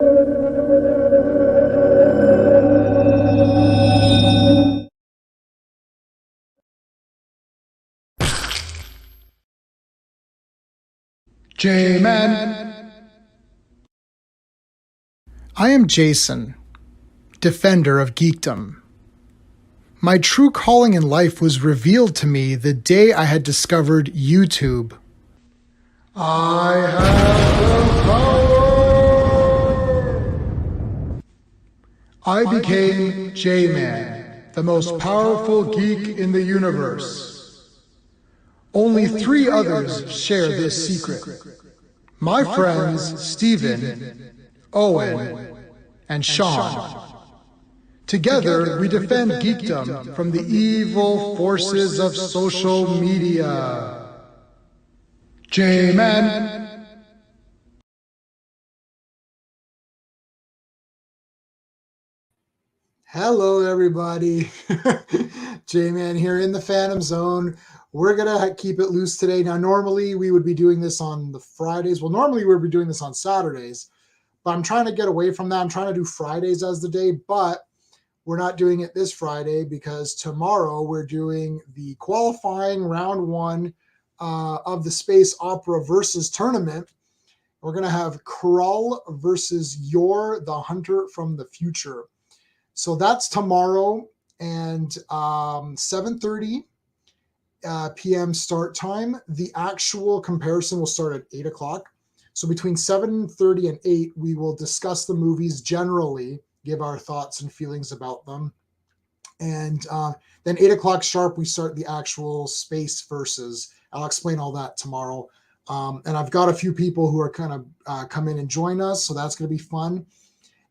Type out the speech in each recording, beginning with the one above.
J-Man. I am Jason, defender of geekdom. My true calling in life was revealed to me the day I had discovered YouTube. I have the power! I became J-Man, the most powerful geek in the universe. Only 3 others share this secret. My friends Steven, Owen, and Sean. Together, we defend geekdom from the evil forces of social media. J-Man. Hello, everybody. J-Man here in the Phantom Zone. We're going to keep it loose today. Now, normally we would be doing this on the Fridays. Well, normally we would be doing this on Saturdays, but I'm trying to get away from that. I'm trying to do Fridays as the day, but we're not doing it this Friday because tomorrow we're doing the qualifying round 1 of the Space Opera Versus tournament. We're going to have Krull versus Yor, the Hunter from the Future. So that's tomorrow, and 7:30 p.m. start time. The actual comparison will start at 8 o'clock. So between 7:30 and 8, we will discuss the movies generally, give our thoughts and feelings about them. And then 8 o'clock sharp, we start the actual space versus. I'll explain all that tomorrow. And I've got a few people who are kind of come in and join us, so that's going to be fun.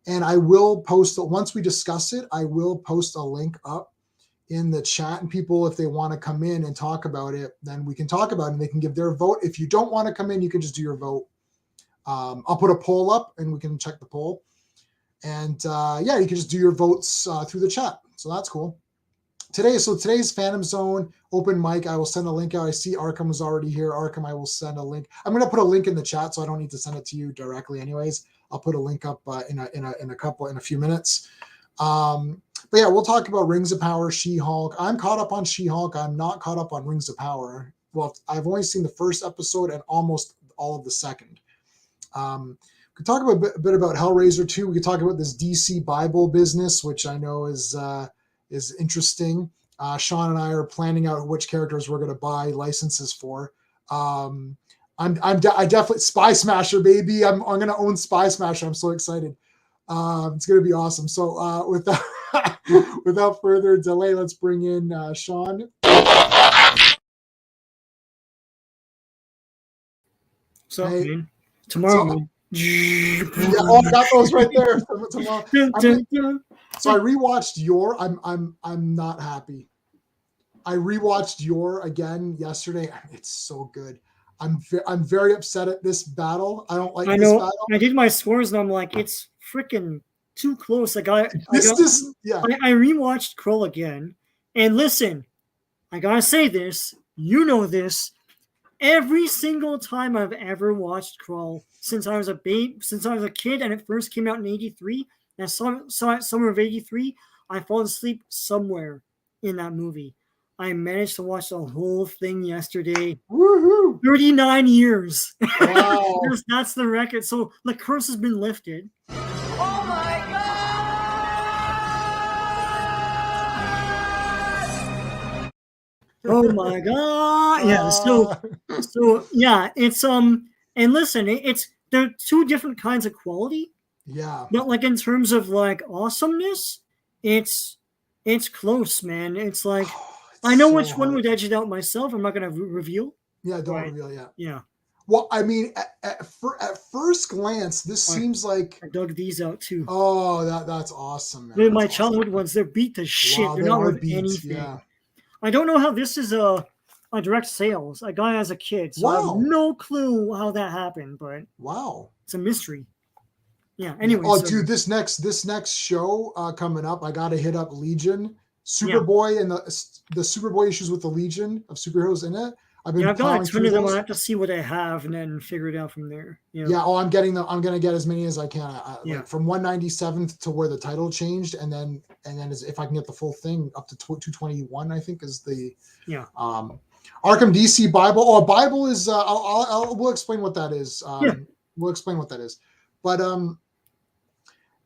And I will post, once we discuss it, I will post a link up in the chat, and people, if they want to come in and talk about it, then we can talk about it and they can give their vote. If you don't want to come in, you can just do your vote. I'll put a poll up and we can check the poll. And yeah, you can just do your votes through the chat. So that's cool. Today's Phantom Zone open mic. I will send a link out. I see Arkham was already here. Arkham, I will send a link. I'm going to put a link in the chat, so I don't need to send it to you directly anyways. I'll put a link up in a few minutes. But yeah, we'll talk about Rings of Power, She-Hulk. I'm caught up on She-Hulk. I'm not caught up on Rings of Power. Well, I've only seen the first episode and almost all of the second. We could talk a bit about Hellraiser 2. We could talk about this DC Bible business, which I know is interesting. Sean and I are planning out which characters we're going to buy licenses for. I definitely Spy Smasher, baby. I'm going to own Spy Smasher. I'm so excited. It's going to be awesome. So without further delay, let's bring in Sean. So hey. Tomorrow, man. Yeah, oh, I got those right there. Tomorrow. So I rewatched Yor. I'm not happy. I rewatched Yor again yesterday. It's so good. I'm very upset at this battle. I don't like this battle. I did my scores and I'm like, it's freaking too close. I rewatched Krull again. And listen, I gotta say this. You know this. Every single time I've ever watched Krull since I was a kid, and it first came out in '83, and I saw it summer of '83, I fall asleep somewhere in that movie. I managed to watch the whole thing yesterday. Woohoo! 39 years. Wow. That's the record. So the curse has been lifted. Oh my God! Oh my God! Yeah. So yeah, it's and listen, they're 2 different kinds of quality. Yeah. But like in terms of like awesomeness, it's close, man. It's like I know which one would edge it out myself. I'm not going to reveal. Yeah, don't reveal yet. Yeah. Well, I mean, at first glance, this seems like I dug these out too. Oh, that's awesome, man. They're my childhood ones. They're beat to shit. Wow, they're not worth anything. Yeah. I don't know how this is a direct sales. I got it as a kid, so I have no clue how that happened. But it's a mystery. Yeah. Anyway. Oh, dude, this next show coming up, I got to hit up Legion. Superboy and the Superboy issues with the Legion of superheroes in it. I've been I've got plowing a ton through of them. I those. have to see what I have and then figure it out from there. Yeah. Oh, I'm getting them. I'm gonna get as many as I can. Yeah. Like from 197th to where the title changed, and then if I can get the full thing up to 221, I think is the Arkham DC Bible. Oh, a Bible is. We'll explain what that is. We'll explain what that is. But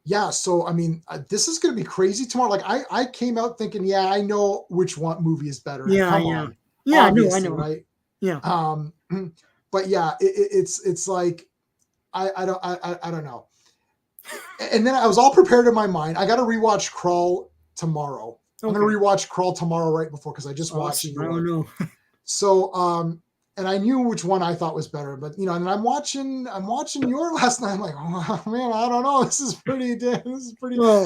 yeah. So I mean, this is gonna be crazy tomorrow. Like I came out thinking, yeah, I know which one movie is better. Yeah. Come Yeah. on. Yeah. Obviously, I know. right? Yeah. But yeah, it's like I don't know. And then I was all prepared in my mind. I got to rewatch Crawl tomorrow. I'm gonna rewatch Crawl tomorrow right before because I just watched it. I don't know. So and I knew which one I thought was better, but you know, and I'm watching your last night. I'm like, oh man, I don't know. This is pretty.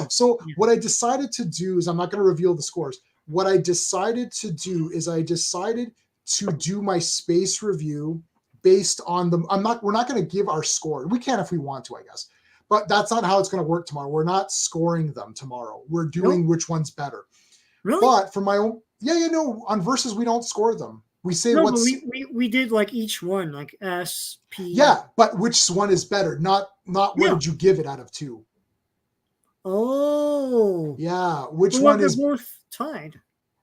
So what I decided to do is I'm not going to reveal the scores. What I decided to do is I decided to do my space review based on the. We're not going to give our score. We can if we want to, I guess. But that's not how it's going to work tomorrow. We're not scoring them tomorrow. We're doing which one's better. Really? But for my own, on Versus we don't score them. We say but we did like each one, like S, P. Yeah, but which one is better? Not what did you give it out of 2? Oh. Yeah, which one is both tied?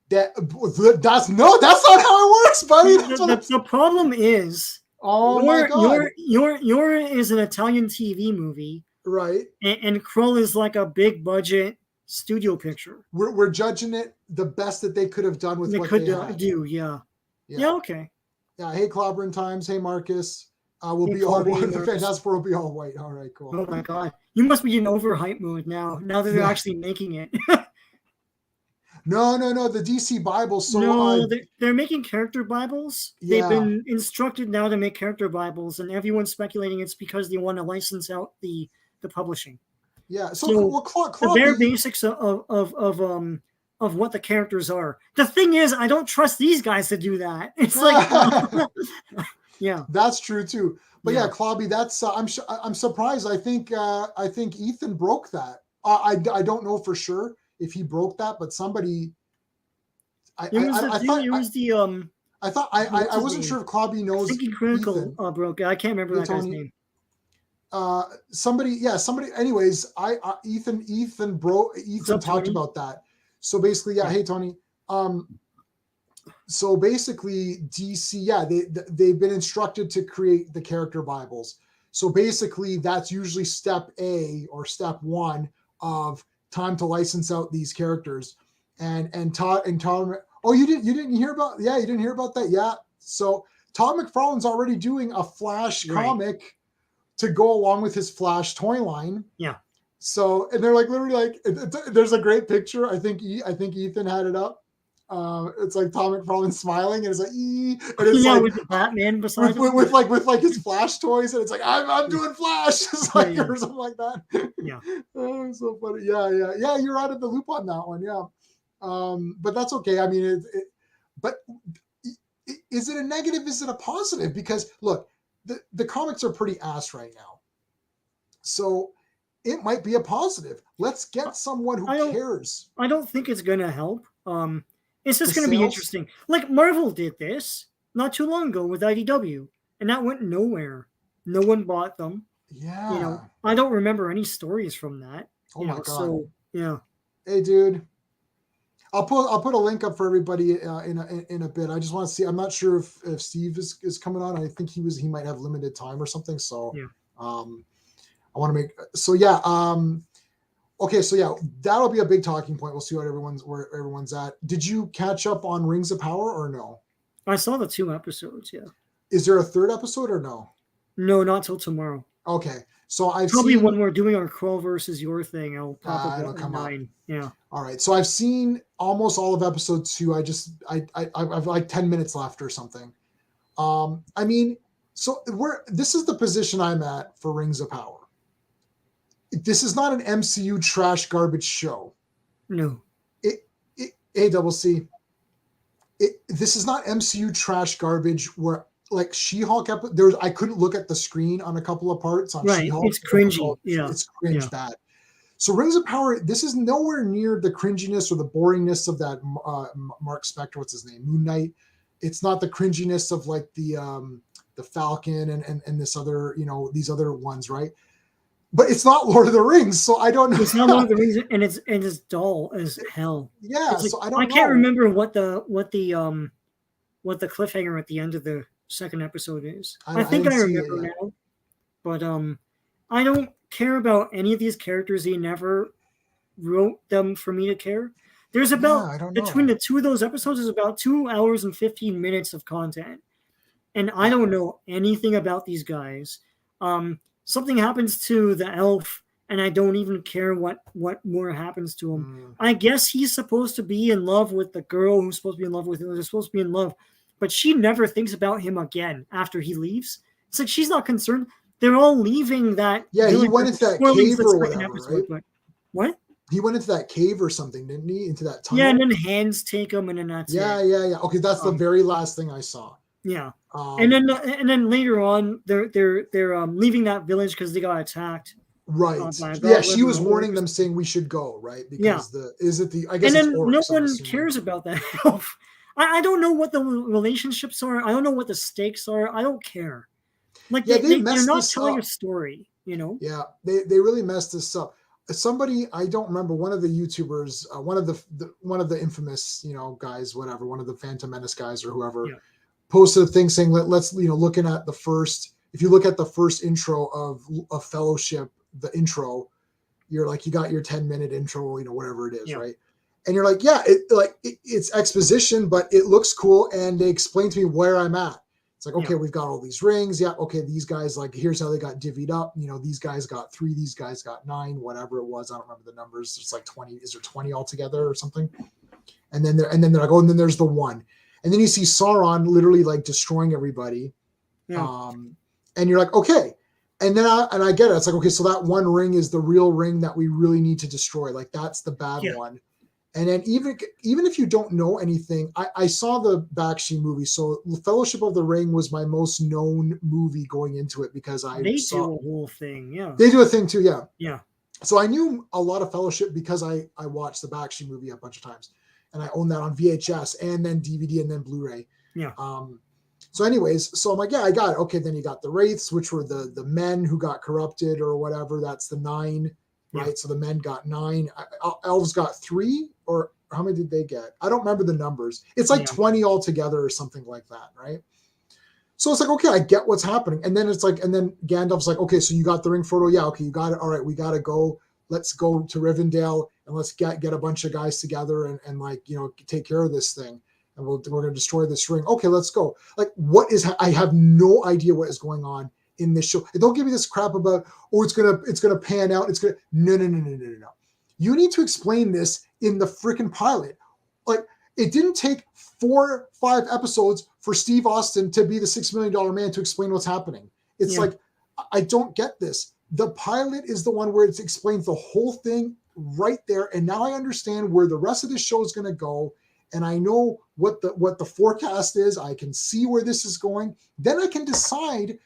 That's not how it works, buddy. The problem is my god. Your is an Italian TV movie. Right. And Krull is like a big budget studio picture. We're judging it the best that they could have done with what they had. Yeah, okay. Yeah, hey Clobberin Times, hey Marcus. We'll be all white. The Fantastic Four will be all white. All right, cool. Oh my god. You must be in overhype mode now that they're actually making it. No, the DC Bible. So they're making character Bibles. They've been instructed now to make character Bibles, and everyone's speculating it's because they want to license out the publishing. Yeah. So the bare basics of what the characters are. The thing is, I don't trust these guys to do that. It's like, yeah, that's true too. But yeah, Clobby, that's I'm surprised. I think Ethan broke that. I don't know for sure if he broke that, but somebody. I wasn't sure if Clobby knows. Thinking Critical broke it. I can't remember that guy's name. Somebody. Anyways, Ethan talked about that. So basically, hey Tony. So basically, DC, they've been instructed to create the character Bibles. So basically, that's usually step A or step 1 of time to license out these characters. And Todd. Oh, you didn't hear about? Yeah, you didn't hear about that? Yeah. So Todd McFarlane's already doing a Flash comic to go along with his Flash toy line. Yeah. So, and they're like literally like, there's a great picture. I think Ethan had it up. It's like Tom McFarlane smiling, and it's like, and it's like with the Batman beside with like his Flash toys, and it's like I'm doing Flash, it's like or something like that. Yeah. Oh, so funny. Yeah. You're out of the loop on that one. Yeah. But that's okay. I mean, but is it a negative? Is it a positive? Because look, the comics are pretty ass right now, so it might be a positive. Let's get someone who cares. I don't think it's gonna help. It's just going to be interesting. Like Marvel did this not too long ago with IDW, and that went nowhere. No one bought them. Yeah. I don't remember any stories from that. Oh my god. So, yeah. Hey, dude. I'll put a link up for everybody in a bit. I just want to see. I'm not sure if Steve is coming on. I think he might have limited time or something. So I want to make Okay, so that'll be a big talking point. We'll see where everyone's at. Did you catch up on Rings of Power or no? I saw the 2 episodes. Yeah. Is there a 3rd episode or no? No, not till tomorrow. Okay, so I've probably when we're doing our Crow versus your thing, I'll pop up at 9. Up. Yeah. All right, so I've seen almost all of episode 2. I've like 10 minutes left or something. I mean, so this is the position I'm at for Rings of Power. This is not an MCU trash garbage show. No. Double C. This is not MCU trash garbage where like She-Hulk I couldn't look at the screen on a couple of parts on She-Hulk. It's cringy. Yeah. It's cringe bad. So Rings of Power, this is nowhere near the cringiness or the boringness of that Mark Spector, what's his name? Moon Knight. it's not the cringiness of like the Falcon and this other, these other ones, right? But it's not Lord of the Rings, so I don't know. It's not Lord of the Rings, and it's dull as hell. Yeah, Like, so I don't know. I can't remember what the cliffhanger at the end of the second episode is. I think I remember now, but I don't care about any of these characters. He never wrote them for me to care. There's about I don't between know. the two of those episodes is about 2 hours and 15 minutes of content, and I don't know anything about these guys. Something happens to the elf, and I don't even care what more happens to him. I guess he's supposed to be in love with the girl who's supposed to be in love with him. They're supposed to be in love, but she never thinks about him again after he leaves. It's like she's not concerned. They're all leaving that. Yeah, he went into that cave or whatever, right? But what? He went into that cave or something, didn't he? Into that tunnel? Yeah, and then hands take him, and then that's it. Yeah. Okay, that's the very last thing I saw. Yeah, and then later on, they're leaving that village because they got attacked. Right. Yeah, she was warning them, saying we should go, right? Because I guess. And then no one cares about that elf. I don't know what the relationships are. I don't know what the stakes are. I don't care. Like they're not telling a story, Yeah, they really messed this up. Somebody, I don't remember, one of the YouTubers, one of the infamous, guys, whatever, one of the Phantom Menace guys or whoever, posted a thing saying let's looking at the first. If you look at the first intro of Fellowship, the intro, you're like, you got your 10-minute intro, whatever it is, right? And you're like, it's exposition, but it looks cool, and they explain to me where I'm at. It's like, okay, we've got all these rings. Yeah, okay, these guys, like, here's how they got divvied up. These guys got 3, these guys got 9, whatever it was. I don't remember the numbers. It's like 20. Is there 20 altogether or something? And then they're like, oh, and then there's the 1. And then you see Sauron literally like destroying everybody. Yeah. And you're like, okay. And then I get it. It's like, okay, so that 1 ring is the real ring that we really need to destroy. Like, that's the bad one. And then even if you don't know anything, I saw the Bakshi movie. So Fellowship of the Ring was my most known movie going into it because they do a whole thing. Yeah. They do a thing too. Yeah. Yeah. So I knew a lot of Fellowship because I watched the Bakshi movie a bunch of times. And I own that on VHS and then DVD and then Blu-ray. Yeah. So anyways, so I'm like, yeah, I got it. Okay, then you got the Wraiths, which were the men who got corrupted or whatever. That's the 9, right? Yeah. So the men got 9. Elves got 3, or how many did they get? I don't remember the numbers. It's like 20 altogether or something like that, right? So it's like, okay, I get what's happening. And then it's like, and then Gandalf's like, okay, so you got the ring, Frodo? Yeah, okay, you got it. All right, we got to go. Let's go to Rivendell and let's get a bunch of guys together and like, take care of this thing. And we're going to destroy this ring. Okay, let's go. Like, I have no idea what is going on in this show. And don't give me this crap about, it's going to pan out. No. You need to explain this in the freaking pilot. Like, it didn't take 4 5 episodes for Steve Austin to be the $6 million man to explain what's happening. It's like, I don't get this. The pilot is the one where it explains the whole thing right there. And now I understand where the rest of the show is going to go. And I know what the forecast is. I can see where this is going. Then I can decide,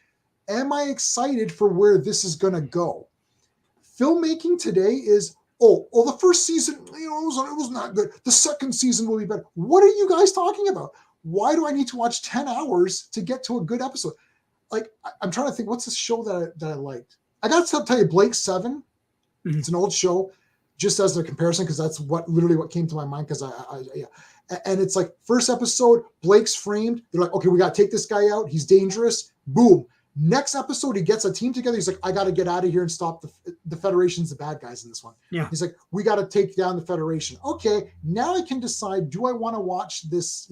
am I excited for where this is going to go? Filmmaking today is, the first season, it was not good. The second season will be better. What are you guys talking about? Why do I need to watch 10 hours to get to a good episode? Like, I'm trying to think, what's this show that I liked? I got to tell you, Blake 7. Mm-hmm. It's an old show, just as a comparison, because that's literally what came to my mind. Because and it's like, first episode, Blake's framed. They're like, okay, we got to take this guy out. He's dangerous. Boom. Next episode, he gets a team together. He's like, I got to get out of here and stop the Federation's the bad guys in this one. Yeah. He's like, we got to take down the Federation. Okay, now I can decide, do I want to watch this,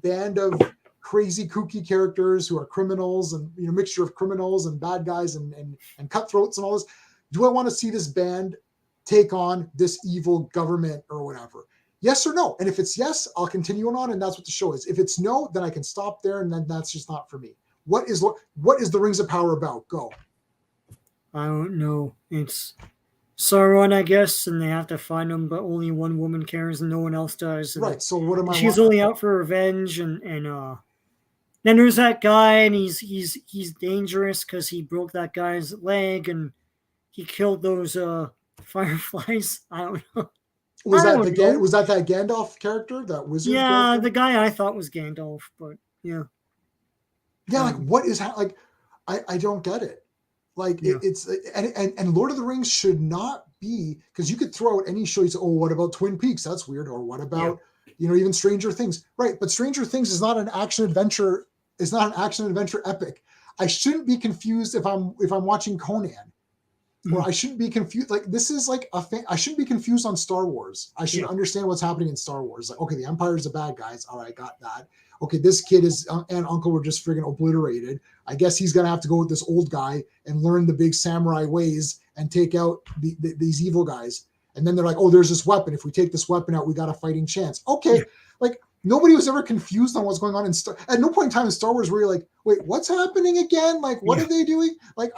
band of crazy kooky characters who are criminals and mixture of criminals and bad guys and cutthroats and all this? Do I want to see this band take on this evil government or whatever? Yes or no? And if it's yes, I'll continue on, and that's what the show is. If it's no, then I can stop there, and then that's just not for me. What is the Rings of Power about? Go. I don't know. It's Sauron, I guess, and they have to find him, but only one woman cares and no one else does. And right. So what am I? She's only out for revenge, and then there's that guy, and he's dangerous because he broke that guy's leg and he killed those fireflies. I don't know. Was I that don't know. was that Gandalf character, that wizard Yeah, character? the guy I thought was Gandalf, but yeah. Yeah, like what is like I don't get it. Like Yeah. it's and Lord of the Rings should not be, because you could throw out any show. You say, oh, what about Twin Peaks? That's weird. Or what about even Stranger Things? Right, but Stranger Things is not an action adventure. It's not an action adventure epic. I shouldn't be confused if I'm watching Conan. Or I shouldn't be confused. Like this is like I shouldn't be confused on Star Wars. I should understand what's happening in Star Wars. Like, okay, the Empire's the bad guys. All right, got that. Okay, this kid and uncle were just friggin' obliterated. I guess he's gonna have to go with this old guy and learn the big samurai ways and take out these evil guys. And then they're like, oh, there's this weapon. If we take this weapon out, we got a fighting chance. Okay, like nobody was ever confused on what's going on at no point in time in Star Wars where you're like, wait, what's happening again? Like, what are they doing? Like,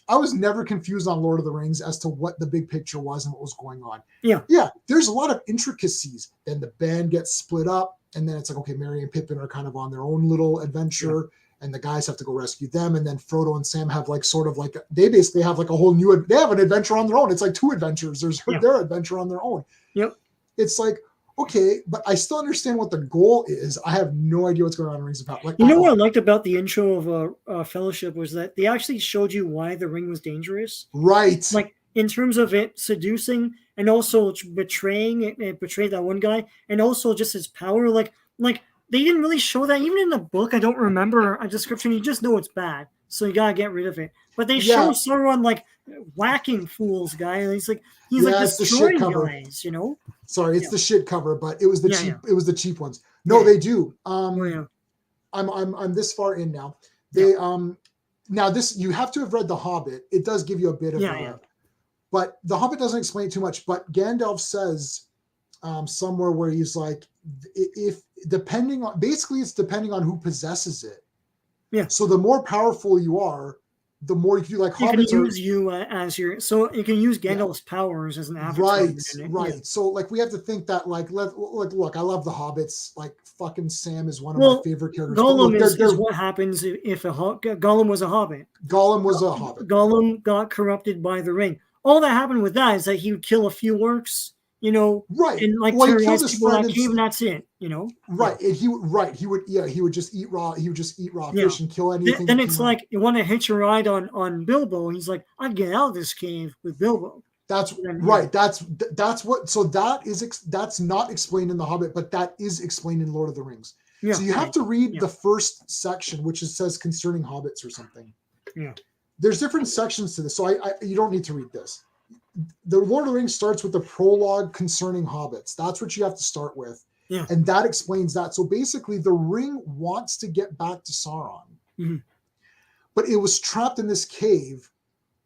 I was never confused on Lord of the Rings as to what the big picture was and what was going on. Yeah. There's a lot of intricacies. Then the band gets split up, and then it's like, okay, Merry and Pippin are kind of on their own little adventure, and the guys have to go rescue them. And then Frodo and Sam have like sort of like they basically have like a whole new. They have an adventure on their own. It's like two adventures. There's their adventure on their own. Yep. It's like, okay, but I still understand what the goal is. I have no idea what's going on in Rings of Power. Like, you know what I liked about the intro of Fellowship was that they actually showed you why the ring was dangerous. Right. Like in terms of it seducing and also betraying. It betrayed that one guy, and also just his power. Like they didn't really show that even in the book. I don't remember a description. You just know it's bad, so you gotta get rid of it. But they show Sauron like whacking fools, guy. And he's like destroying guys, you know. Sorry, it's the shit cover, but it was the cheap. It was the cheap ones. No, they do. I'm this far in now. They now this you have to have read The Hobbit. It does give you a bit of but The Hobbit doesn't explain too much. But Gandalf says somewhere where he's like, if depending on it's depending on who possesses it. Yeah. So the more powerful you are, the more you can do. Like hobbits can use you as your, so you can use Gandalf's powers as an avatar. Right. Yeah. So like we have to think that like look, I love the hobbits. Like fucking Sam is one of my favorite characters. Gollum is what happens if Gollum was a hobbit. Gollum was a hobbit. Gollum got corrupted by the ring. All that happened with that is that he would kill a few orcs, you know, right? And like terrorize people in that cave, and that's it, you know. Right, and he would just eat raw. He would just eat raw fish and kill anything. Then it's like you want to hitch a ride on Bilbo, and he's like, "I'd get out of this cave with Bilbo." That's right. That's what. So that's not explained in The Hobbit, but that is explained in Lord of the Rings. Yeah, so you have to read the first section, which says concerning hobbits or something. Yeah, there's different sections to this, so you don't need to read this. The Lord of the Rings starts with the prologue concerning hobbits. That's what you have to start with. Yeah. And that explains that. So basically the ring wants to get back to Sauron. Mm-hmm. But it was trapped in this cave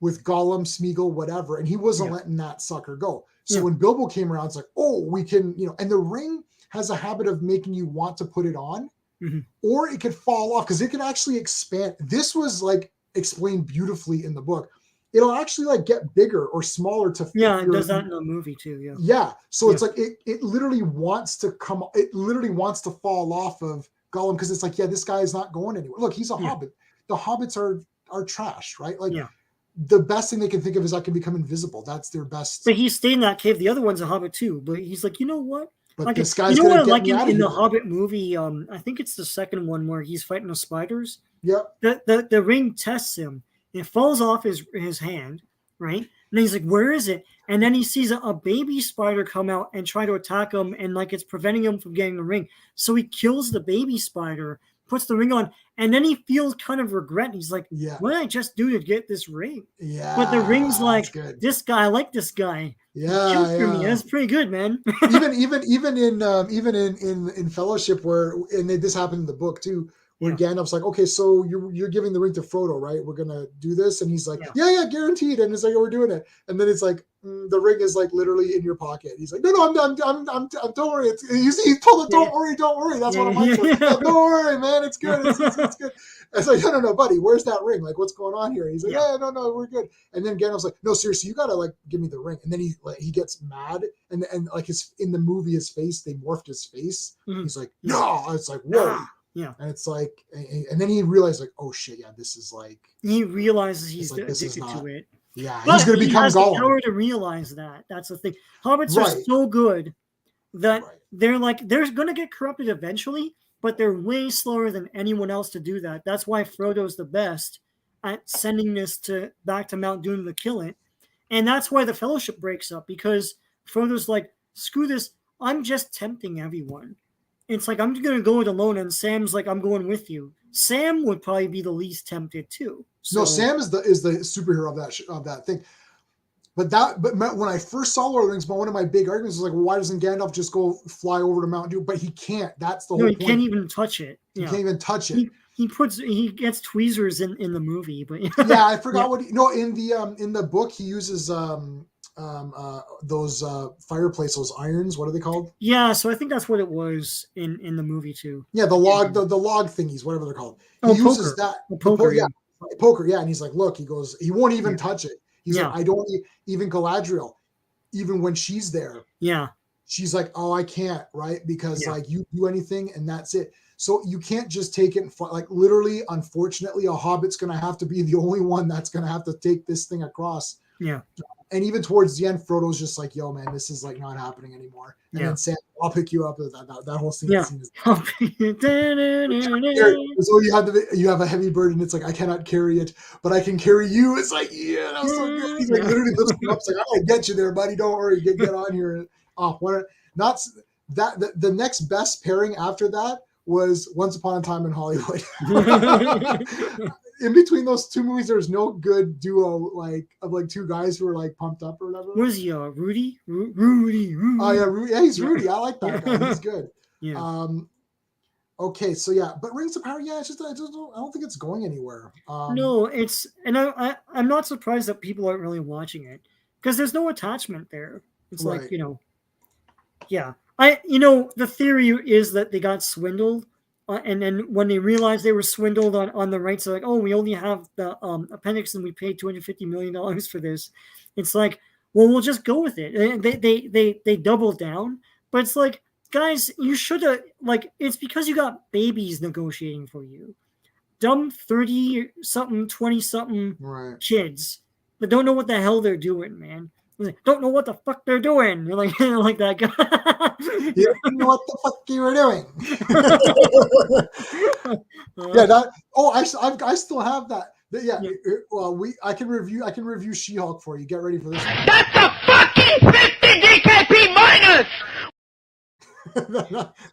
with Gollum, Smeagol, whatever, and he wasn't letting that sucker go. So when Bilbo came around, it's like, oh, we can, and the ring has a habit of making you want to put it on, or it could fall off because it can actually expand. This was like explained beautifully in the book. It'll actually like get bigger or smaller to fit. Yeah, it does that in the movie too. Yeah. Yeah. So it's like it literally wants to fall off of Gollum because it's like, this guy is not going anywhere. Look, he's a hobbit. The hobbits are trash, right? Like the best thing they can think of is I can become invisible. That's their best. But he stayed in that cave. The other one's a hobbit too. But he's like, you know what? But like, this guy's gonna get me out of here. In the Hobbit movie, I think it's the second one where he's fighting the spiders. Yep. The ring tests him. It falls off his hand, right? And then he's like, where is it? And then he sees a baby spider come out and try to attack him, and like it's preventing him from getting the ring. So he kills the baby spider, puts the ring on, and then he feels kind of regret. He's like, what did I just do to get this ring? Yeah. But the ring's like, this guy, I like this guy. Yeah. For me. That's pretty good, man. even in Fellowship this happened in the book too. Where Gandalf's like, okay, so you're giving the ring to Frodo, right? We're gonna do this, and he's like, yeah, guaranteed. And it's like, oh, we're doing it. And then it's like, the ring is like literally in your pocket. He's like, no, I'm don't worry. He told it, don't worry. That's what I'm like. Don't worry, man, it's good. It's good. It's like, no, buddy, where's that ring? Like, what's going on here? He's like, no, we're good. And then Gandalf's like, no, seriously, you gotta like give me the ring. And then he gets mad, and like in the movie, his face, they morphed his face. Mm-hmm. He's like, no. It's like, whoa. Yeah. And it's like, and then he realized like, oh shit, this is like. He realizes he's addicted to it. Yeah, But he's going to he become has the Gollum. power to realize that. That's the thing. Hobbits are Right. so good that Right. they're going to get corrupted eventually, but they're way slower than anyone else to do that. That's why Frodo's the best at sending this back to Mount Doom to kill it. And that's why the Fellowship breaks up, because Frodo's like, screw this, I'm just tempting everyone. It's like, I'm going to go it alone, and Sam's like, I'm going with you. Sam would probably be the least tempted too. So, No, Sam is the superhero of that thing. But when I first saw Lord of the Rings, one of my big arguments was like, well, why doesn't Gandalf just go fly over to Mount Doom? But he can't. That's the whole he point. can't even touch it. He can't even touch it. He gets tweezers in the movie, but yeah, I forgot what in the book he uses those fireplace, those irons. What are they called? Yeah, so I think that's what it was in the movie too. Yeah, the log thingies, whatever they're called. He uses poker. that. Poker, yeah. Poker, yeah. And he's like, look, he goes, he won't even touch it. He's Yeah. like, I don't even Galadriel, even when she's there. Yeah. She's like, oh, I can't, right? Because like you do anything and that's it. So you can't just take it and like literally, unfortunately, a hobbit's going to have to be the only one that's going to have to take this thing across. Yeah. And even towards the end, Frodo's just like, yo, man, this is like not happening anymore. And then Sam, I'll pick you up. That whole scene. Yeah. Scene is so you have a heavy burden. It's like, I cannot carry it, but I can carry you. It's like, yeah, that was so good. He's like literally lifts him up. It's like, I'm gonna get you there, buddy. Don't worry. Get on here. The next best pairing after that was Once Upon a Time in Hollywood. In between those two movies, there's no good duo of two guys who are like pumped up or whatever. What is he? Rudy? Rudy. Oh yeah, Rudy. Yeah, he's Rudy. I like that guy. He's good. Yeah. Okay, so yeah, but Rings of Power, yeah, it's just I don't think it's going anywhere. No, and I'm not surprised that people aren't really watching it, because there's no attachment there. It's right. like, yeah. The theory is that they got swindled, and then when they realized they were swindled on the rights, they're like, oh, we only have the appendix and we paid $250 million for this. It's like, well, we'll just go with it. And they double down, but it's like, guys, you should have, it's because you got babies negotiating for you. Dumb 30-something, 20-something kids that don't know what the hell they're doing, man. Don't know what the fuck they're doing. You're like that guy. You don't know what the fuck you were doing. Yeah. I still have that. Yeah. Well, I can review She-Hulk for you. Get ready for this. That's a fucking 50 DKP minus.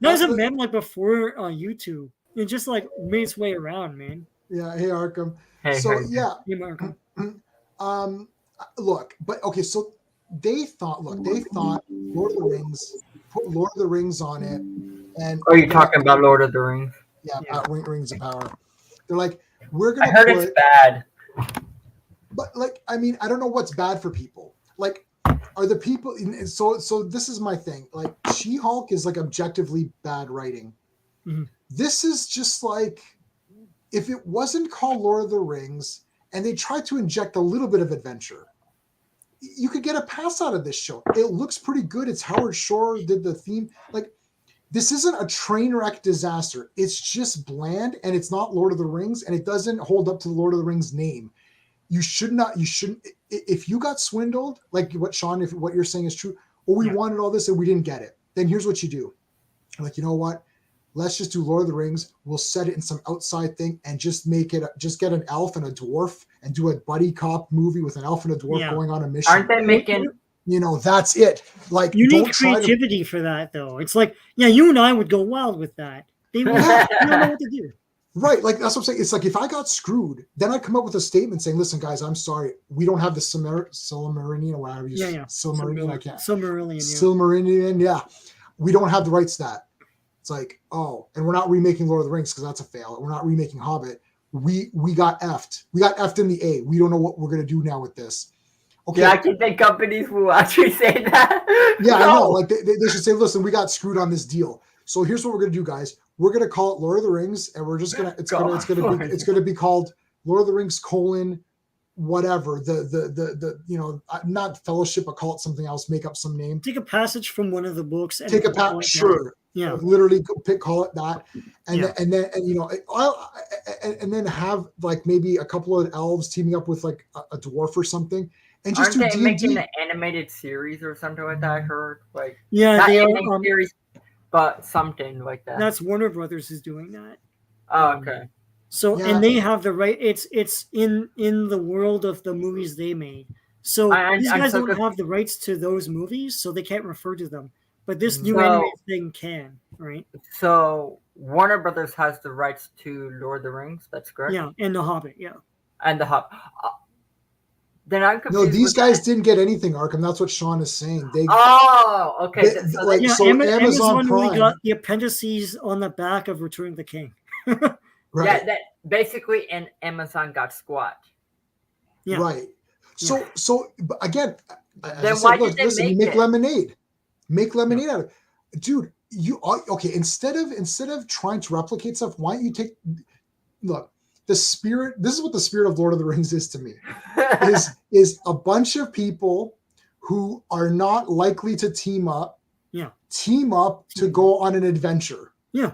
That's a meme before YouTube. It just made its way around, man. Yeah. Hey, Arkham. Hey, so Arkham. yeah. Hey, Markham. Look, but okay, so they thought Lord of the Rings, put Lord of the Rings on it, and are you talking about Lord of the Rings? Yeah, Rings of Power. They're like, we're gonna. I heard it's bad. But I mean, I don't know what's bad for people. Are the people? So this is my thing. She-Hulk is objectively bad writing. Mm-hmm. This is just if it wasn't called Lord of the Rings and they tried to inject a little bit of adventure, you could get a pass out of this show. It looks pretty good. It's Howard Shore did the theme. This isn't a train wreck disaster. It's just bland, and it's not Lord of the Rings, and it doesn't hold up to the Lord of the Rings name. You shouldn't. If you got swindled, what Sean, if what you're saying is true, we wanted all this and we didn't get it, then here's what you do. You know what? Let's just do Lord of the Rings. We'll set it in some outside thing and just get an elf and a dwarf and do a buddy cop movie with an elf and a dwarf going on a mission. Aren't they making? That's it. You need creativity for that, though. It's you and I would go wild with that. They don't know what to do. Right, that's what I'm saying. It's if I got screwed, then I'd come up with a statement saying, "Listen, guys, I'm sorry, we don't have the Silmarillion or whatever you say. Silmarillion, I can't. Silmarillion, yeah. We don't have the rights to that." It's and we're not remaking Lord of the Rings because that's a fail. We're not remaking Hobbit. We got effed. We got effed in the A. We don't know what we're gonna do now with this. Okay. Yeah, I can think companies will actually say that. Yeah, no. I know. They should say, "Listen, we got screwed on this deal. So here's what we're gonna do, guys. We're gonna call it Lord of the Rings, and we're just gonna it's gonna be called Lord of the Rings : whatever the not Fellowship, but call it something else. Make up some name. Take a passage from one of the books. And take a passage, sure. Yeah. literally call it that, and Yeah. and then have like maybe a couple of elves teaming up with like a dwarf or something, and just Aren't do they making D&D. an animated series or something like that? I heard like Yeah, not they are. animated series, but something like that. That's Warner Brothers is doing that. Oh, okay. So Yeah. and they have the right. It's in the world of the movies they made. So I'm these guys so don't have the rights to those movies, so they can't refer to them. But this new So- animated thing can, right? So Warner Brothers has the rights to Lord of the Rings. That's correct. Yeah, and The Hobbit. Yeah. And the Hub. Then I'm No, confused. these with guys that. didn't get anything, Arkham. That's what Sean is saying. They Oh, okay. They- So like- they- Yeah, so Amazon only Prime- got the appendices on the back of Return of the King. right, yeah, that basically, and Amazon got squat. Yeah. right. So but again, as I Then said, why did look, they listen, make make it? lemonade. Make lemonade out of it. Dude, okay, instead of trying to replicate stuff, why don't you take look, the spirit, this is what the spirit of Lord of the Rings is to me. Is a bunch of people who are not likely to team up to go on an adventure. Yeah.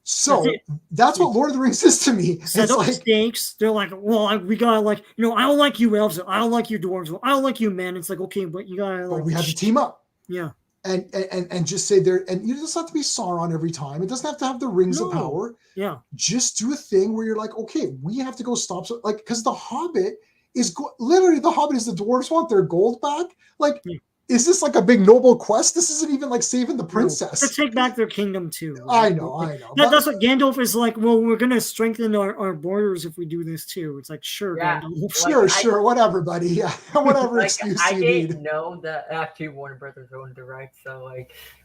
So that's what Lord of the Rings is to me. Set It's up like, stakes. They're like, well, we gotta like, I don't like you elves. I don't like you dwarves. I don't like you men. It's like, okay, but you gotta like. but we have to team up. Yeah. And just say there, and you just have to be Sauron every time. It doesn't have to have the rings of power. Yeah. Just do a thing where you're like, okay, we have to go stop. So, like, because the Hobbit is literally the Hobbit is the dwarves want their gold back. Like, is this like a big noble quest? This isn't even like saving the princess. To take back their kingdom too. I Right? know. That's what Gandalf is like. Well, we're gonna strengthen our borders if we do this too. It's like, sure, Yeah. Gandalf. Sure, whatever, buddy. Yeah, whatever excuse I you didn't need. know that actually Warner Brothers owned the rights. So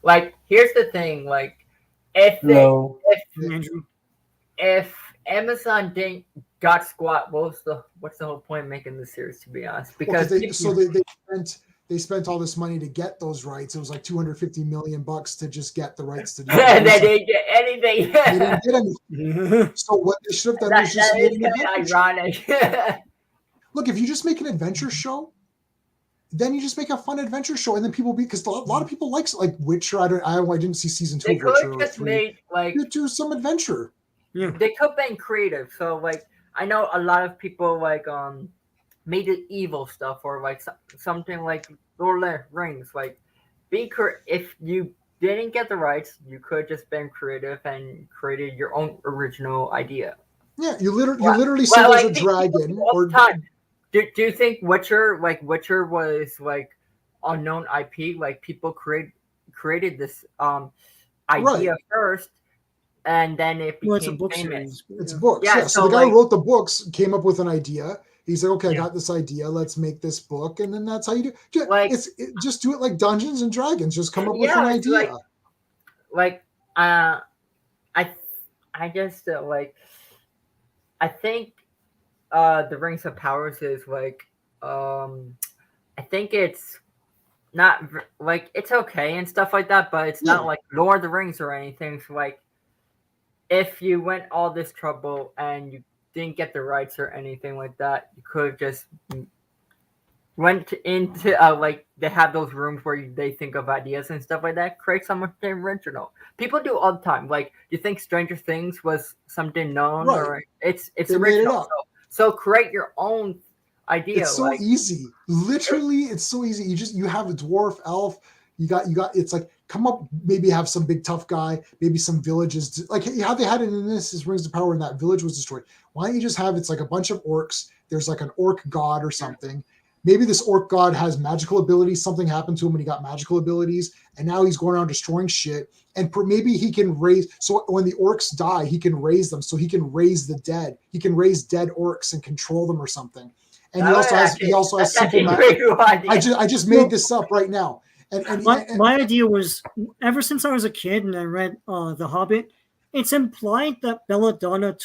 like here's the thing. Like Andrew. if Amazon didn't got squat, what's the whole point of making the series? To be honest, because they spent all this money to get those rights. It was like $250 million to just get the rights to do and they it. didn't get anything. They didn't get anything. So what they should have done was just that made is an kind adventure. of ironic. Look, if you just make an adventure show, then you just make a fun adventure show, and then people because a lot of people like Witcher. I didn't see season 2 They of could Witcher have or just 3. made like You do some adventure. Yeah. they could have been creative. So like I know a lot of people like made it evil stuff or like something like Lord of the Rings. Like if you didn't get the rights, you could just been creative and created your own original idea. Yeah, you literally say there's a dragon or time. Do you think Witcher was like unknown IP? Like people created this idea first, and then it became It's a book famous. series. it's books. Yeah, Yeah, so so the guy who like- wrote the books came up with an idea. He's like, okay, I Yeah. got this idea. Let's make this book, and then that's how you do. Like- Just do it like Dungeons and Dragons. Just come up with an it's idea. I just I think the Rings of Powers is like I think it's not like it's okay and stuff like that, but it's not like Lord of the Rings or anything. So like if you went all this trouble and you didn't get the rights or anything like that, you could have just went into like they have those rooms where they think of ideas and stuff like that. Create something original. People do all the time. Like, you think Stranger Things was something known, Right. or it's They made it original. up. So create your own idea. It's so easy. Literally, it's so easy. You have a dwarf, elf. You got. It's like come up. Maybe have some big tough guy. Maybe some villages. Like how they had it in this is Rings of Power, and that village was destroyed. Why don't you just have it's like a bunch of orcs? There's like an orc god or something. Maybe this orc god has magical abilities. Something happened to him and he got magical abilities, and now he's going around destroying shit. And maybe he can raise. So when the orcs die, he can raise them. So he can raise the dead. He can raise dead orcs and control them or something. And he also has simple magic. I just made this up right now. And My idea was ever since I was a kid and I read The Hobbit, it's implied that Belladonna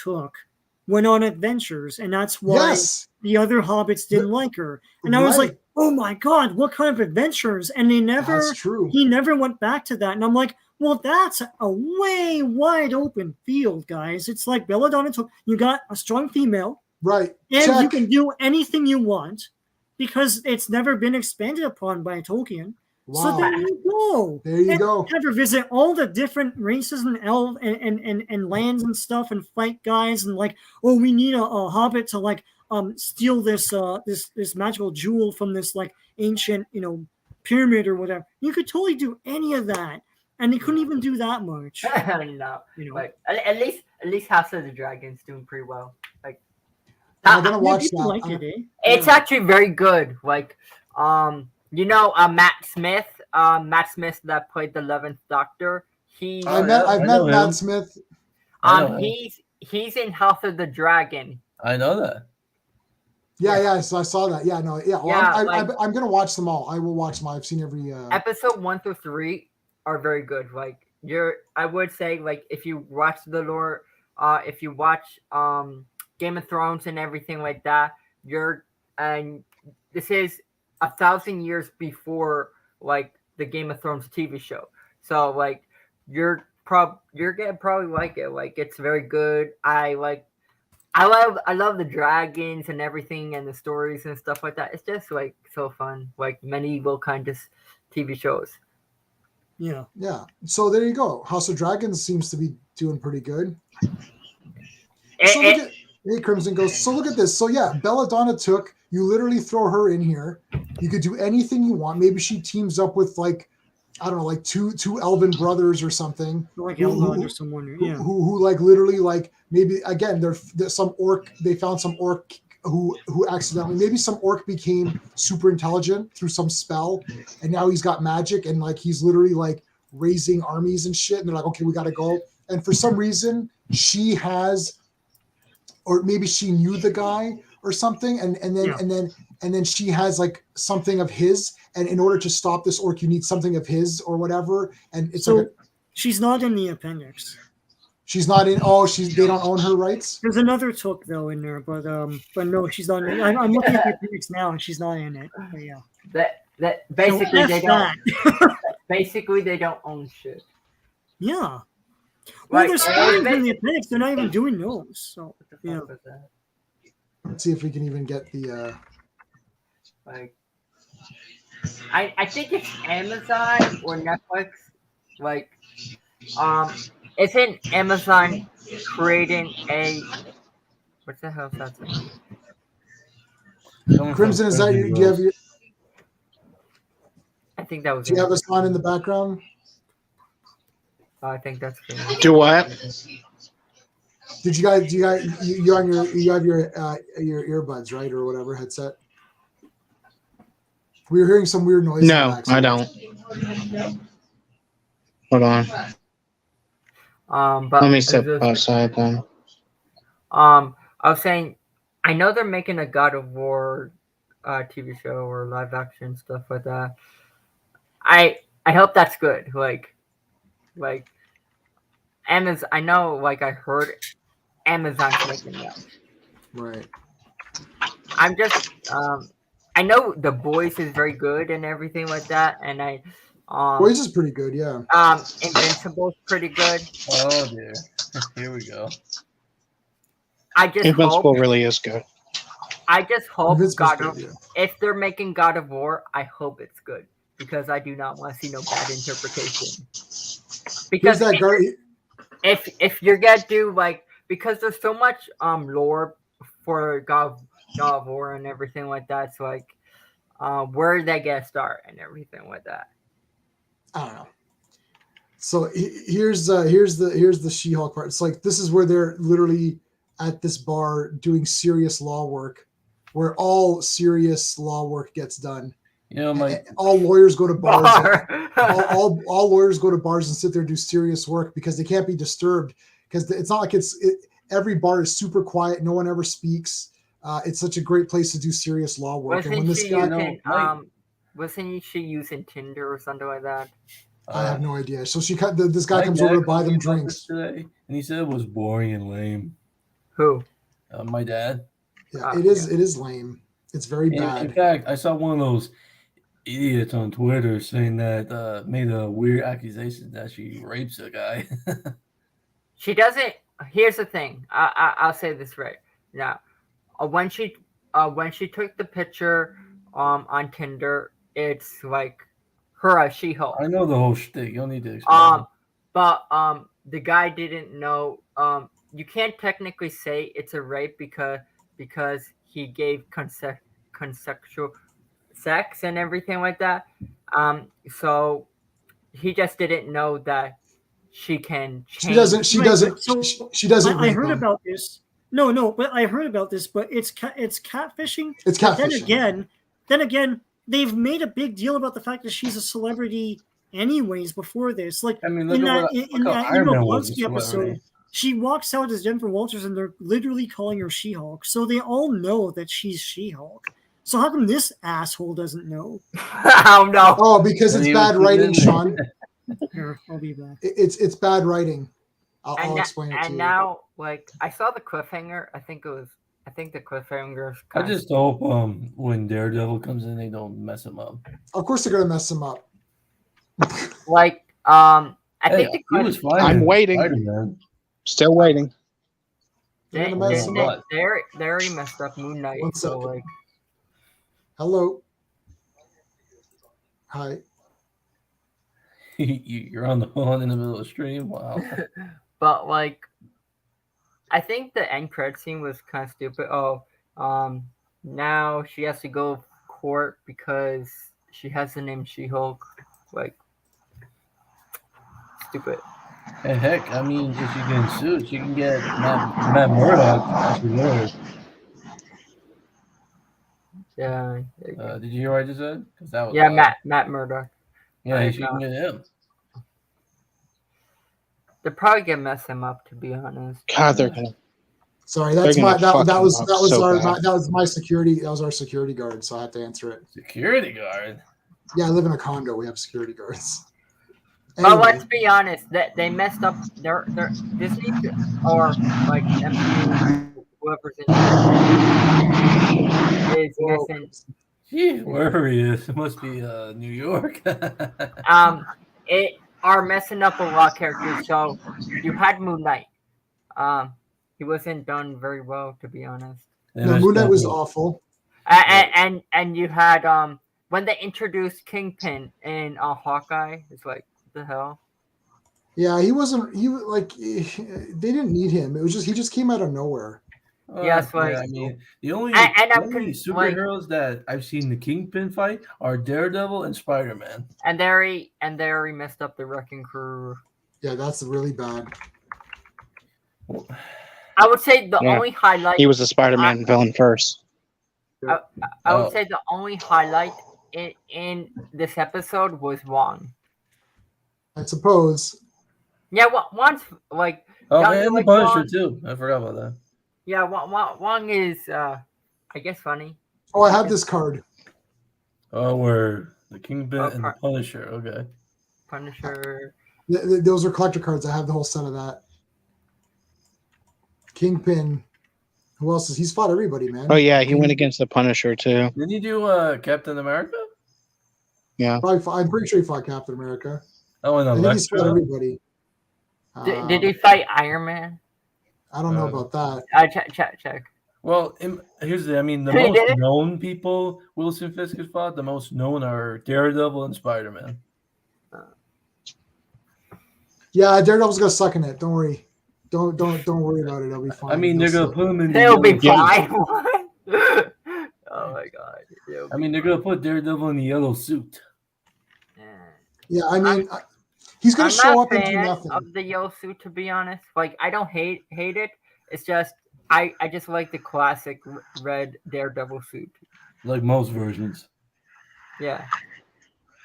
went on adventures, and that's why the other hobbits didn't like her. And I was like, oh my god, what kind of adventures? And he never went back to that. And I'm like, well, that's a way wide open field, guys. It's like Belladonna you got a strong female, right? And you can do anything you want because it's never been expanded upon by Tolkien. So Wow. there you go. There you And go. have her visit all the different races and and lands and stuff and fight guys and like, oh, we need a hobbit to like steal this this magical jewel from this like ancient pyramid or whatever. You could totally do any of that, and they couldn't even do that much. No, like at least House of the Dragon's doing pretty well. Like I'm gonna Yeah, watch people that. like it, eh? it's Yeah. actually very good. Like Matt Smith, that played the 11th Doctor. He I've I met know Matt him. Smith. I know him. he's in House of the Dragon. I know that. Yeah. So I saw that. Yeah, no, yeah. Well, Yeah, I'm gonna watch them all. I will watch them all. I've seen every. Episode 1 through 3 are very good. Like I would say, like if you watch the lore, if you watch Game of Thrones and everything like that, and this is 1,000 years before like the Game of Thrones TV show. So like you're gonna probably like it. Like it's very good. I love the dragons and everything and the stories and stuff like that. It's just like so fun. Like medieval kind of TV shows. Yeah. Yeah. So there you go. House of Dragons seems to be doing pretty good. So look at hey, Crimson Ghost. So look at this. So yeah, Belladonna took. You literally throw her in here. You could do anything you want. Maybe she teams up with like, I don't know, like two elven brothers or something. Like Elrond or someone. Yeah. Who like literally like maybe again there's some orc. They found some orc who accidentally maybe some orc became super intelligent through some spell, and now he's got magic and like he's literally like raising armies and shit. And they're like, okay, we got to go. And for some reason she has, or maybe she knew the guy or something, and then she has like something of his, and in order to stop this orc, you need something of his or whatever. And it's so like she's not in the appendix. she's not in. Oh, they don't own her rights. There's another Took though in there, but no, she's not. I'm looking at the appendix now, and she's not in it. But yeah, that basically so they that. don't. Basically, they don't own shit. Yeah. Well, Like, there's stories in the appendix. They're not even doing those. So What the yeah. fuck was that? Let's see if we can even get the. Like, I think it's Amazon or Netflix. Like, isn't Amazon creating a what the hell is that thing? Crimson, is that your? Do you have your? I think that was. Do you have us on in the background? I think that's good. Do what? Did you have your earbuds, right, or whatever headset? We were hearing some weird noise. in the No, back, I don't. Hold on. But Let me step outside then. I was saying, I know they're making a God of War TV show or live action stuff like that. I hope that's good. Like Amazon. I know. Like I heard Amazon's making that. Right. I'm just. I know The Boys is very good and everything like that, and I. Boys is pretty good, yeah. Invincible's pretty good. Oh dear. Here we go. I just Invincible hope. really is good. I just hope Invincible's God of. good, yeah. If they're making God of War, I hope it's good because I do not want to see no bad interpretation. Who's Because that guy? if you're gonna do like because there's so much lore for God of War and everything like that, it's like where did they get to start and everything like that. I don't know. So here's the She-Hulk part. It's like this is where they're literally at this bar doing serious law work, where all serious law work gets done. You know, my All lawyers go to bars. Bar. all lawyers go to bars and sit there and do serious work because they can't be disturbed because it's not like every bar is super quiet. No one ever speaks. It's such a great place to do serious law work. And when this guy, Wasn't she using Tinder or something like that? I have no idea. So this guy comes over to buy them drinks. today, and he said it was boring and lame. Who? My dad. Yeah, it is lame. It's very bad. In fact, I saw one of those idiots on Twitter saying that made a weird accusation that she rapes a guy. She doesn't. Here's the thing. I'll say this right now. When she took the picture on Tinder, it's like her as She-Hulk. I know the whole shtick. You don't need to explain. But the guy didn't know. You can't technically say it's a rape because he gave consensual sex and everything like that. So he just didn't know that she can change. She Right, doesn't. but so She doesn't. I rape heard him. about this. No, but I heard about this. But it's catfishing. It's But catfishing. then again, they've made a big deal about the fact that she's a celebrity, anyways. Before this, like I mean, look in at that what in how that Iron Emo Man was a Blonsky episode, celebrity. she walks out as Jennifer Walters, and they're literally calling her She-Hulk. So they all know that she's She-Hulk. So how come this asshole doesn't know? I don't know. Oh, because Well, it's he was bad putting writing, in there. Sean. Here, I'll be back. It's bad writing. I'll And, explain it to and you. now, like, I saw the cliffhanger. I think the cliffhanger's I kind of just hope when Daredevil comes in, they don't mess him up. Of course, they're gonna mess him up. like I think the he was fine. I'm in waiting. Spider-Man. Still waiting. They're they gonna mess him up. already messed up Moon Knight. One So second. like, Hello. Hi. You're on the phone in the middle of the stream. Wow. but like, I think the end credit scene was kind of stupid. Now she has to go to court because she has the name She-Hulk. Like, stupid. Hey, heck, I mean, if she can sue, she can get Matt Murdock as her lawyer. Yeah. Did you hear what I just said? 'Cause that was Yeah, loud. Matt Murdock. Yeah, Right, she can get him. They're probably gonna mess him up, to be honest. God, they're gonna. Sorry, that's They're my gonna that fuck was him that up was so our bad. that was my security. That was our security guard, so I had to answer it. Security guard. Yeah, I live in a condo. We have security guards. But let's Anyway, be honest, that they messed up their Disney or like MCU, whoever's in is missing. Gee, wherever he is, it must be New York. Are messing up a lot of characters. So you had Moon Knight. He wasn't done very well, to be honest. no, Moon Knight was awful. And you had when they introduced Kingpin in Hawkeye, it's like, what the hell? Yeah, he wasn't. They didn't need him. It was just he just came out of nowhere. Yes, like- I mean, the only like- superheroes that I've seen the Kingpin fight are Daredevil and Spider-Man. And they already messed up the Wrecking Crew. Yeah, that's really bad. I would say the Yeah. only highlight. He was a Spider-Man villain first. I would say the only highlight in this episode was Wong. I suppose. Yeah, Wong's like. Oh, Don't you and the like Punisher Wong? too. I forgot about that. Yeah, Wong is, I guess, funny. Oh, I have this card. Oh, where the Kingpin Oh, and the Punisher. Okay. Punisher. Those are collector cards. I have the whole set of that. Kingpin. Who else is? He's fought everybody, man. Oh yeah, he went against the Punisher too. Didn't he do Captain America? Yeah. I'm pretty sure he fought Captain America. Oh, and I think he's fought Electro. everybody. Did he fight Iron Man? I don't know about that. Check. Well, here's the. I mean, the He most did it? known people Wilson Fisk has fought. The most known are Daredevil and Spider-Man. Yeah, Daredevil's gonna suck in it. Don't worry. Don't worry about it. It'll be fine. I mean, they're gonna put him in. He'll be yellow suit. fine. What? Oh my god. I mean, they're gonna put Daredevil in the yellow suit. Yeah, I mean, he's gonna I'm show not up and do fan nothing. of the yellow suit, to be honest. Like, I don't hate it. It's just I just like the classic red Daredevil suit. Like most versions. Yeah.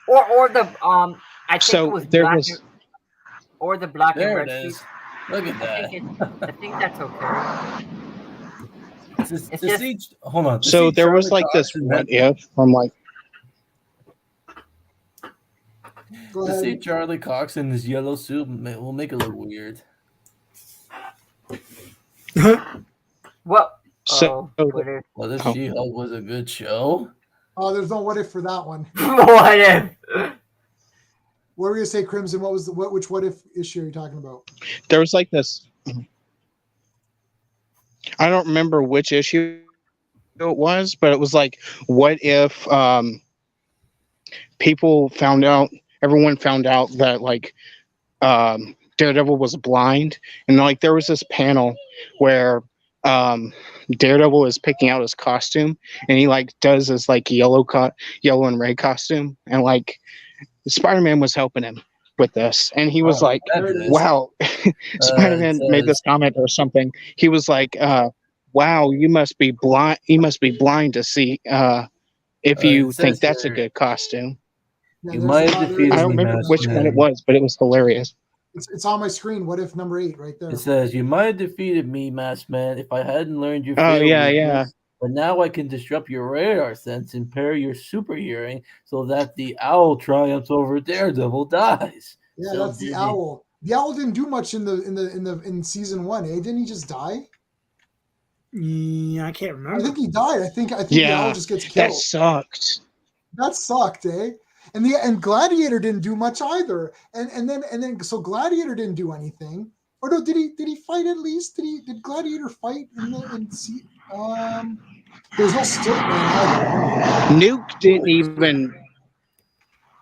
Or the I think So it was there black was- or the black and There red it is. suit. Look at that. I think that's okay. To see, hold on. to So see there was Charlie like this Cox in what that- if from like Go To see ahead. Charlie Cox in this yellow suit will make it look weird. What? So- What if? Well, this Oh. She-Hulk was a good show. Oh, there's no what if for that one. What if? What were you gonna say, Crimson? What was which what if issue are you talking about? there was like this. I don't remember which issue it was, but it was like, what if everyone found out that like Daredevil was blind, and like there was this panel where Daredevil is picking out his costume, and he like does his like yellow and red costume, and like Spider-Man was helping him with this, and he was like, there it is. "Wow!" Spider-Man made this comment or something. He was like, "Wow, you must be blind. You must be blind to see if you it think says that's a here- good costume." Yeah, You there's might a have lot- defeated I there's- don't remember Masked which one it Man. was, but it was hilarious. It's on my screen. What if number 8 right there? It says, "You might have defeated me, Masked Man, if I hadn't learned your Oh, fatal yeah, weakness, yeah. But now I can disrupt your radar sense, impair your super hearing, so that the owl triumphs over Daredevil dies." Yeah, So that's the did he- owl. The owl didn't do much in season 1, eh? Didn't he just die? Yeah, I can't I remember. think he died. I think the owl Yeah, just gets that killed. sucked. That sucked, eh? And Gladiator didn't do much either. And then so Gladiator didn't do anything. Or no, did he fight at least? Did Gladiator fight there's no Stiltman either.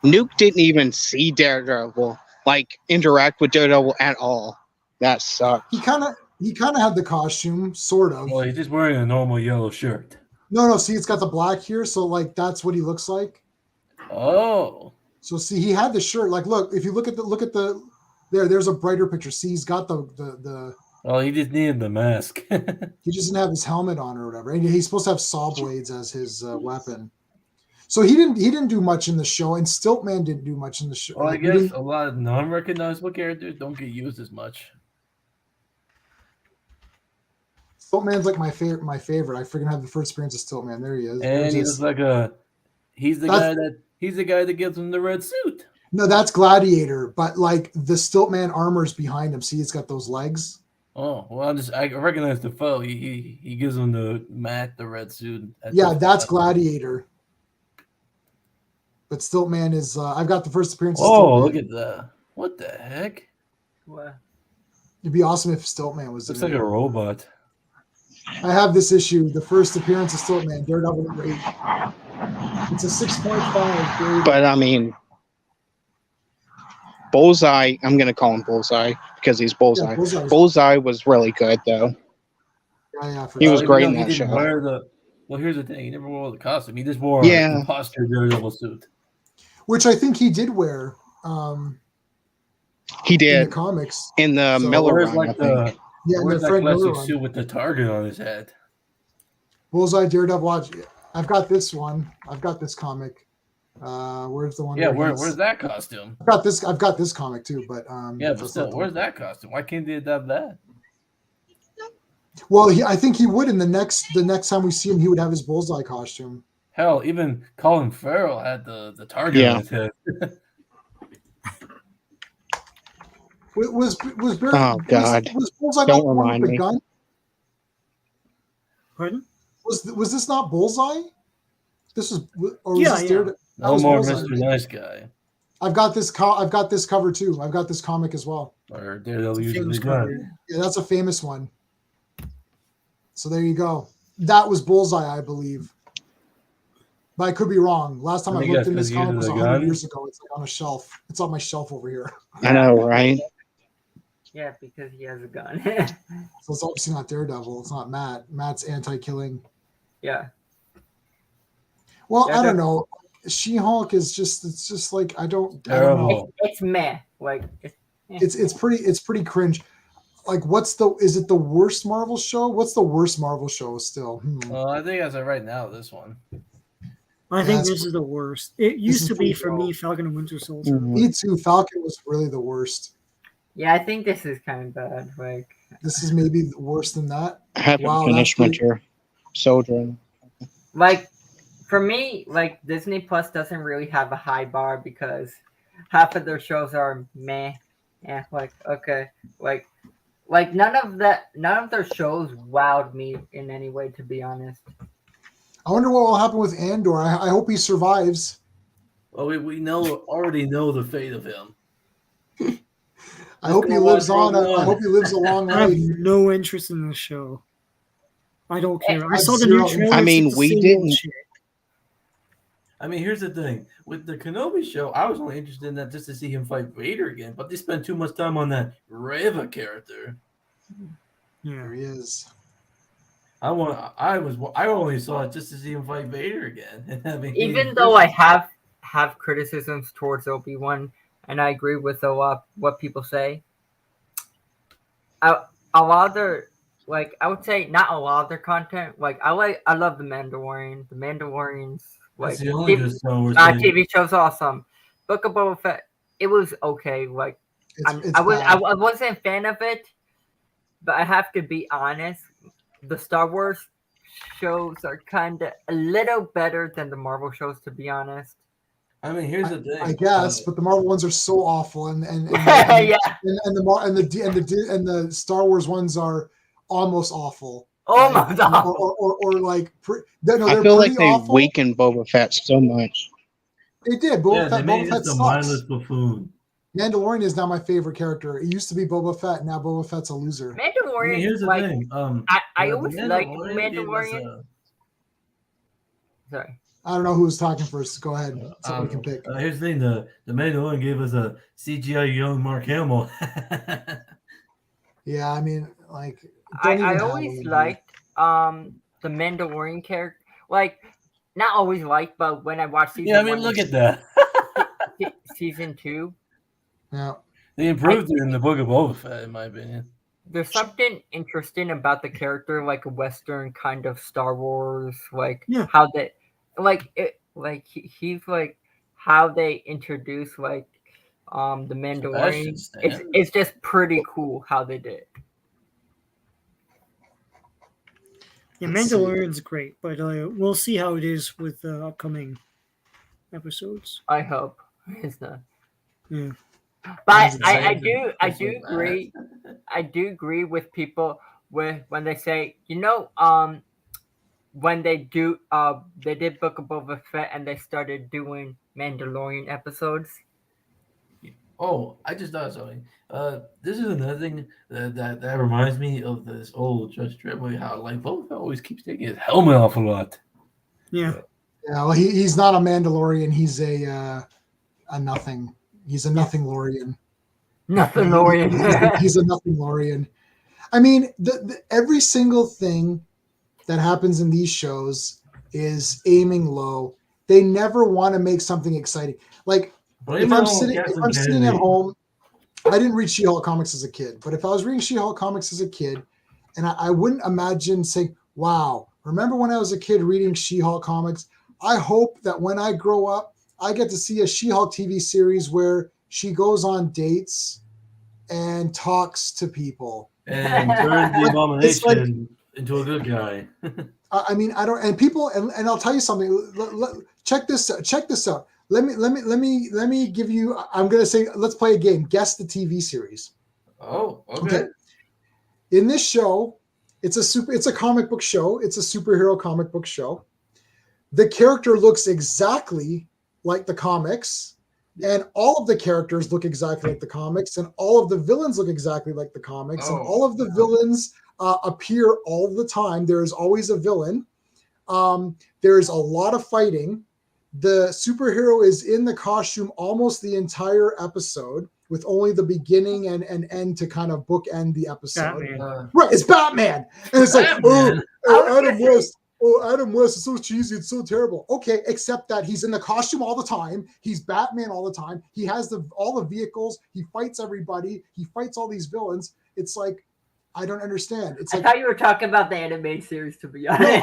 Nuke didn't even see Daredevil like interact with Daredevil at all. That sucked. He kind of had the costume, sort of. Well, he's just wearing a normal yellow shirt. No, see, it's got the black here, so like that's what he looks like. Oh. So see, he had the shirt. Like, look, if you look at the there's a brighter picture. See, he's got the Oh, he just needed the mask. he just didn't have his helmet on or whatever. And he's supposed to have saw blades as his weapon. So he didn't do much in the show, and Stiltman didn't do much in the show. Well, I Like, guess a lot of non-recognizable characters don't get used as much. Stiltman's like my favorite. I freaking have the first appearance of Stiltman. There he is. And There's he his- looks like he's the guy that gives him the red suit. No, that's Gladiator, but like the Stiltman armor's behind him. See, it's got those legs. Oh, well, I recognize the foe. He gives him the red suit. Yeah, that's Gladiator. But Stiltman is. I've got the first appearance. Of Oh, Stiltman. look at that! What the heck? What? It'd be awesome if Stiltman was. Looks in like it. a robot. I have this issue. The first appearance of Stiltman, Daredevil number 8. It's a 6.5. But I mean, Bullseye. I'm gonna call him Bullseye because he's Bullseye. Yeah, Bullseye was really good though. Yeah, for He sure. was Even great though in he that didn't show. wear well, here's the thing: he never wore the costume. He just wore Yeah. the imposter Daredevil suit. Which I think he did wear He in the did comics. in the So Miller Where's run. I like think. Yeah, in where's the that Frank Miller classic run. suit with the target on his head? Bullseye, Daredevil. Watch. I've got this one. I've got this comic. Where's the one? Yeah, where he's- where's that costume? I've got this comic too, but Yeah, but that's still, not the- where's that costume? Why can't they have that? Well, I think he would in the next time we see him, he would have his Bullseye costume. Hell, even Colin Farrell had the target Yeah. on his head. Was Barry, Oh, God. was Bullseye Don't not the one remind with the me. gun? Pardon? Was this not Bullseye? This was or was Yeah, this yeah. Daredevil? That No was more Bullseye. Mr. Nice Guy. I've got this cover too. I've got this comic as well. Or Daredevil It's a using famous the gun. cover. Yeah, that's a famous one. So there you go. That was Bullseye, I believe. But I could be wrong. Last time I Let me looked guess, in this 'cause he comic was uses a 100 gun? years ago. It's like on a shelf. It's on my shelf over here. I know, right? Yeah, because he has a gun. So it's obviously not Daredevil. It's not Matt. Matt's anti-killing. yeah. Well, Yeah, I don't know. She-Hulk is it's just like I don't know. Terrible. It's meh. Like It's pretty cringe. Like is it the worst Marvel show? What's the worst Marvel show still? Well, I think as of right now, this one. I think that's- this is the worst. It is used to be pretty for low. me Falcon and Winter Soldier. Mhm. Me too. Falcon was really the worst. yeah, I think this is kind of bad. Like This is maybe worse than that. I haven't Wow, finished that's pretty- Winter Soldier. for me, like Disney Plus doesn't really have a high bar because half of their shows are meh. Yeah, like okay, like none of their shows wowed me in any way, to be honest. I wonder what will happen with Andor. I hope he survives. Well, we already know the fate of him. I hope he go lives watch on. Rogue I hope he lives a long I have life. no interest in the show. I don't care. I have saw the new zero- trailer. I mean, it's the we same old didn't- shit. I mean, here's the thing. With the Kenobi show, I was only interested in that just to see him fight Vader again, but they spent too much time on that Reva character. There he is. I only saw it just to see him fight Vader again. I mean, Even though I have criticisms towards Obi-Wan, and I agree with a lot what people say, a lot of their, like, I would say not a lot of their content. Like, I love the Mandalorian. The Mandalorian's like that's the only good Star Wars thing. TV show's awesome. Book of Boba Fett, it was okay. Like, It's I bad. wasn't a fan of it, but I have to be honest. The Star Wars shows are kind of a little better than the Marvel shows, to be honest. I mean, here's the thing. I guess, but the Marvel ones are so awful, and Yeah. the Star Wars ones are almost awful. Almost Like, awful. or like I feel like they weakened Boba Fett so much. They did. Yeah, they Boba made Fett it the sucks. mindless buffoon. Mandalorian is now my favorite character. It used to be Boba Fett. Now Boba Fett's a loser. Mandalorian. I mean, here's the like, thing. I the always liked Mandalorian gave us, Mandalorian. Sorry. I don't know who was talking first. Go ahead. Somebody can pick. Here's the thing: the Mandalorian gave us a CGI young Mark Hamill. Yeah, I mean, like, I always liked the Mandalorian character. Like, not always liked, but when I watched season Yeah, I mean, one, look at that. season 2, Yeah. They improved it in the Book of Boba Fett, in my opinion. there's something interesting about the character, like a Western kind of Star Wars, like Yeah. how they, like it, like he's like how they introduce like the Mandalorian. It's just pretty cool how they did it. Yeah, Let's see. Mandalorian's great, but we'll see how it is with the upcoming episodes. I hope it's not. Yeah. But That's I exciting. do That's so agree. I do agree with people when they say, when they did Book of Boba Fett and they started doing Mandalorian episodes. Oh, I just thought of something. This is another thing that reminds me of this old Judge Dredd movie. How like Boba Fett always keeps taking his helmet off a lot. Yeah. Yeah, well, he's not a Mandalorian. He's a nothing. He's a nothing Lorian. Nothing Lorian. He's a nothing Lorian. I mean, every single thing that happens in these shows is aiming low. They never want to make something exciting. Like, if I'm sitting at home, I didn't read She-Hulk comics as a kid, but if I was reading She-Hulk comics as a kid, and I wouldn't imagine saying, wow, remember when I was a kid reading She-Hulk comics? I hope that when I grow up, I get to see a She-Hulk TV series where she goes on dates and talks to people. And turns the Abomination into a good guy. I mean, I don't, and people, and I'll tell you something. Check this out. Let me give you. I'm gonna say, let's play a game. Guess the TV series. Oh, okay. In this show, it's a comic book show. It's a superhero comic book show. The character looks exactly like the comics, and all of the characters look exactly like the comics, and all of the villains look exactly like the comics, and all of the villains appear all the time. There is always a villain. There's a lot of fighting. The superhero is in the costume almost the entire episode, with only the beginning and end to kind of bookend the episode. Right, it's Batman, and it's like, Adam West is so cheesy, it's so terrible. Okay, except that he's in the costume all the time. He's Batman all the time. He has all the vehicles. He fights everybody. He fights all these villains. It's like, I don't understand. It's like, I thought you were talking about the animated series, to be honest. No, I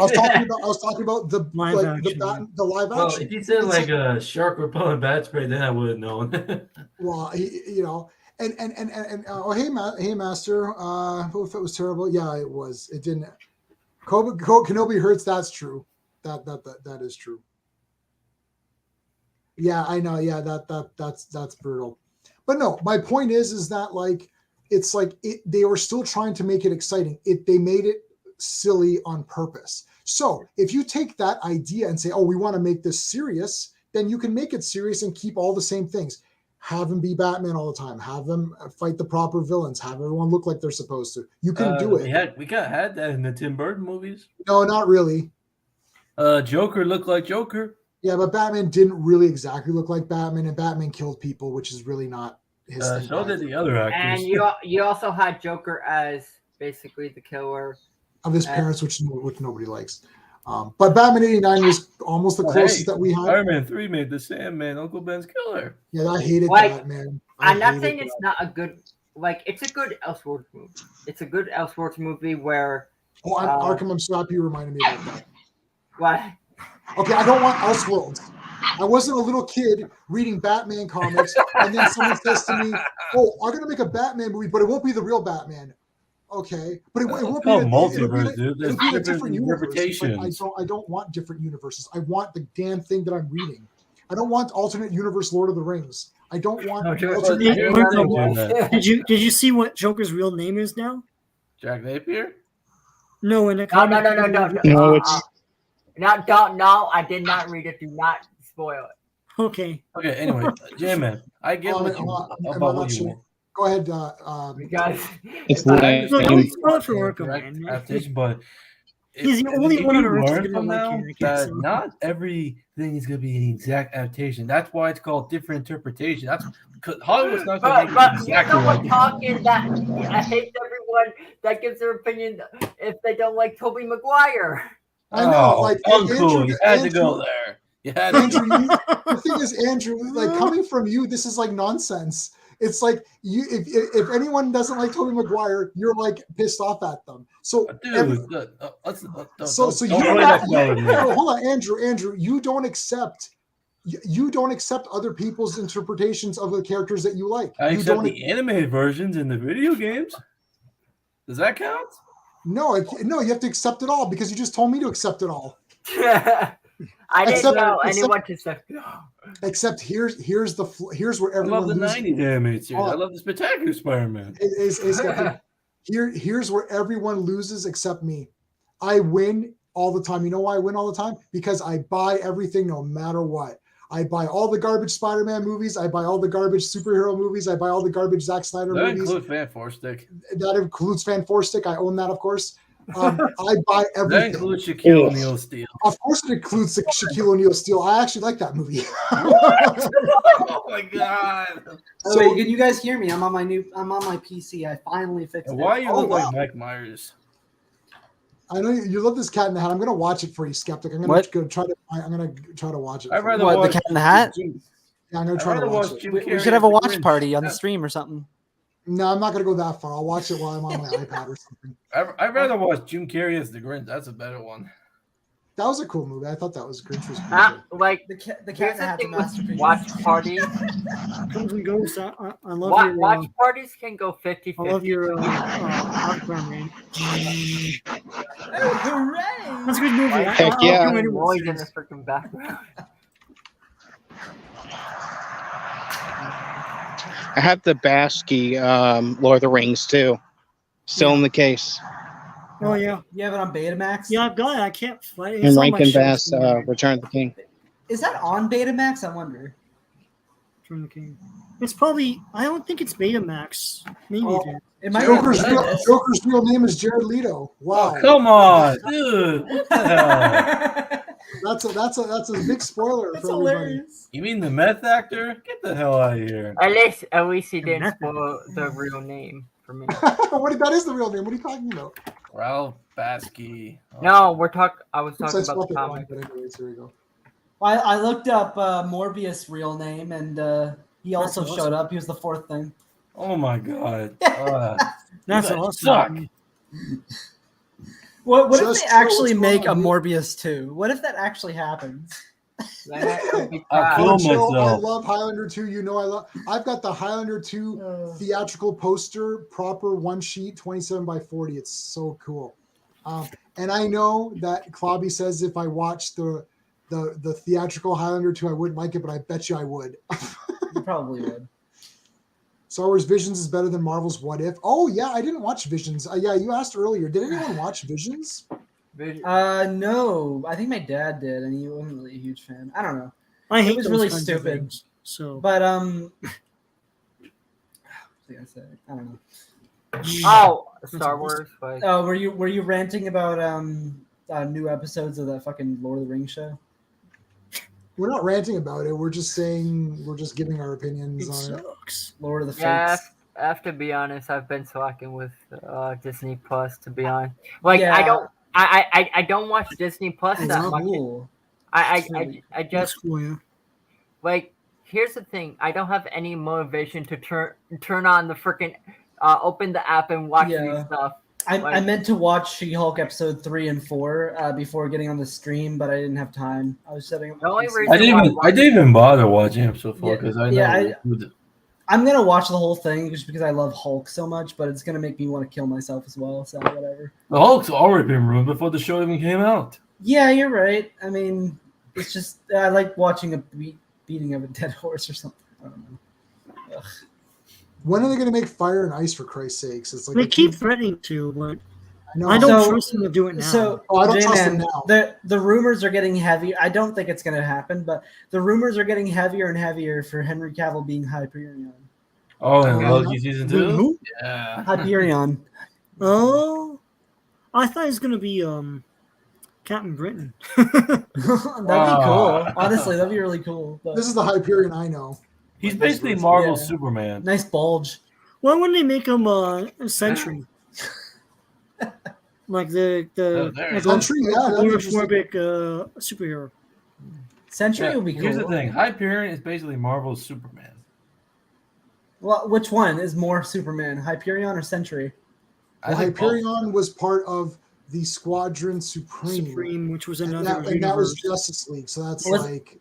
was talking about the live action. The live action. Well, if you said like a shark repellent bat spray, then I would have known. Well, and hey, Master, if it was terrible, yeah, it was. It didn't. Kenobi hurts. That's true. That is true. Yeah, I know. Yeah, that's brutal. But no, my point is that like, it's like they were still trying to make it exciting. They made it silly on purpose. So if you take that idea and say, oh, we want to make this serious, then you can make it serious and keep all the same things. Have him be Batman all the time. Have them fight the proper villains. Have everyone look like they're supposed to. You can do it. We had that in the Tim Burton movies. No, not really. Joker looked like Joker. Yeah, but Batman didn't really exactly look like Batman, and Batman killed people, which is really not his thing. So did the other actors. And you also had Joker as basically the killer of his parents, which nobody likes. But Batman '89 was almost the closest that we had. Iron Man 3 made the Sandman Uncle Ben's killer. Yeah, I hated Like, that, man. I'm not saying it's not a good, like, it's a good Elseworlds movie. It's a good Elseworlds movie where. Oh, Arkham, I'm so happy you reminded me about that. What? Okay, I don't want Elseworlds. I wasn't a little kid reading Batman comics, and then someone says to me, "Oh, I'm gonna make a Batman movie, but it won't be the real Batman." Okay, but it won't be multiverse, dude. It'll be a different universe. Like, I don't want different universes. I want the damn thing that I'm reading. I don't want alternate universe Lord of the Rings. I don't want. Did you see what Joker's real name is now? Jack Napier? No, in the No, comic. No, it's No, I did not read it. Do not spoil it. Okay. Okay, anyway, J-Man, I get what you about what you want. Go ahead, Guys, it's Don't lame. spoil it for Arkham, man. Adaptation, but He's the only one on Earth who's learn gonna from like now it. that not everything is going to be an exact adaptation. That's why it's called different interpretation. That's because Hollywood's not going to make it exactly you know like talking that I hate everyone that gives their opinion if they don't like Tobey Maguire. I know, like uncool. Andrew, You had to go there. You had to. Andrew, the thing is, Andrew, like coming from you, this is like nonsense. It's like you, if anyone doesn't like Tobey Maguire, you're like pissed off at them. So, Dude, so you hold on, Andrew, you don't accept other people's interpretations of the characters that you like. I You accept don't. the animated versions in the video games. Does that count? No, you have to accept it all because you just told me to accept it all. I didn't know anyone to say. Except here's where I everyone love the loses. 90s animated series. I love the Spectacular Spider-Man. Here's where everyone loses except me. I win all the time. You know why I win all the time? Because I buy everything no matter what. I buy all the garbage Spider-Man movies. I buy all the garbage superhero movies. I buy all the garbage Zack Snyder movies. That includes Fan Four Stick. That includes Fan Four Stick. I own that, of course. I buy everything. That includes Shaquille O'Neal Steel. Of course, it includes Shaquille O'Neal Steel. I actually like that movie. Oh my god! So wait, can you guys hear me? I'm on my PC. I finally fixed it. Why you look like Mike Myers? I know you love this Cat in the Hat. I'm gonna watch it for you, Skeptic. I'm gonna try to watch it. I'd rather What, watch the Cat in the Hat? Yeah, I'm gonna try to watch it. We should have a watch party on the stream or something. No, I'm not gonna go that far. I'll watch it while I'm on my iPad or something. I'd rather watch Jim Carrey as the Grinch. That's a better one. That was a cool movie. I thought that was Grinch was pretty good. Like The Cat in here's the the Hat's a thing with masterpiece. watch parties. Comes and goes. I love Watch your parties can go 50-50. I love your background, man. Hooray! That's a good movie. Heck yeah. I'll do it Noise in once. the freaking background. I have the Basky Lord of the Rings too. Still in the case. Oh yeah, You have it on Betamax? yeah. I've got it. I can't find it. And It's on my Rankin shelf Bass somewhere. Return of the King. Is that on Betamax? I wonder. Return of the King. It's probably. I don't think it's Betamax. Maybe Oh, it is. it might Joker's be. real name is Jared Leto. Wow, Oh, come on, dude! What the hell? that's a big spoiler That's for everybody. hilarious. You mean the meth actor? Get the hell out of here! At least he didn't spoil the real name for me. That is the real name. What are you talking about? Ralph Basky. Oh. No, I was talking Oops, I about the spelled it wrong, comic. but anyways, here we go. Well, I looked up Morbius' real name, and he also That's awesome. showed up. He was the fourth thing. Oh my god! That's guys awesome. suck. What if Just they show actually what's make a wrong, dude. Morbius 2? What if that actually happens? That could be I'll bad. kill Oh, Joe, I myself. love Highlander 2. You know I've got the Highlander 2 theatrical poster, proper one sheet, 27 by 40. It's so cool. And I know that Clobby says if I watched the theatrical Highlander 2, I wouldn't like it, but I bet you I would. You probably would. Star Wars Visions is better than Marvel's What If. Oh yeah, I didn't watch Visions. Yeah, you asked earlier. Did anyone watch Visions? No, I think my dad did, and he wasn't really a huge fan. I don't know, I hate was those really kinds of stupid. things, So but what was I gonna say? I don't know. Oh, Star Wars. Like, Oh, were you ranting about new episodes of that fucking Lord of the Rings show? We're not ranting about it. We're just saying we're just giving our opinions It on it. sucks. Lord of the Yeah, Fates. I have to be honest. I've been slacking with Disney Plus. To be honest, like I Yeah. don't, I don't watch Disney Plus It's that It's much. cool. I It's really- I That's just cool, yeah. like here's the thing. I don't have any motivation to turn on the freaking open the app and watch Yeah. these stuff. I Like- meant to watch She-Hulk episode 3 and 4 before getting on the stream, but I didn't have time. I was setting up. The only PC. reason- I didn't even bother watching him so far Yeah, because I know. yeah, I'm gonna watch the whole thing just because I love Hulk so much, but it's gonna make me want to kill myself as well. So whatever. the Hulk's already been ruined before the show even came out. Yeah, you're right. I mean, it's just I like watching a beating of a dead horse or something. I don't know. Ugh. When are they going to make Fire and Ice, for Christ's sakes? It's like They keep threatening to, but I know. I don't So- trust them to do it now. So, Oh, I don't trust J-Man, them now. the rumors are getting heavy. I don't think it's going to happen, but the rumors are getting heavier and heavier for Henry Cavill being Hyperion. Oh, and Oh, Loki season 2? Who? Yeah. Hyperion. Oh, I thought it was gonna be Captain Britain. That'd be Ah. cool. Honestly, that'd be really cool. But This is the Hyperion I know. He's basically Marvel's Yeah. Superman. nice bulge. Why wouldn't they make him a Sentry? Like the Oh, there. like Sentry, yeah, that'd be interesting. homophobic superhero. Sentry Yeah, would be cool. here's the thing: Hyperion is basically Marvel's Superman. Well, which one is more Superman, Hyperion or Sentry? I Well, think both. Hyperion was part of the Squadron Supreme, Supreme, which was and another that was universe. Justice League. So that's Was- like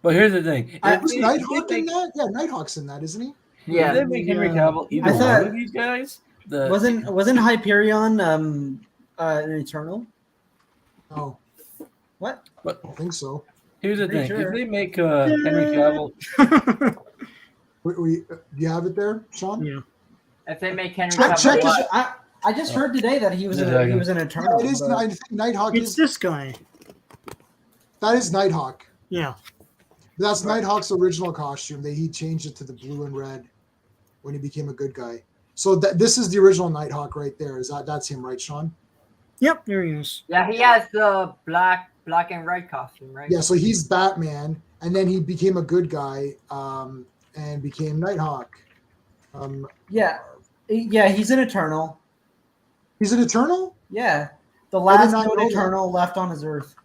But here's the thing: was if Nighthawk they in make- that? Yeah, Nighthawk's in that, isn't he? Yeah. if they make Henry Yeah. Cavill either I thought- one of these guys, the Wasn't Hyperion an Eternal? Oh, What? I think so. here's the Pretty thing: sure. if they make Henry Cavill, Do you have it there, Sean? Yeah. If they make Henry Check- Cavill, check what? I just heard today that he was Yeah, an, yeah. he was an Yeah, Eternal. it is. but- I think Nighthawk It's is. this guy. That is Nighthawk. Yeah. That's Nighthawk's original costume. He changed it to the blue and red when he became a good guy. So this is the original Nighthawk right there. That's him, right, Sean? Yep, there he is. Yeah, he has the black and red costume, right? Yeah. So he's Batman, and then he became a good guy and became Nighthawk. Yeah, he's an Eternal. He's an Eternal. Yeah, the did last not known know that. Eternal left on his Earth.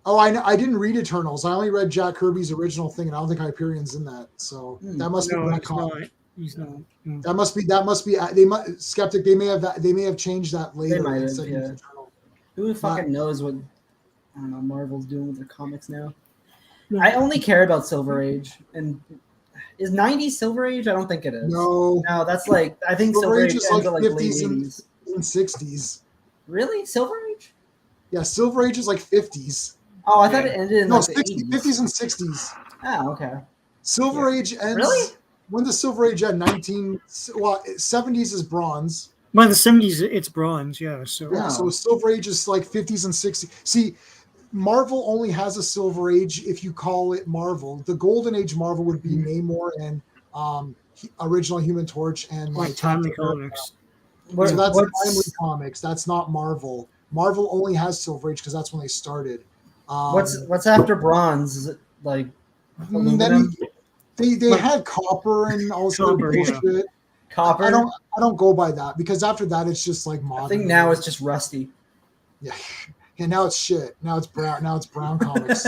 Oh, I didn't read Eternals. I only read Jack Kirby's original thing, and I don't think Hyperion's in that. So that must No, be he's retcon. not. He's not. Mm. That must be. They might skeptic. They may have changed that later. might and have, said he was yeah. Eternal. Who fucking knows what I don't know Marvel's doing with their comics now? Yeah. I only care about Silver Age, and is 90s Silver Age? I don't think it is. No, No, that's like I think Silver Age is ends at like late 50s and 80s. 60s. Really, Silver Age? Yeah, Silver Age is like 50s. Oh, I thought it ended in No, like the 60, 80s. 50s and 60s. Oh, okay. Silver Age ends. Really? When does Silver Age end? 70s is bronze. By the 70s, it's bronze. Yeah. So Yeah, so Wow. Silver Age is like 50s and 60s. See, Marvel only has a Silver Age if you call it Marvel. The Golden Age Marvel would be Namor and original Human Torch and like Timely Comics. What- So that's what's- Timely Comics. That's not Marvel. Marvel only has Silver Age because that's when they started. What's after bronze? Is it like then aluminum? they had copper and all this other Copper, yeah. bullshit. Copper? I don't go by that because after that it's just like modern. I think now it's just rusty. yeah. Now it's shit. Now it's brown. Now it's brown comics.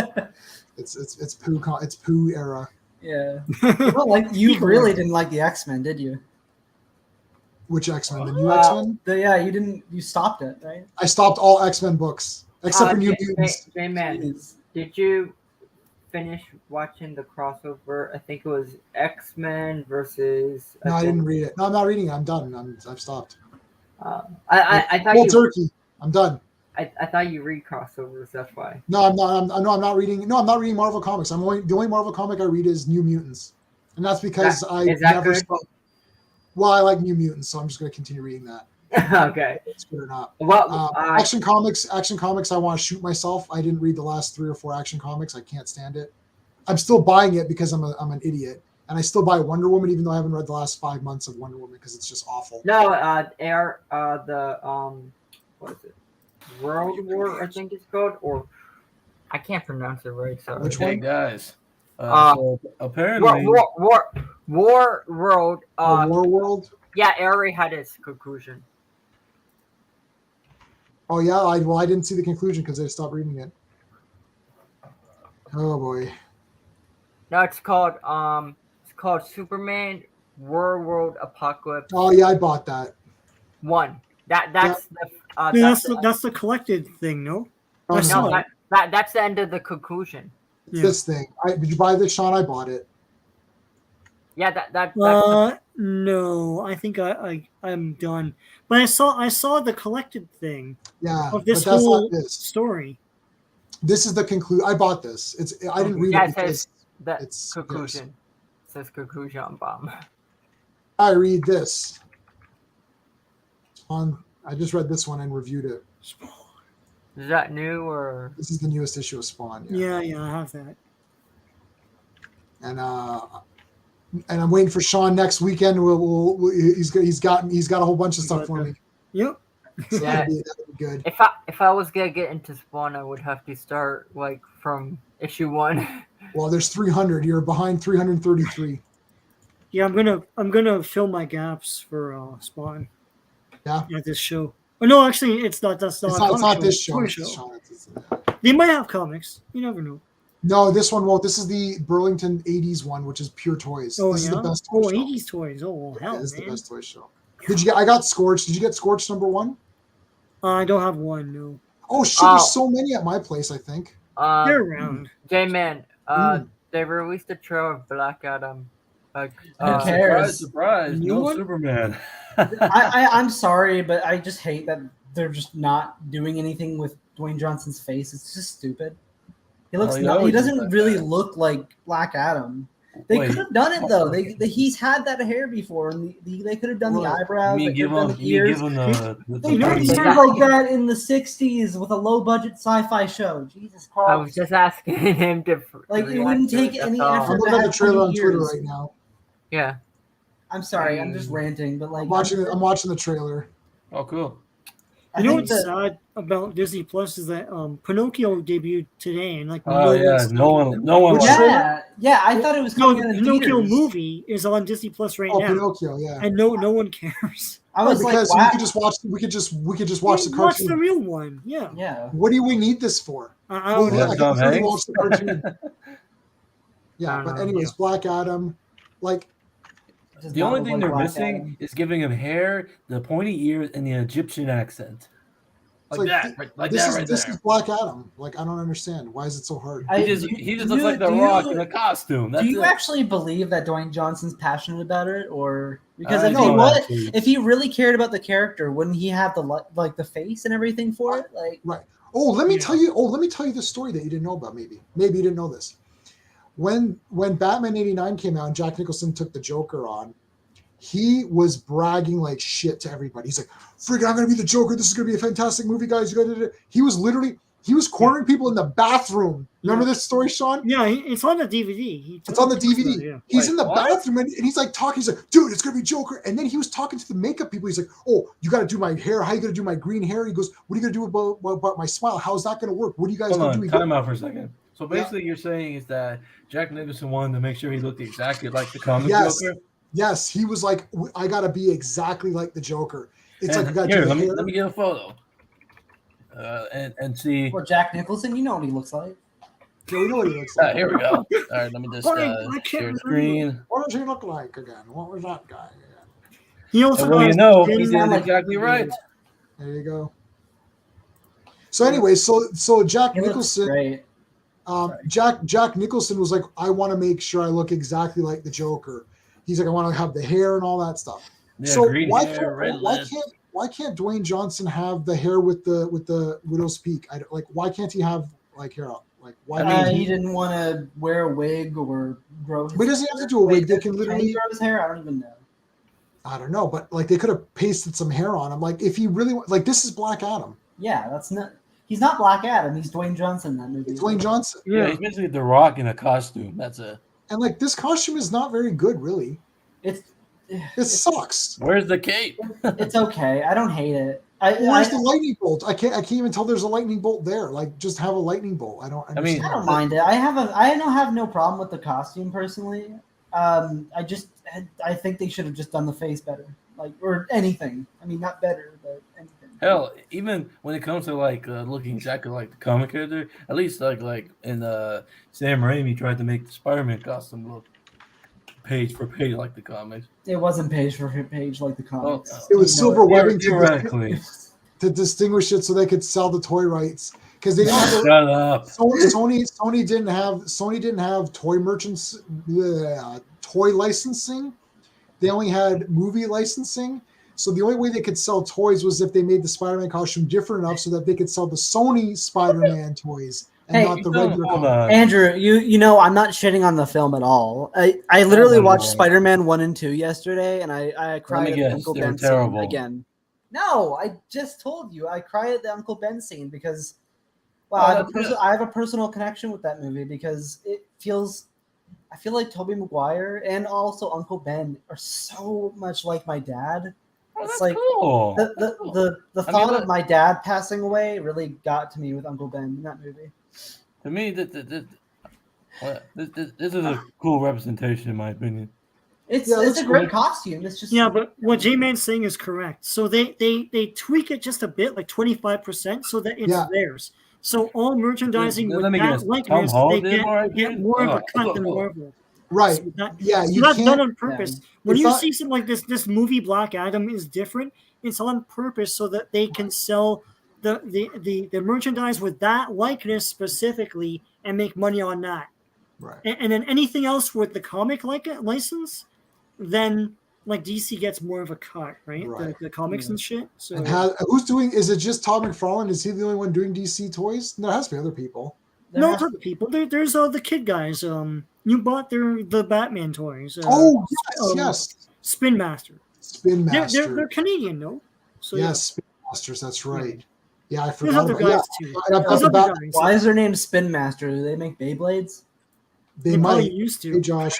It's poo. It's poo era. Yeah. Well, like you really didn't like the X-Men, did you? Which X-Men? The new X-Men? Yeah, you didn't. You stopped it, right? I stopped all X-Men books except for New Mutants. J-Man, Jeez. did you finish watching the crossover? I think it was X-Men versus. No, I didn't read it. No, I'm not reading it. I'm done. I've stopped. I thought Cold you. turkey. I'm done. I thought you read crossovers. That's why. No, I'm not. I'm not reading. No, I'm not reading Marvel comics. The only Marvel comic I read is New Mutants, and that's because I Is that never good? stopped. Well, I like New Mutants, so I'm just going to continue reading that. Okay. It's good or not. Well, Action Comics. I want to shoot myself. I didn't read the last 3 or 4 Action Comics. I can't stand it. I'm still buying it because I'm an idiot, and I still buy Wonder Woman even though I haven't read the last 5 months of Wonder Woman because it's just awful. no, what is it? World War, I think it's called, or I can't pronounce it right. Sorry. Which Okay, one? guys. Uh, So apparently, War World. War World. Yeah, it already had its conclusion. Oh yeah, I didn't see the conclusion because I stopped reading it. Oh boy. No, it's called Superman War World Apocalypse Oh yeah, I bought that. 1. That's the Yeah, that's the collected thing, no? Oh, I saw no, it. that's the end of the conclusion. it's Yeah. this thing. Did you buy this, Sean? I bought it. Yeah, that's No, I think I'm done. But I saw the collected thing Yeah, of this but that's whole not this. story. This is the conclusion. I bought this. I didn't read yeah, it it says because the it's conclusion. yes. It says conclusion on bottom. I read this. I just read this one and reviewed it. Is that new or? This is the newest issue of Spawn. Yeah, I have that. And I'm waiting for Sean next weekend. He's got a whole bunch of stuff for me. Yep. So Yeah. that'd be good. If I was gonna get into Spawn, I would have to start like from issue 1. Well, there's 300. You're behind 333. Yeah, I'm gonna fill my gaps for Spawn. Yeah. At this show. Oh no, actually, it's not. That's not. It's not this show. Toy It's Sean. They might have comics. You never know. No, this one won't. This is the Burlington 80s one, which is pure toys. Oh This is yeah. the best toy show. 80s toys. Oh well, hell, This is the man. best toy show. I got Scorched. Did you get Scorched #1? I don't have one. No, Oh shit! There's so many at my place. I think. they're around. J-Man, they released a trailer of Black Adam. Like, Who cares? Surprise! New No one? Superman. I'm sorry, but I just hate that they're just not doing anything with Dwayne Johnson's face. It's just stupid. He looks. he He always doesn't does really that. look like Black Adam. They Wait. could have done it though. He's had that hair before, and they could have done the eyebrows. They could have done the ears. They You know, did he's hair like that in the '60s with a low-budget sci-fi show. Jesus I was Christ! just asking him to. Like, it react wouldn't to take that's any all. I'm effort. looking at the have trailer on 20 Twitter years. right now. Yeah. I'm sorry, I'm just ranting, but like I'm watching the trailer. Oh, cool. I You know think what's that- sad about Disney Plus is that Pinocchio debuted today, and like Oh yeah, no one. Which likes it. yeah, I thought it was No, coming the out in Pinocchio theaters. movie is on Disney Plus right Oh, now, Pinocchio, yeah. and no one cares. I was like, because wow. we could just watch the Watch the cartoon. real one. Yeah. Yeah. What do we need this for? I don't Well, know. I Tom can really Hanks? watch the cartoon. Yeah, I but don't anyways, Black Adam, like Does The not only look thing like they're Black missing Adam. is giving him hair, the pointy ears, and the Egyptian accent. Like, like, that, like this that is right this there. is Black Adam. Like I don't understand. Why is it so hard? I- He do just you- looks like the do Rock you- in a costume. That's Do you it. actually believe that Dwayne Johnson's passionate about it, or because I if he don't was, actually. if he really cared about the character, wouldn't he have the face and everything for it? Like, Oh, let me tell you. Oh, let me tell you the story that you didn't know about. Maybe you didn't know this. When Batman '89 came out and Jack Nicholson took the Joker on, he was bragging like shit to everybody. He's like, "Freaking, I'm gonna be the Joker. This is gonna be a fantastic movie, guys." You gotta do it." He was cornering people in the bathroom. Remember this story, Sean? Yeah, it's on the DVD. It's on the DVD. Yeah. He's Wait, in the what? bathroom and he's like talking. He's like, "Dude, it's gonna be Joker." And then he was talking to the makeup people. He's like, "Oh, you got to do my hair. How you gonna do my green hair?" He goes, "What are you gonna do about my smile? How's that gonna work? What are you guys Hold gonna on, do?" He time goes, out for a second. So basically, you're saying is that Jack Nicholson wanted to make sure he looked exactly like the comic Yes. Joker. Yes, he was like, "I gotta be exactly like the Joker." It's like you gotta Here, do the let hair. me get a photo. And see. well, Jack Nicholson, you know what he looks like. Yeah, we know what he looks like. Here we go. All right, let me just I can't share the remember. screen. What does he look like again? What was that guy again? He also And well, you has know, Jim he did Malek. exactly right. There you go. So anyway, so Jack He looks Nicholson, great. Jack Nicholson was like, "I want to make sure I look exactly like the Joker." He's like, "I want to have the hair and all that stuff." Yeah, so green hair, red lips. why can't Dwayne Johnson have the hair with the widow's peak? Why can't he have like hair up? Like why? can't He didn't want to wear a wig or grow. His But doesn't he have to do a Wait, wig? They can he literally. grow his hair. I don't even know. I don't know, but like they could have pasted some hair on him. Like if he really like this is Black Adam. Yeah, that's not. He's not Black Adam. He's Dwayne Johnson in that movie. It's Dwayne Johnson, Yeah, he's basically the Rock in a costume. That's it. and like this costume is not very good, really. It's It sucks. Where's the cape? it's okay. I don't hate it. Where's the lightning bolt? I can't even tell there's a lightning bolt there. Like, just have a lightning bolt. I don't understand. I don't mind it. I don't have no problem with the costume personally. I think they should have just done the face better, like, or anything. I mean, not better, but anything. Hell, even when it comes to like looking exactly like the comic character, at least like in Sam Raimi tried to make the Spider-Man costume look page for page like the comics. It wasn't page for page like the comics. It was silver webbing theoretically to distinguish it so they could sell the toy rights, because they didn't have shut up. Sony didn't have toy merchants, toy licensing. They only had movie licensing. So the only way they could sell toys was if they made the Spider-Man costume different enough so that they could sell the Sony Spider-Man toys and not the regular. Andrew, you know I'm not shitting on the film at all. I literally watched Spider-Man 1 and 2 yesterday, and I cried at the Uncle Ben scene again. No, I just told you I cried at the Uncle Ben scene because, I have a personal connection with that movie because I feel like Tobey Maguire and also Uncle Ben are so much like my dad. It's like cool. the thought of my dad passing away really got to me with Uncle Ben in that movie. To me, this is a cool representation, in my opinion. It's a great costume. It's just but what J-Man's saying is correct. So they tweak it just a bit, like 25%, so that it's theirs. So all merchandising with that likeness, they get more of a cut than Marvel. Right. So that's done on purpose. Yeah. When you see something like this movie Black Adam is different, it's on purpose so that they can sell the merchandise with that likeness specifically and make money on that. Right. And then anything else with the comic license, then like DC gets more of a cut, right? The comics and shit. So and who's doing? Is it just Todd McFarlane? Is he the only one doing DC toys? No, there has to be other people. No, other people. There's the kid guys. You bought the Batman toys. Yes. Spin Master. Spin Master. They're Canadian, no? So yes, Spin Masters. That's right. Yeah, I forgot. There's other guys too. Why is their name Spin Master? Do they make Beyblades? They might used to. Hey, Josh.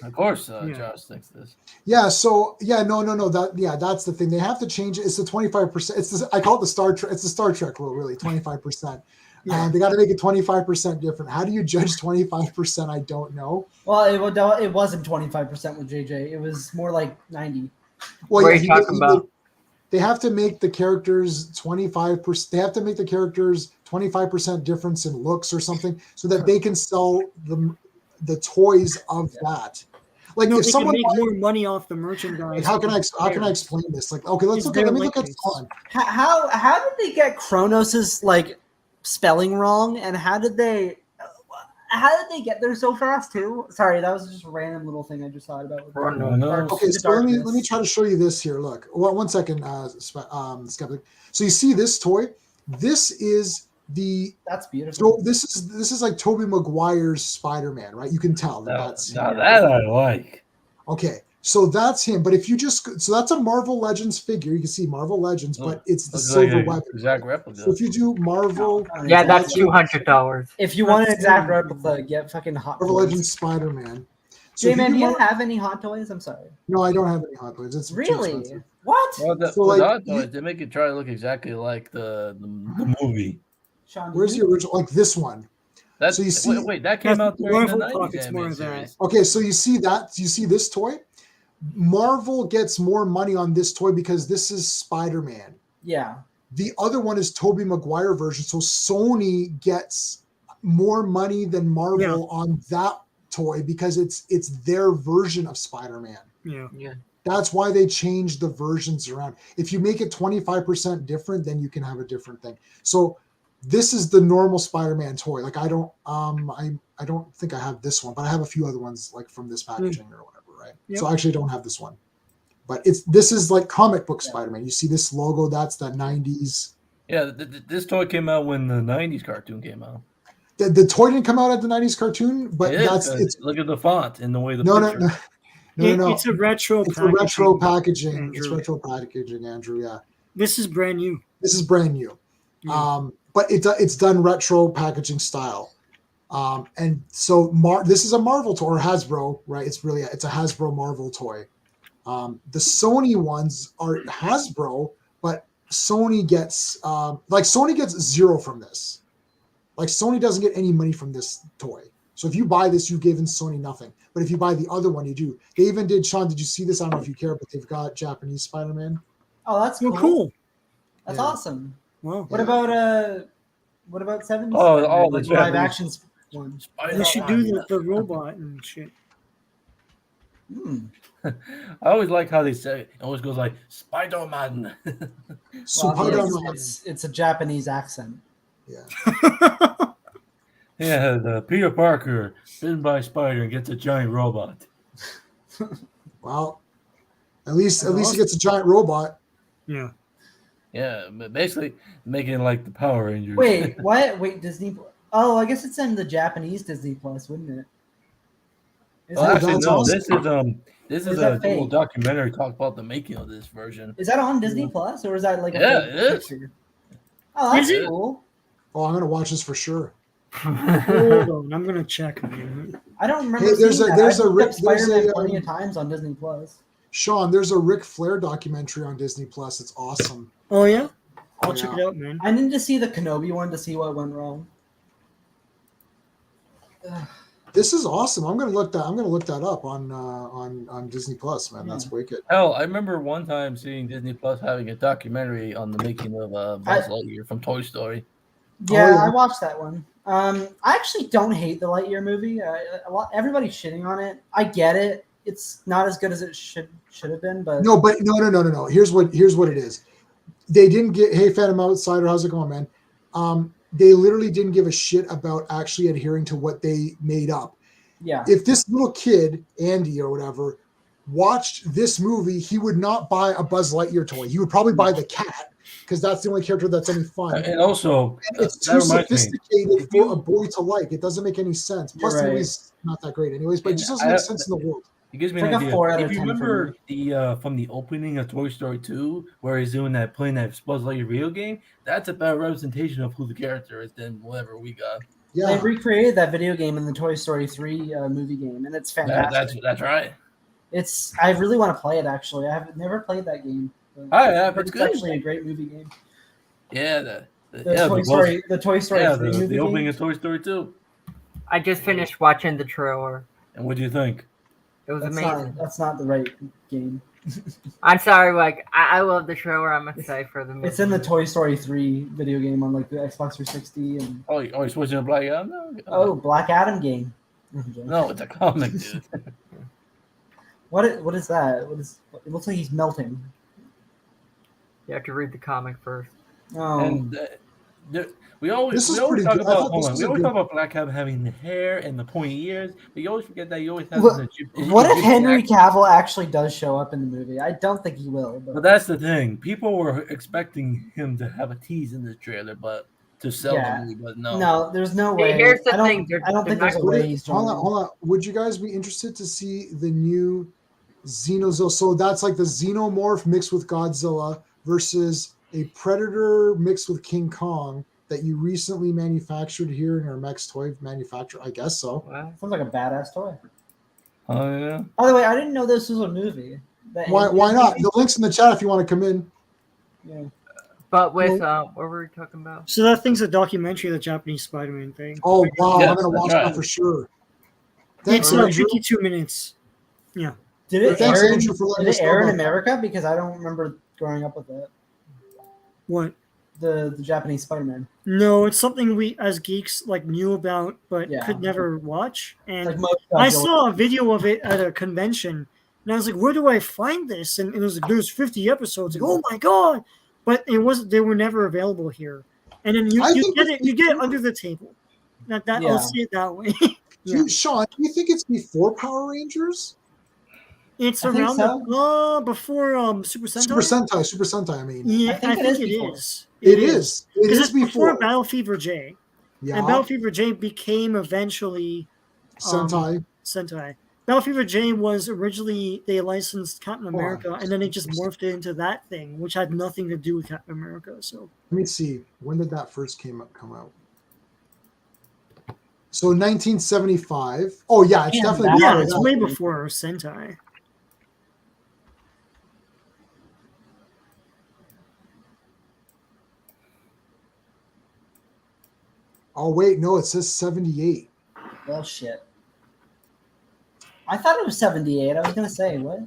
Of course, Josh thinks this. Yeah. So no. That's the thing. They have to change it. It's the 25%. I call it the Star Trek. It's the Star Trek rule, really. 25%. They got to make it 25% different. How do you judge 25%? I don't know. Well, it wasn't 25% with JJ. It was more like 90. Well, what are you talking about? They have to make the characters 25%. They have to make the characters 25% difference in looks or something, so that they can sell the toys of that. Like if they someone can make more money off the merchandise. How can I explain this? Like, okay, let me look at Spawn. How did they get Kronos's like spelling wrong, and how did they get there so fast too? Sorry, that was just a random little thing I just thought about. Okay, so let me try to show you this here. Look, one second, Skeptic. So you see this toy? This is that's beautiful. So this is like Tobey Maguire's Spider-Man, right? You can tell that's that I like. Okay, so that's him. But if you so that's a Marvel Legends figure. You can see Marvel Legends, but it's the silver weapon. Exact replica. So if you do Marvel, that's $200. If you want an exact replica, get fucking Hot Marvel Toys. Legends Spider-Man. So J-Man, do you have any Hot Toys? I'm sorry. No, I don't have any Hot Toys. It's really what? Well, Hot Toys, they make it try to look exactly like the movie. Sean, where's the original? Like this one. So you see, wait, that came out during the 90s. Okay, so you see that? You see this toy? Marvel gets more money on this toy because this is Spider-Man. Yeah. The other one is Tobey Maguire version, so Sony gets more money than Marvel on that toy because it's their version of Spider-Man. Yeah. That's why they changed the versions around. If you make it 25% different, then you can have a different thing. So this is the normal Spider-Man toy. Like I don't think I have this one, but I have a few other ones like from this packaging or whatever, right? Yep. So I actually don't have this one. But this is like comic book Spider-Man. You see this logo, that's the 90s. Yeah, this toy came out when the 90s cartoon came out. The toy didn't come out at the 90s cartoon, but look at the font and the way the No. It's a retro packaging. It's retro packaging. Andrew. It's retro packaging, Andrew, yeah. This is brand new. Yeah. But it's done retro packaging style. And so this is a Marvel toy, or Hasbro, right? It's a Hasbro Marvel toy. The Sony ones are Hasbro, but Sony gets Sony gets zero from this. Like Sony doesn't get any money from this toy. So if you buy this, you've given Sony nothing. But if you buy the other one, you do. They even did, Sean, did you see this? I don't know if you care, but they've got Japanese Spider-Man. Oh, that's cool. Cool. That's Yeah. awesome. Wow. What about 70s? Oh, like the live Japanese- actions one. They should do the robot and shit. I always like how they say it. It always goes like Spider-Man. Spider-Man. It's a Japanese accent. Yeah. Yeah, the Peter Parker bitten by a spider and gets a giant robot. Well, at least he gets a giant robot. Yeah. Yeah, but basically making it like the Power Rangers. Wait, what? Wait, Disney. Oh, I guess it's in the Japanese Disney Plus, wouldn't it? Well, actually, that's no. awesome. This Is is that a little fake? documentary talk about the making of this version. Is that on Disney Plus, or is that like a Yeah, fake it is. picture? Oh, that's Is it? cool. Oh, I'm gonna watch this for sure. Hold on, I'm gonna check. Man. I don't remember. Hey, there's seeing a- that. there's I a looked Rick- up Spider-Man there's a, plenty of times on Disney Plus. Sean, there's a Ric Flair documentary on Disney Plus. It's awesome. Oh yeah, I'll Yeah. check it out, man. I need to see the Kenobi one to see what went wrong. This is awesome. I'm gonna look that up on Disney Plus, man. That's wicked. Hell, I remember one time seeing Disney Plus having a documentary on the making of Buzz Lightyear from Toy Story. Yeah, yeah. I watched that one. I actually don't hate the Lightyear movie. Everybody's shitting on it. I get it. It's not as good as it should have been, but No. Here's what it is. They didn't get. Hey, Phantom Outsider, how's it going, man? They literally didn't give a shit about actually adhering to what they made up. yeah. If this little kid, Andy or whatever, watched this movie, he would not buy a Buzz Lightyear toy. He would probably buy the cat because that's the only character that's any fun. And also, And it's that too reminds me, sophisticated for a boy to like. It doesn't make any sense. Plus, You're the right. movie's not that great, anyways. But it And just doesn't make sense in the world. it gives me It's an like a idea. 4 out of If you 10 for remember me. the from the opening of Toy Story 2, where he's playing that Buzz Lightyear video game, that's a better representation of who the character is than whatever we got. Yeah. They recreated that video game in the Toy Story 3 movie game, and it's fantastic. That's right. I really want to play it. Actually, I have never played that game. But I have. it's It's good. actually a great movie game. Yeah, The Toy Story 3 movie the opening game. of Toy Story 2. I just finished watching the trailer. And what do you think? It was That's amazing. that's not the right game. I'm sorry, like I love the trailer. I'm excited for the movie. It's in the Toy Story 3 video game on like the Xbox 360 and You're switching to Black Adam? No, Black Adam game. no, it's a comic, dude. What is that? It looks like he's melting. You have to read the comic first. Oh, And we always This is talk pretty good. I about thought this was a good- talk about Black Adam having the hair and the pointy ears, but you always forget that he always has What- an what if Egyptian Henry accent. Cavill actually does show up in the movie? I don't think he will. But But that's the thing. People were expecting him to have a tease in this trailer, but to sell Yeah. the movie, but no. no, there's no Hey, way. here's the I don't, thing, they're- I don't they're think there's a not- way he's joining. Hold on. Would you guys be interested to see the new Xenozo? So that's like the Xenomorph mixed with Godzilla versus a Predator mixed with King Kong that you recently manufactured here in our Mex toy manufacturer. I guess so. What? Sounds like a badass toy. Oh yeah. By the way, I didn't know this was a movie. That Why not? The link's in the chat if you want to come in. Yeah. But with what were we talking about? So that thing's a documentary of the Japanese Spider-Man thing. Oh wow, Yes, I'm gonna watch that's that right. for sure. Thanks, It's Andrew. 52 minutes. Yeah. Did it Thanks, air? Andrew, for letting Did us it know air in about that. America? Because I don't remember growing up with it. What? The Japanese Spider-Man. No, it's something we as geeks like knew about but Yeah. could never watch. And Like most I Godzilla- saw a video of it at a convention, and I was like, "Where do I find this?" And it was like, "There's 50 episodes." Like, oh my god! But it wasn't. They were never available here. And then you I get think it. You get it under the table. That Yeah. I'll say it that way. Sean, do you think it's before Power Rangers? It's I think around before Super Sentai. Super Sentai. I mean, Yeah, I think it before. is. it is. It Because is it's before before. Battle Fever J. Yeah, And Battle Fever J became eventually Sentai. Sentai. Battle Fever J was originally they licensed Captain America, and then they just morphed it into that thing, which had nothing to do with Captain America. So Let me see. When did that first come out? So 1975. Oh yeah, it's Yeah, definitely that- yeah, before it's that. way before Sentai. Oh wait, no, it says 78. Well, shit. I thought it was 78. I was gonna say what?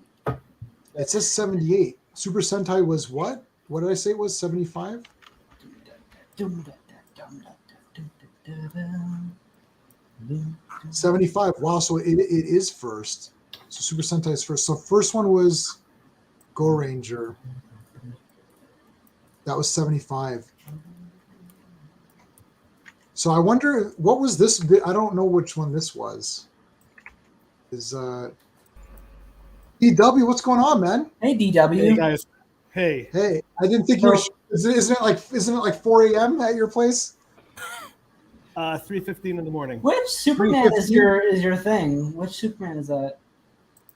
It says 78. Super Sentai was what? What did I say it was? 75? 75. Wow, so it is first. So Super Sentai is first. So first one was Go Ranger. That was 75. So I wonder what was this bit? I don't know which one this was. Is DW, what's going on, man? Hey DW. Hey guys. Hey. Hey, I didn't think you were. Isn't it like 4 a.m. at your place? 3:15 in the morning. Which Superman is your thing? Which Superman is that?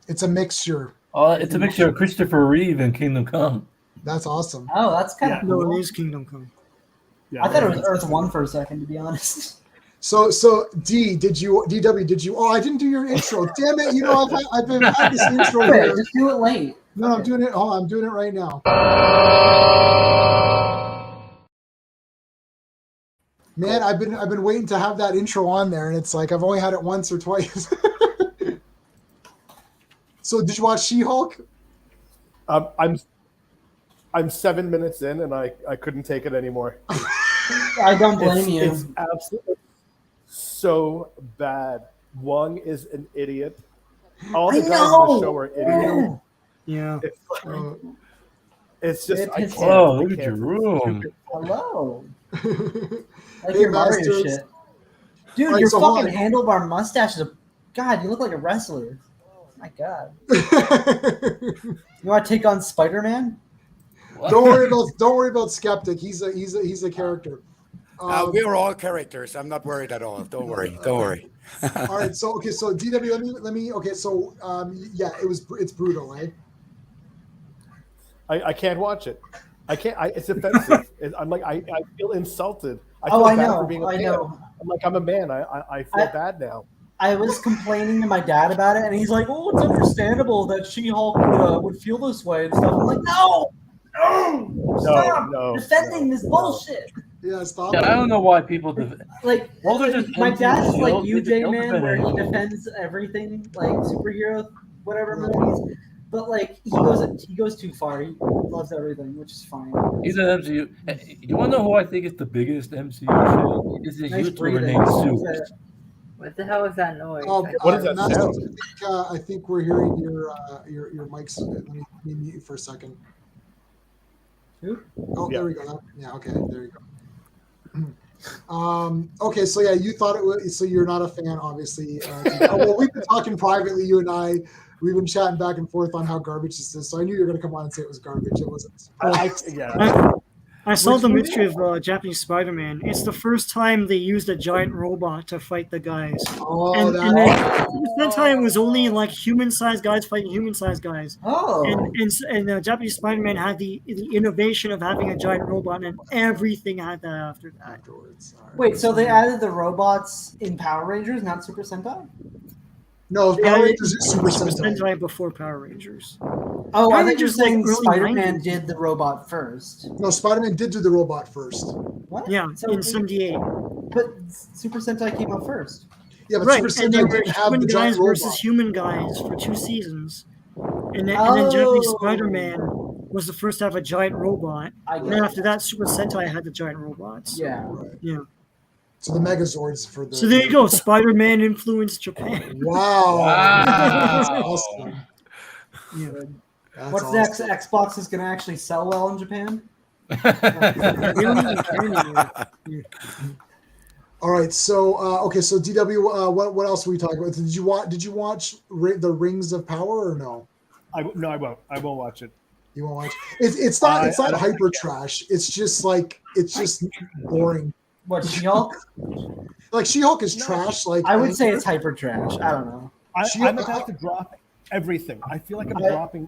It's a mixture. It's a mixture of Christopher Reeve and Kingdom Come. That's awesome. Oh, that's kind of cool. No, it is Kingdom Come. Yeah, I thought it was Earth 1 for a second, to be honest. So DW, did you? Oh, I didn't do your intro. Damn it! You know I've been had this intro here. Just do it late. No, I'm doing it. Oh, I'm doing it right now. Man, I've been waiting to have that intro on there, and it's like I've only had it once or twice. So, did you watch She-Hulk? I'm 7 minutes in, and I couldn't take it anymore. I don't blame you. It's absolutely so bad. Wong is an idiot. All the guys in the show are idiots. Yeah. It's just I can't. Oh, look at your room. Hello. Like Hey, your Mario bastards. shit. Dude, Right, your so fucking hold handlebar mustache is God, you look like a wrestler. My God. You want to take on Spider-Man? Don't worry about Skeptic. He's a character. We're all characters. I'm not worried at all. Don't worry. Don't worry. All right. So DW, let me. Okay. So yeah, it's brutal, eh? I can't watch it. I can't. It's offensive. I'm like I feel insulted. I feel I bad know. for being a I man. know. I'm like I'm a man. I feel bad now. I was complaining to my dad about it, and he's like, "Oh, it's understandable that She-Hulk would feel this way and stuff." I'm like, "No, stop defending this bullshit." Yeah, stop. Yeah, I don't know why people Like, Well, they're just my dad's MCU, like you, they'll J-Man, defend where he anything. defends everything, like superhero, whatever movies. But like, he goes too far. He loves everything, which is fine. He's an MCU. Hey, you want to know who I think is the biggest MCU show? It's a Nice YouTuber breathing. named Soups. What the hell is that noise? What is that Master, sound? I think we're hearing your mics. Let me mute you for a second. Who? Oh, Yeah. there we go. Yeah, okay, there you go. Okay, so yeah, you thought it was. So you're not a fan, obviously. Well, we've been talking privately, you and I. We've been chatting back and forth on how garbage this is. So I knew you were going to come on and say it was garbage. It wasn't. I saw the mystery of Japanese Spider-Man. It's the first time they used a giant robot to fight the guys. Oh, And that time it was only like human-sized guys fighting human-sized guys. Oh, And Japanese Spider-Man had the innovation of having a giant robot, and everything had that after that. afterwards. All right. wait. So they added the robots in Power Rangers, not Super Sentai? No, Yeah, Power Rangers is Super Sentai. Sentai before Power Rangers. Oh, Power I think you're Rangers, like, saying early Spider-Man 90s. did the robot first. No, Spider-Man did do the robot first. What? Yeah, So- in '78. But Super Sentai came out first. Yeah, but Right, Super and they Sentai were didn't have human the giant guys robot. versus human guys for 2 seasons. And then Japanese Oh. Spider-Man was the first to have a giant robot. I And get then it. after that, Super Sentai had the giant robots. Yeah. Right. Yeah. So the Megazords for the. So there you go. Spider-Man influenced Japan. Wow. That's awesome. Yeah. That's What's awesome. next? Xbox is going to actually sell well in Japan? They don't even care anymore. Yeah. All right, so okay, so DW, what else were we talking about? Did you watch the Rings of Power or no? I won't. I won't watch it. You won't watch. It's not I don't hyper trash. It's just boring. What, She-Hulk? Like She-Hulk is trash. Like I would say it's hyper trash. I don't know. I'm about to drop everything. I feel like I'm dropping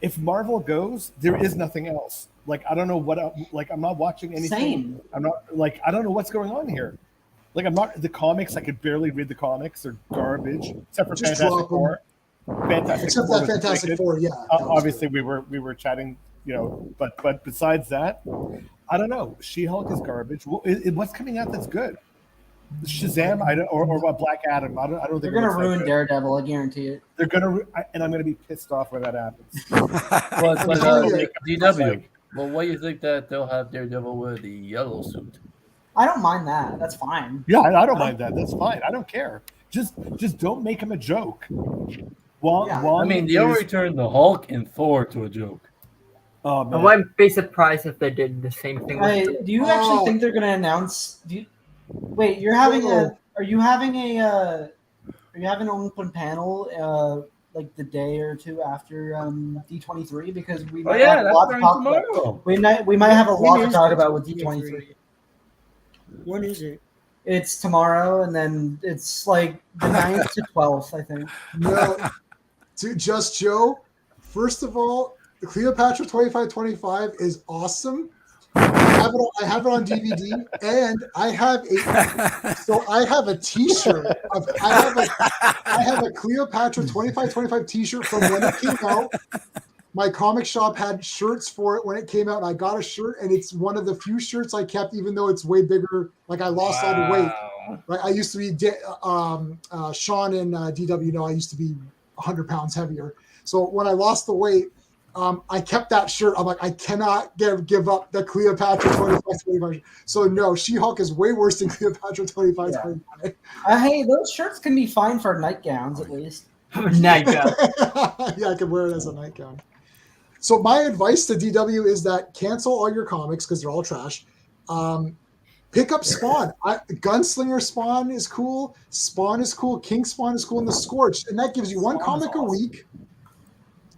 if Marvel goes, there is nothing else. Like I don't know what I'm not watching anything. Same. I'm not I don't know what's going on here. Like I'm not the comics. I could barely read the comics. They're garbage, except for Just Fantastic drop 'em. Four. Fantastic Except Four that was Fantastic wicked. Four, yeah. Obviously, we were chatting, but besides that, I don't know. She-Hulk is garbage. What's coming out that's good? Shazam, or what? Black Adam. I don't think they're gonna ruin Daredevil. I guarantee it. They're gonna, and I'm gonna be pissed off when that happens. But DW. Well, what do you think that they'll have Daredevil with the yellow suit? I don't mind that. That's fine. Yeah, I don't mind that. That's fine. I don't care. Just don't make him a joke. I mean, they already turned the Hulk and Thor to a joke. Oh, man. I wouldn't be surprised if they did the same thing. Do you actually think they're gonna announce? Wait, you're having Are you having an open panel like the day or two after D23? Because we might have a lot to talk about. We might have a lot to talk about with D23. When is it? It's tomorrow, and then it's like the 9th to 12th, I think. No, Just Joe. First of all, the Cleopatra 2525 is awesome. I have it on DVD, and I have a T-shirt. I have a Cleopatra 2525 T-shirt from when it came out. My comic shop had shirts for it when it came out, and I got a shirt, and it's one of the few shirts I kept, even though it's way bigger. Like I lost all the weight. Right, I used to be Sean and DW know I used to be 100 pounds heavier. So when I lost the weight, I kept that shirt. I'm like, I cannot give up the Cleopatra 2525. So no, She-Hulk is way worse than Cleopatra 2525. Hey, those shirts can be fine for nightgowns at least. Nightgown. Yeah, I could wear it as a nightgown. So my advice to DW is that cancel all your comics because they're all trash. Pick up Spawn. Gunslinger Spawn is cool. Spawn is cool. King Spawn is cool. And the Scorched. And that gives you one comic a week.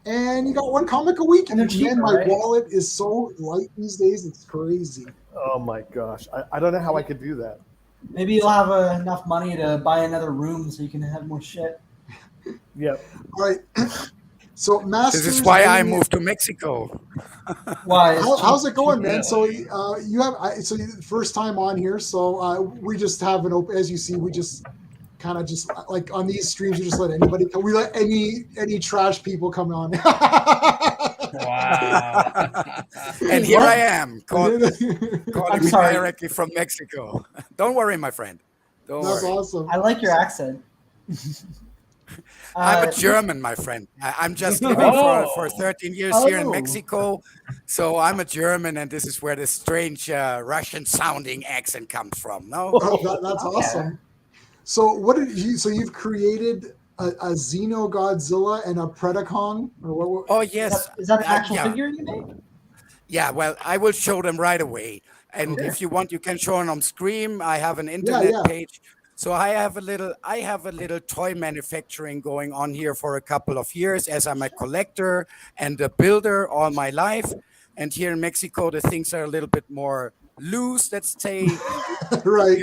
And you got one comic a week. And then my wallet is so light these days. It's crazy. Oh my gosh. I don't know how I could do that. Maybe you'll have enough money to buy another room so you can have more shit. Yep. All right. So Masters. This is why I moved to Mexico. Why? How's it going, man? So you have first time on here. So we just have an open. As you see, we just kind of just like on these streams, you just let anybody come. We let any trash people come on. Wow. And here I am calling me directly from Mexico. Don't worry, my friend. That's awesome. I like your accent. I'm a German, my friend. I'm just living for 13 years here in Mexico. So I'm a German, and this is where the strange Russian-sounding accent comes from. No, that's awesome. So what did you? So you've created a Xeno Godzilla and a Predacon, or what? Oh yes, is that an actual figure you made? Yeah, well, I will show them right away. And if you want, you can show them on screen. I have an internet page. So I have a little toy manufacturing going on here for a couple of years, as I'm a collector and a builder all my life. And here in Mexico, the things are a little bit more loose. Let's say, right.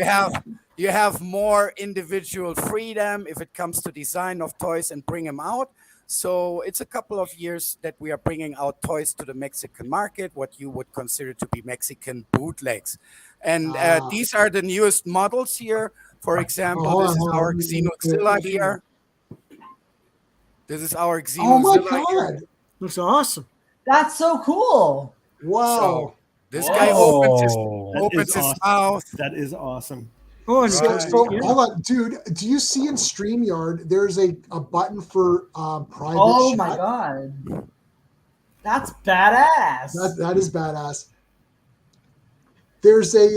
You have more individual freedom if it comes to design of toys and bring them out. So it's a couple of years that we are bringing out toys to the Mexican market, what you would consider to be Mexican bootlegs. And these are the newest models here. For example, this is our Xenoxilla here. This is our Xenoxilla. Oh my God. Looks awesome. That's so cool. Wow. So this guy opens his mouth. That is awesome. Oh, so hold on, dude. Do you see in StreamYard there's a button for private chat? My God. That's badass. That is badass. There's a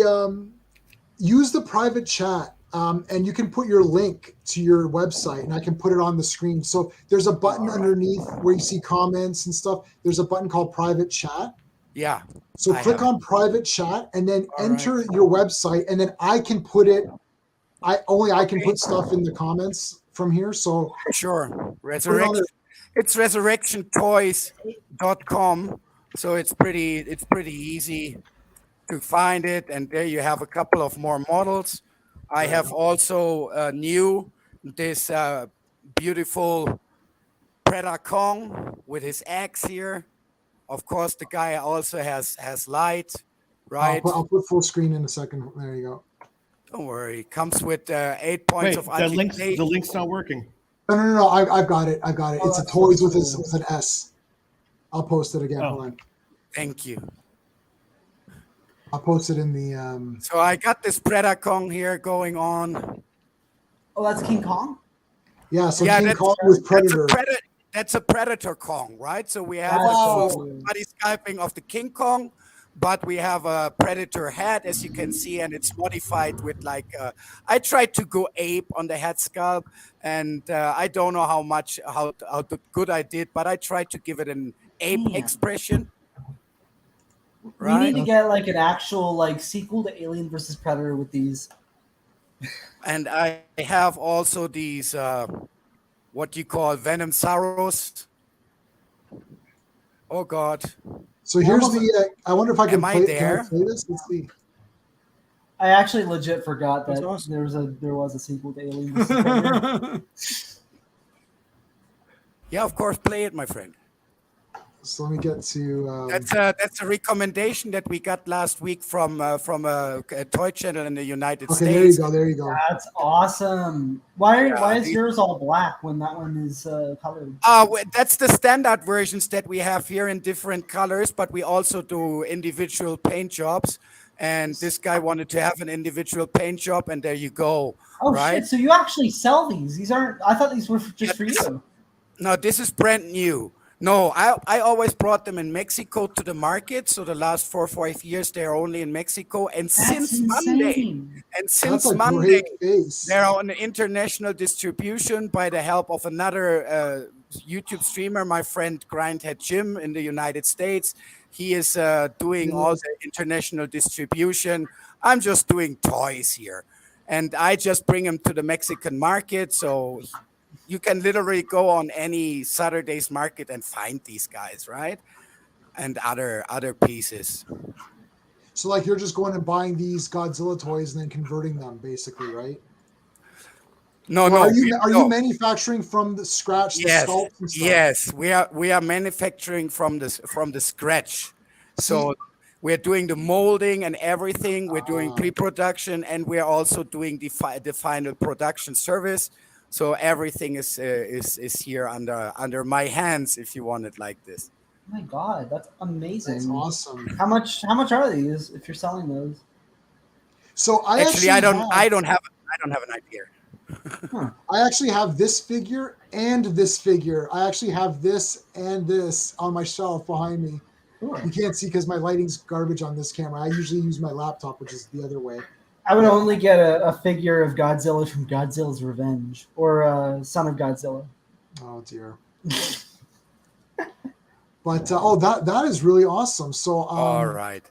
use the private chat. And you can put your link to your website, and I can put it on the screen. So there's a button underneath where you see comments and stuff. There's a button called private chat. Yeah. So click on private chat and then enter your website, and then I can put it. I can put stuff in the comments from here. So sure. It's resurrectiontoys.com. So it's pretty easy to find it, and there you have a couple of more models. I have also this beautiful Predacon with his axe here. Of course, the guy also has light, right? I'll put full screen in a second. There you go. Don't worry. Comes with 8 points of the link's not working. No. I've got it. It's a toys with an S. I'll post it again. Thank you. I'll post it in the. So I got this Predacon here going on. Oh, that's King Kong? Yeah, so King Kong with Predator. That's a Predator Kong, right? So we have somebody Skyping of the King Kong, but we have a Predator head, as you can see, and it's modified with like, I tried to go ape on the head sculpt, and I don't know how good I did, but I tried to give it an ape expression. Right? We need to get like an actual like sequel to Alien versus Predator with these. And I have also these, what you call Venom Saros. Oh God! So here's the. I wonder if I can play. There? Can I play this? Let's see. I actually legit forgot that there was a sequel to Alien vs. Predator. Yeah, of course, play it, my friend. So let me get to. That's a recommendation that we got last week from a toy channel in the United States. There you go. There you go. That's awesome. Why is yours all black when that one is colored? That's the standard versions that we have here in different colors, but we also do individual paint jobs. And this guy wanted to have an individual paint job, and there you go. Oh right? Shit! So you actually sell these? These aren't. I thought these were just for you. No, this is brand new. No, I always brought them in Mexico to the market. So the last 4 or 5 years, they're only in Mexico. And since Monday, they're on international distribution by the help of another YouTube streamer, my friend Grindhead Jim in the United States. He is doing all the international distribution. I'm just doing toys here. And I just bring them to the Mexican market. So you can literally go on any Saturday's market and find these guys, right? And other pieces. So like you're just going and buying these Godzilla toys and then converting them, basically, right? No. Are you manufacturing from the scratch? Yes, the sculpts and stuff? yes. We are manufacturing from the scratch. So we're doing the molding and everything. We're doing pre-production, and we're also doing the final production service. So everything is here under my hands, if you want it like this. Oh my God, that's amazing! That's awesome. How much are these if you're selling those? So I don't have an idea. I actually have this figure and this figure. I actually have this and this on my shelf behind me. Cool. You can't see because my lighting's garbage on this camera. I usually use my laptop, which is the other way. I would only get a figure of Godzilla from Godzilla's Revenge or Son of Godzilla. Oh dear. But that is really awesome. So all right.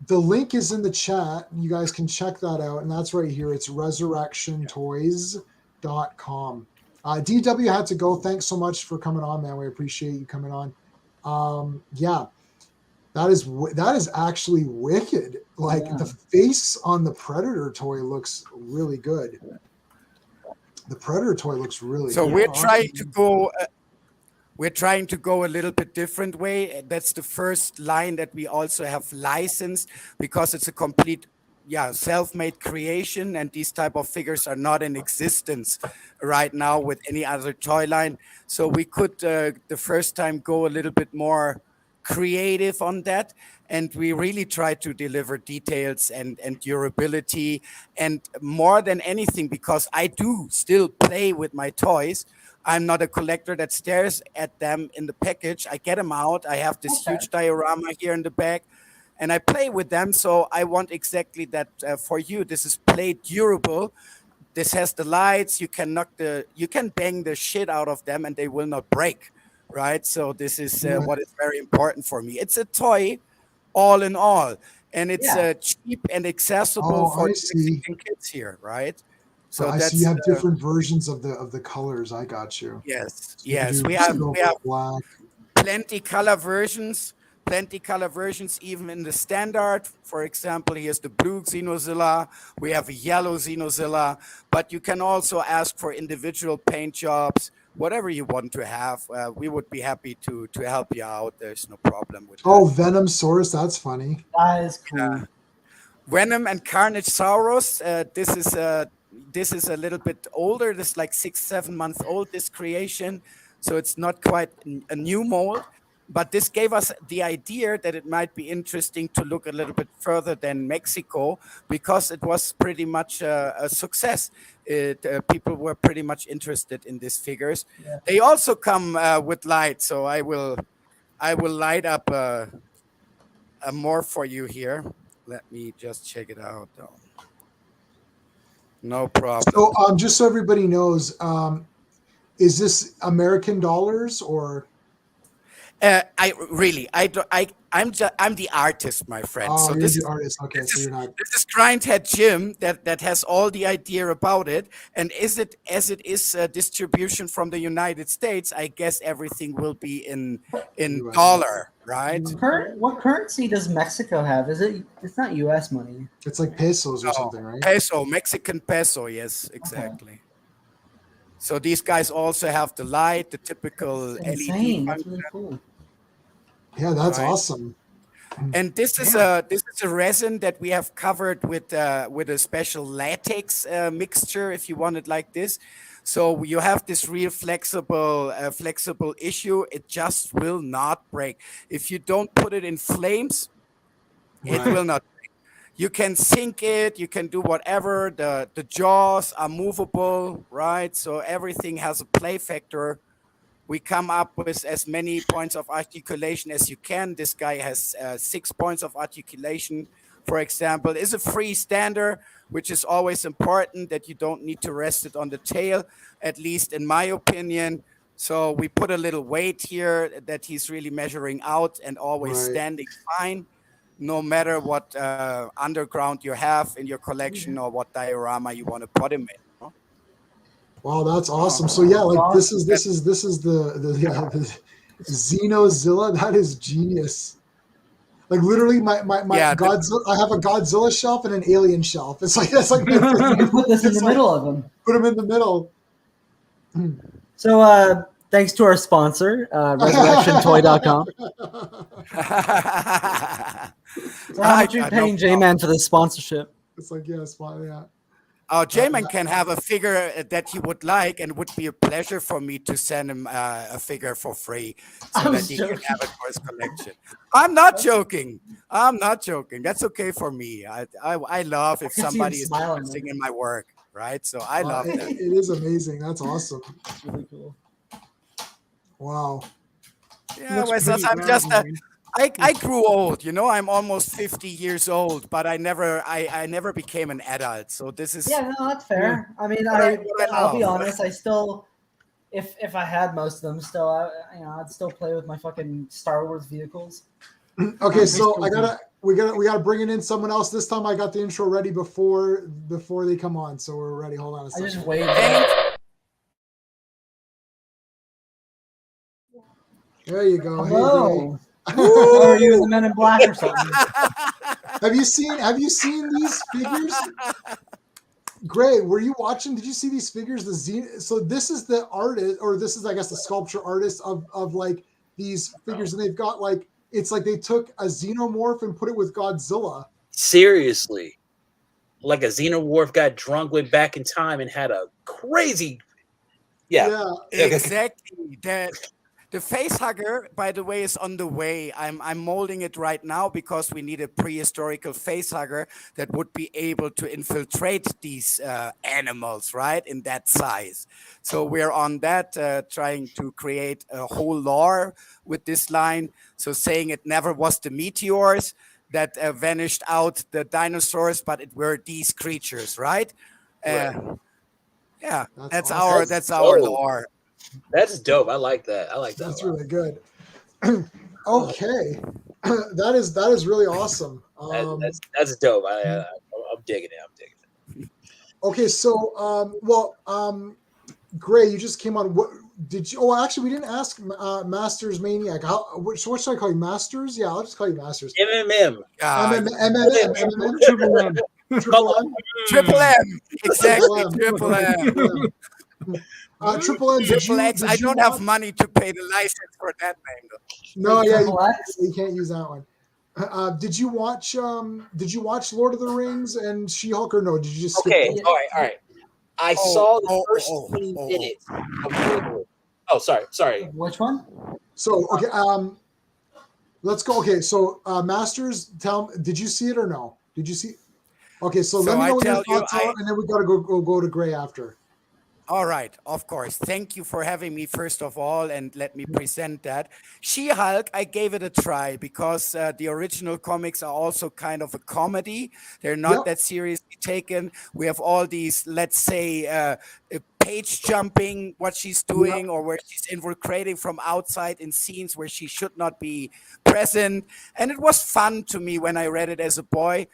The link is in the chat. You guys can check that out, and that's right here. It's resurrectiontoys.com. DW had to go. Thanks so much for coming on, man. We appreciate you coming on. Yeah. That is actually wicked. Like the face on the Predator toy looks really good. The Predator toy looks really so good. We're trying to go a little bit different way. That's the first line that we also have licensed because it's a complete self-made creation, and these type of figures are not in existence right now with any other toy line. So we could the first time go a little bit more creative on that, and we really try to deliver details and durability, and more than anything, because I do still play with my toys. I'm not a collector that stares at them in the package. I get them out. I have this huge diorama here in the back, and I play with them. So I want exactly that for you. This is play durable. This has the lights. You can bang the shit out of them and they will not break. Right, so this is what is very important for me. It's a toy, all in all, and it's cheap and accessible for Mexican kids here, right? So I see you have different versions of the colors. I got you. Yes, so yes, we have black. plenty color versions, even in the standard. For example, here's the blue Xenozilla. We have a yellow Xenozilla, but you can also ask for individual paint jobs. Whatever you want to have, we would be happy to help you out. There's no problem with that. Oh, Venom Saurus, that's funny. That is cool. Venom and Carnage Saurus. This is a little bit older. This is like 6-7 months old. This creation, so it's not quite a new mold. But this gave us the idea that it might be interesting to look a little bit further than Mexico, because it was pretty much a success. People were pretty much interested in these figures. Yeah. They also come with light, so I will light up more for you here. Let me just check it out, though. No problem. So, just so everybody knows, is this American dollars or? I'm the artist, my friend. Oh, so you're this the is artist. Okay, so you're not. This is Grindhead Jim that has all the idea about it. And as it is distribution from the United States, I guess everything will be in dollar, right? What currency does Mexico have? It's not U.S. money. It's like pesos or something, right? Peso, Mexican peso. Yes, exactly. Okay. So these guys also have the light, the typical LED. That's really cool. Yeah, that's awesome. And this is a resin that we have covered with a special latex mixture, if you want it like this. So you have this real flexible issue. It just will not break. If you don't put it in flames, it will not break. You can sink it, you can do whatever. The jaws are movable, right? So everything has a play factor. We come up with as many points of articulation as you can. This guy has 6 points of articulation, for example. Is a freestander, which is always important, that you don't need to rest it on the tail, at least in my opinion. So we put a little weight here that he's really measuring out and always standing fine, no matter what underground you have in your collection or what diorama you want to put him in. Wow, that's awesome. So yeah, like this is the Xenozilla. That is genius. Like literally my Godzilla. I have a Godzilla shelf and an alien shelf. It's like that's like you put this in the middle of them. Put them in the middle. So thanks to our sponsor, resurrectiontoy.com. So how much are you paying J-Man for this sponsorship? It's like, yeah. J-Man can have a figure that he would like, and would be a pleasure for me to send him a figure for free so that he can have it for his collection. I'm not joking. That's okay for me. I love if somebody is interested in my work, right? So I love that. It is amazing. That's awesome. That's really cool. Wow. Yeah, I'm just I grew old, I'm almost 50 years old, but I never became an adult. So this is no, that's fair. I mean, I'll be honest, I still, if I had most of them still, I'd still play with my fucking Star Wars vehicles. Okay, so we gotta bring in someone else. This time I got the intro ready before they come on, so we're ready. Hold on a second. I just waited. There you go. Hello. Or are you in the Men in Black or something? Have you seen these figures? Gray, were you watching? Did you see these figures? So this is the artist, or this is, I guess, the sculpture artist of like these figures, and they've got like, it's like they took a xenomorph and put it with Godzilla. Seriously, like a xenomorph got drunk, went back in time, and had a crazy. Yeah. Exactly. The face hugger, by the way, is on the way. I'm molding it right now because we need a prehistorical face hugger that would be able to infiltrate these animals, right, in that size. So we're on that, trying to create a whole lore with this line. So saying it never was the meteors that vanished out the dinosaurs, but it were these creatures, right? Yeah, that's awesome. Our lore. That's dope. I like that. That's really good. Okay, that is really awesome. That's dope. I'm digging it. Okay, so Gray, you just came on. What did you? Oh, actually, we didn't ask Masters Maniac. What should I call you, Masters? Yeah, I'll just call you Masters. MMM. Triple M. Exactly. Triple M. Triple M. Triple X. I don't have money to pay the license for that name, though. No, you can't use that one. Did you watch Lord of the Rings and She-Hulk, or no? Did you just skip it? All right. I saw the first 20 minutes. Oh, sorry. Which one? So okay, Let's go. Okay, so Masters, did you see it or no? Did you see? Okay, so let me know what your thoughts are, and then we gotta go to Gray after. All right, of course. Thank you for having me, first of all, and let me present that. She-Hulk, I gave it a try because the original comics are also kind of a comedy. They're not that seriously taken. We have all these, let's say, page jumping, what she's doing, or where she's infiltrating from outside in scenes where she should not be present. And it was fun to me when I read it as a boy.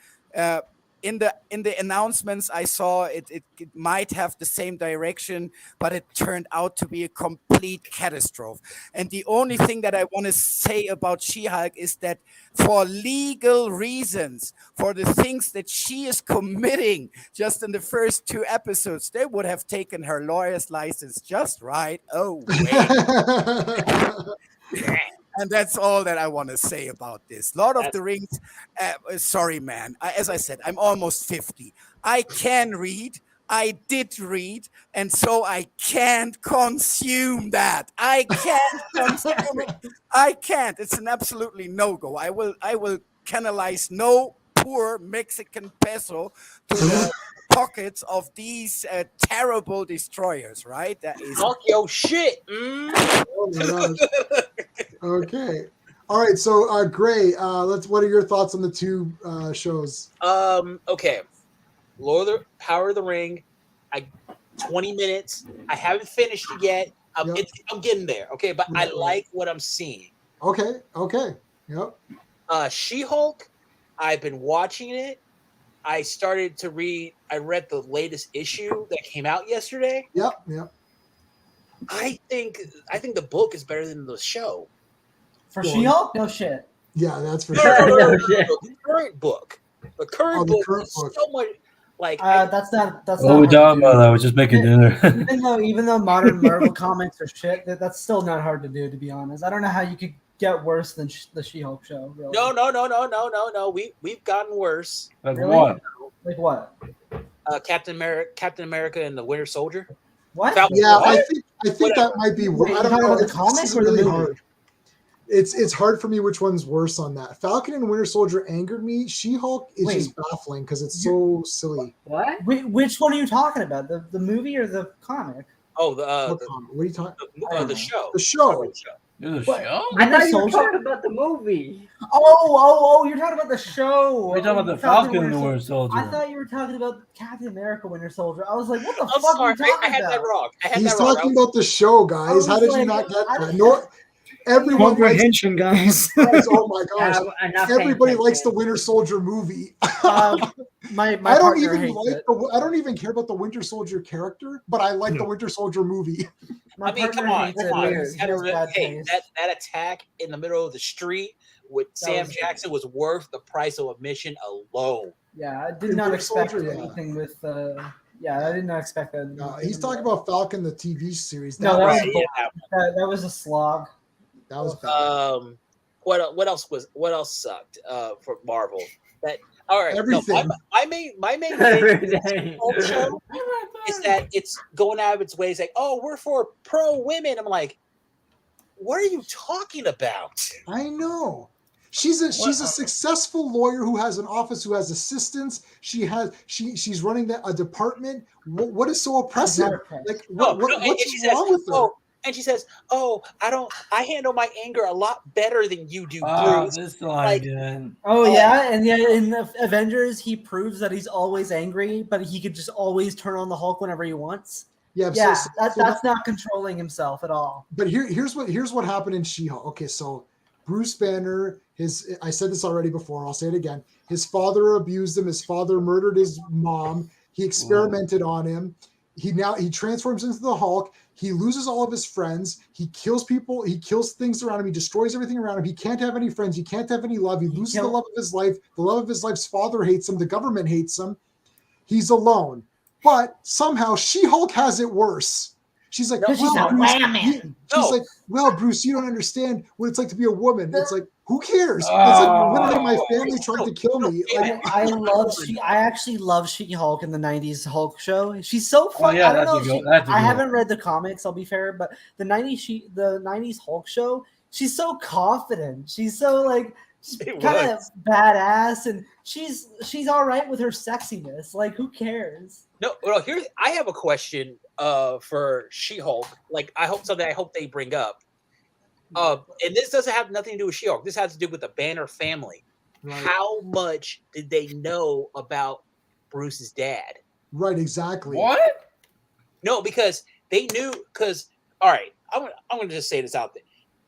In the announcements I saw it might have the same direction, but it turned out to be a complete catastrophe. And the only thing that I want to say about She-Hulk is that for legal reasons, for the things that she is committing just in the first 2 episodes, they would have taken her lawyer's license just right away. And that's all that I want to say about this. Lord of the Rings, sorry, man. As I said, I'm almost 50. I can read. I did read. And so I can't consume that. I can't consume it. I can't. It's an absolutely no-go. I will canalize no poor Mexican peso to the pockets of these terrible destroyers, right? That is talk your shit. Oh my gosh. Okay. All right. So, Gray, what are your thoughts on the 2 shows? Okay. Power of the Ring. 20 minutes. I haven't finished it yet. I'm getting there. Okay, but I like what I'm seeing. Okay. Yep. She-Hulk. I've been watching it. I started to read. I read the latest issue that came out yesterday. Yep. I think the book is better than the show. For She-Hulk? No shit. Yeah, that's for No, sure. The current book. The current book is so much like. That's not. What we talking about? I was just making dinner. even though modern Marvel comics are shit, that's still not hard to do. To be honest, I don't know how you could get worse than the She-Hulk show. Really. No. We've gotten worse. Like really? What? Like what? Captain America and the Winter Soldier. What? Yeah, I think that might be. Wait, I don't know. The comics or really the hard. It's hard for me which one's worse on that. Falcon and Winter Soldier angered me. She-Hulk is just baffling because it's so silly. What? Which one are you talking about? The movie or the comic? Oh, what are you talking? The show. The show. The show? I thought you were talking about the movie. Oh! You're talking about the show. We're talking about the Falcon and the Winter Soldier. I thought you were talking about Captain America Winter Soldier. I was like, what the I'm fuck sorry, are you talking about? I had that wrong. He's talking about the show, guys. How did you not get that? No, everyone likes guys. Oh my gosh! Everybody likes the Winter Soldier movie. My I don't even hates I don't even care about the Winter Soldier character, but I like the Winter Soldier movie. My I mean, come on. That attack in the middle of the street with Sam Jackson was worth the price of admission alone. Yeah, I did not expect anything with. I did not expect that. No, he's talking about Falcon, the TV series. That was a slog. That was bad. What else sucked for Marvel? That all right. Everything. No, my main thing show is that it's going out of its ways like, oh, we're for pro women. I'm like, what are you talking about? I know. She's a successful lawyer who has an office, who has assistants. She's running a department. What is so oppressive? Like what's wrong with her? And she says, "Oh, I handle my anger a lot better than you do, Bruce." This line again. In the Avengers, he proves that he's always angry, but he could just always turn on the Hulk whenever he wants. That's not controlling himself at all. But here's what happened in She-Hulk. Okay, so Bruce Banner, I said this already before. I'll say it again. His father abused him. His father murdered his mom. He experimented on him. He transforms into the Hulk. He loses all of his friends. He kills people. He kills things around him. He destroys everything around him. He can't have any friends. He can't have any love. He loses the love of his life. The love of his life's father hates him. The government hates him. He's alone. But somehow She-Hulk has it worse. She's like, she's well, Bruce, you don't understand what it's like to be a woman. It's like, who cares? It's like, literally, my family tried to kill me. Like, I actually love She-Hulk in the '90s Hulk show. She's so fun. I haven't read the comics. I'll be fair, but the '90s Hulk show, she's so confident. She's so like It kind of was. badass, and she's all right with her sexiness. Like, who cares? No, here I have a question for She-Hulk. Like, I hope they bring up. And this doesn't have nothing to do with She-Hulk. This has to do with the Banner family. Right. How much did they know about Bruce's dad? Right, exactly. What? No, because they knew. Because all right, I'm gonna just say this out there.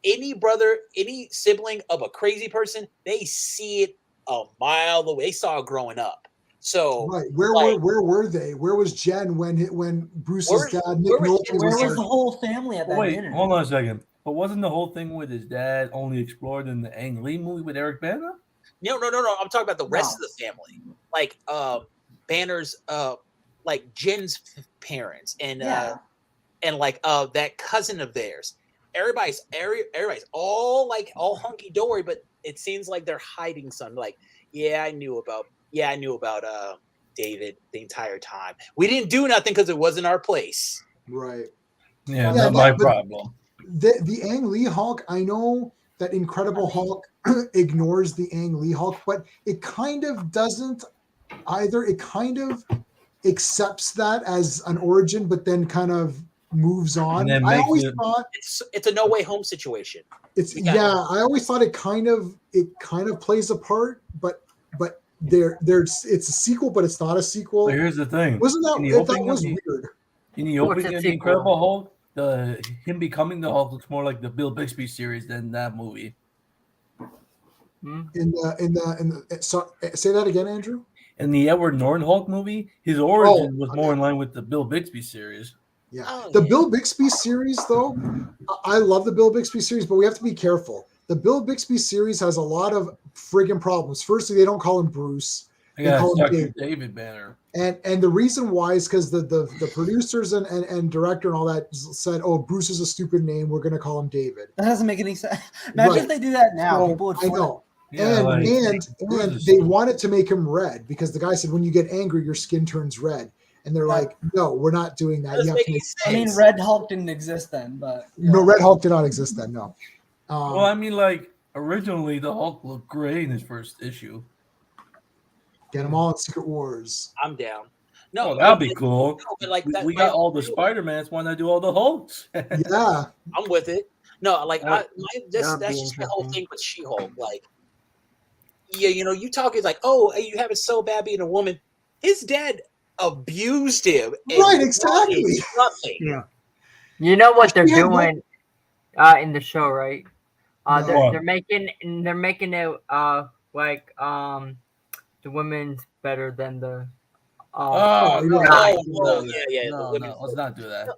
Any brother, any sibling of a crazy person, they see it a mile away. They saw it growing up. So right, where were they? Where was Jen when Bruce's dad Nick Nolte Where was like, the whole family at that Wait, dinner? hold on a second. But wasn't the whole thing with his dad only explored in the Ang Lee movie with Eric Bana? No. I'm talking about the rest of the family, like Banner's, like Jen's parents, and like that cousin of theirs. Everybody's all hunky dory, but it seems like they're hiding something. Like, I knew about David the entire time. We didn't do nothing because it wasn't our place. Right. Yeah, not my problem. The Ang Lee Hulk, I know that Incredible Hulk ignores the Ang Lee Hulk, but it kind of doesn't either. It kind of accepts that as an origin, but then kind of moves on. I always thought it's a No Way Home situation. I always thought it kind of plays a part, but it's a sequel, but it's not a sequel. But here's the thing. Wasn't that was weird? In the opening of the Incredible Hulk, him becoming the Hulk looks more like the Bill Bixby series than that movie. Say that again, Andrew. In the Edward Norton Hulk movie, his origin was more in line with the Bill Bixby series. Yeah. Bill Bixby series, though, I love the Bill Bixby series, but we have to be careful. The Bill Bixby series has a lot of friggin' problems. Firstly, they don't call him Bruce. They call him David Banner. And the reason why is because the producers and director and all that said, "Oh, Bruce is a stupid name. We're going to call him David." That doesn't make any sense. Imagine if they do that now. So, People would I know. Yeah, and they wanted to make him red because the guy said, when you get angry, your skin turns red. And they're like, no, we're not doing that. You have to I mean, Red Hulk didn't exist then, but no, Red Hulk did not exist then. No. Well, I mean, like originally the Hulk looked great in his first issue. Get them all in Secret Wars. I'm down. No, that'd be cool. No, but like we got all the Spider-Mans. Why not do all the Hulks? Yeah, I'm with it. No, like that's just the whole thing with She-Hulk. Like, you talk is like, oh, you have it so bad being a woman. His dad abused him. Right, exactly. Nothing. Yeah. You know what they're doing in the show, right? They're making it like the women's better than the. No, let's not do that.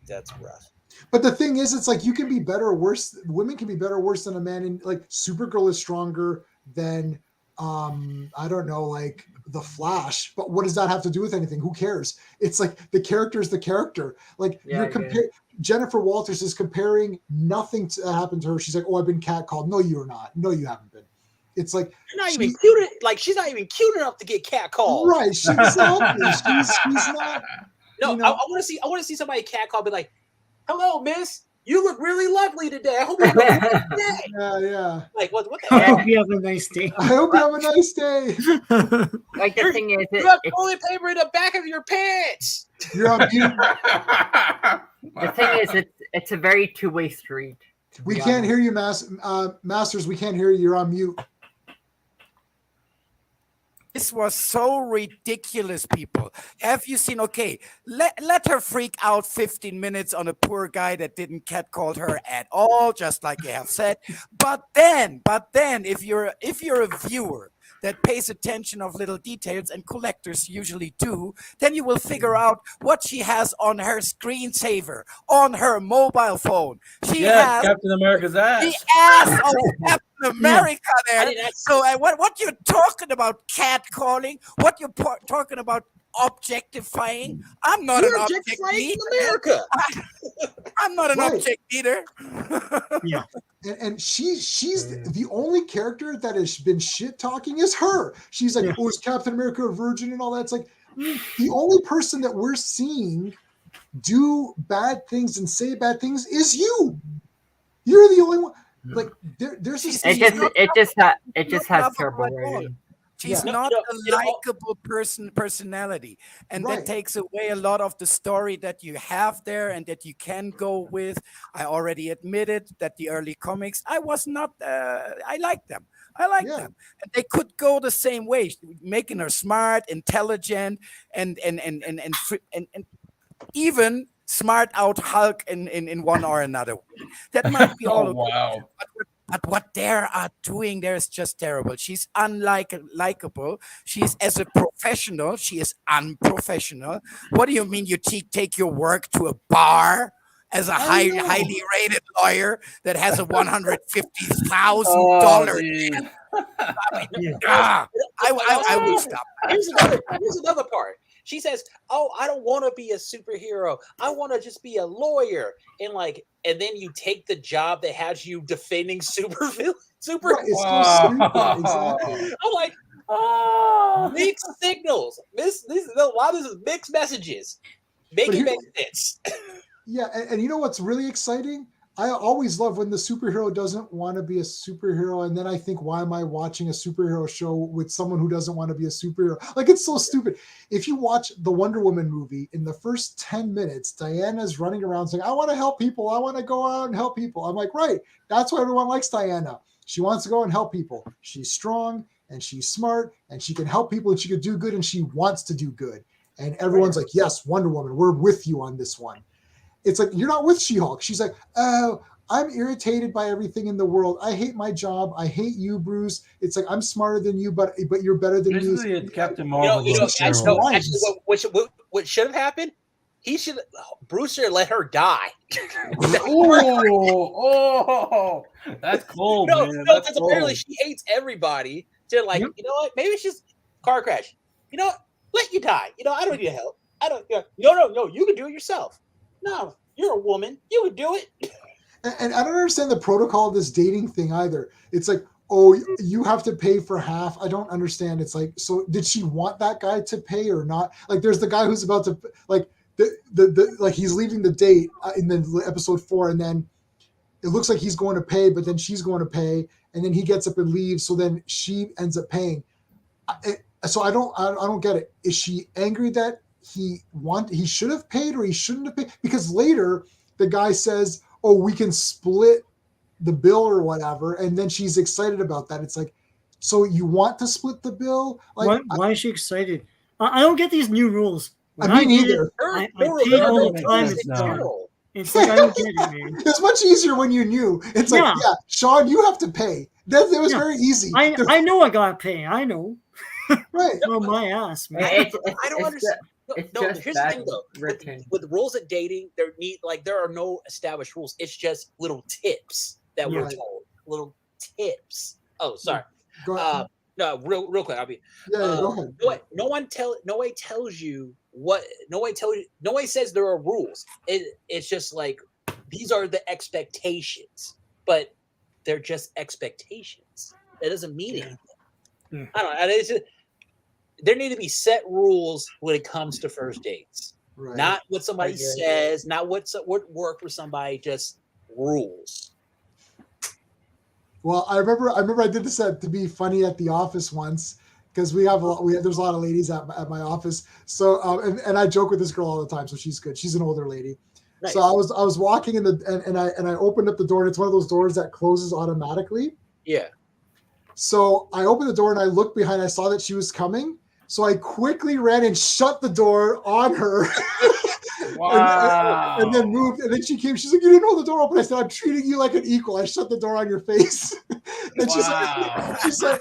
That's rough. But the thing is, it's like you can be better or worse. Women can be better or worse than a man. And like Supergirl is stronger than I don't know, like the Flash. But what does that have to do with anything? Who cares? It's like the character is the character. Like Jennifer Walters is comparing nothing to happened to her. She's like, oh, I've been catcalled. No, you're not. No, you haven't been. It's like you're not even cute. Like she's not even cute enough to get catcalled. Right? She's ugly. She's not. No, I want to see somebody catcall. Be like, "Hello, Miss. You look really lovely today. I hope you have a good day." Yeah. Like what the I heck? hope you have a nice day. I hope you have a nice day. Like the thing is, you have toilet paper in the back of your pants. You're on mute. The thing is, it's a very two-way street. We can't hear you, Masters. We can't hear you. You're on mute. This was so ridiculous, people. Have you seen? Okay, let her freak out 15 minutes on a poor guy that didn't catcall her at all, just like you have said. But then, if you're a viewer that pays attention of little details, and collectors usually do, then you will figure out what she has on her screensaver, on her mobile phone. She has Captain America's ass. the ass of Captain America there. So what you're talking about catcalling, what you're talking about objectifying, I'm not an object America. I'm not an object either. Yeah. And she's the only character that has been shit talking is her. She's like, oh, is Captain America a virgin and all that? It's like the only person that we're seeing do bad things and say bad things is you. You're the only one. like there's this It just has terrible writing. She's not a likable personality, and that takes away a lot of the story that you have there and that you can go with. I already admitted that the early comics, I was not. I like them. I like them. And they could go the same way, making her smart, intelligent, and even smart out Hulk in one or another way. That might be all. Wow. But what they are doing there is just terrible. She's unlikable. She's, as a professional, she is unprofessional. What do you mean you take your work to a bar as a highly rated lawyer that has a $150,000? I will stop. Here's another part. She says, "Oh, I don't want to be a superhero. I want to just be a lawyer." And then you take the job that has you defending superheroes. It's so stupid. Exactly. I'm like, mixed signals. A lot of this is mixed messages. Make sense. Yeah, and you know what's really exciting? I always love when the superhero doesn't want to be a superhero, and then I think, why am I watching a superhero show with someone who doesn't want to be a superhero? Like, it's so stupid. If you watch the Wonder Woman movie, in the first 10 minutes, Diana's running around saying, I want to help people. I want to go out and help people. I'm like, right. That's why everyone likes Diana. She wants to go and help people. She's strong, and she's smart, and she can help people, and she can do good, and she wants to do good. And everyone's like, yes, Wonder Woman, we're with you on this one. It's like, you're not with She-Hulk. She's like, oh, I'm irritated by everything in the world. I hate my job. I hate you, Bruce. It's like, I'm smarter than you, but you're better than me. It's Captain Marvel. What should have happened? Bruce should let her die. That's cold. Because apparently she hates everybody. They're like, you know what? Maybe she's car crash. You know what? Let you die. I don't need help. I don't. No. You can do it yourself. No, you're a woman. You would do it. And I don't understand the protocol of this dating thing either. It's like, oh, you have to pay for half. I don't understand. It's like, so did she want that guy to pay or not? Like, there's the guy who's about to, like, like he's leaving the date in the episode 4, and then it looks like he's going to pay, but then she's going to pay, and then he gets up and leaves. So then she ends up paying. So I don't get it. Is she angry that he should have paid or he shouldn't have paid? Because later the guy says, oh, we can split the bill or whatever, and then she's excited about that. It's like, so you want to split the bill? Like, why is she excited? I don't get these new rules. I mean, neither. I paid all the time. It's like, I don't get it, man. It's much easier when you knew. It's like, yeah, Sean, you have to pay. That was very easy. I know I gotta pay. I know. Right. Oh, my ass, man. I don't understand. No, here's the thing though. With rules of dating, there are no established rules. It's just little tips that we're told. Little tips. Oh, sorry. Go ahead. No, real quick. I'll be. Go ahead. No one tells you what. No one says there are rules. It's just like, these are the expectations, but they're just expectations. That doesn't mean anything. I don't know. It's just, there need to be set rules when it comes to first dates. Right. Not what somebody says, not what worked for somebody, just rules. Well, I remember I did this to be funny at the office once, because there's a lot of ladies at my office. So and I joke with this girl all the time, so she's good. She's an older lady. Nice. So I was walking and I opened up the door, and it's one of those doors that closes automatically. Yeah. So I opened the door and I looked behind. I saw that she was coming. So I quickly ran and shut the door on her. Wow. and then moved. And then she came. She's like, you didn't hold the door open. I said, I'm treating you like an equal. I shut the door on your face. And she's like,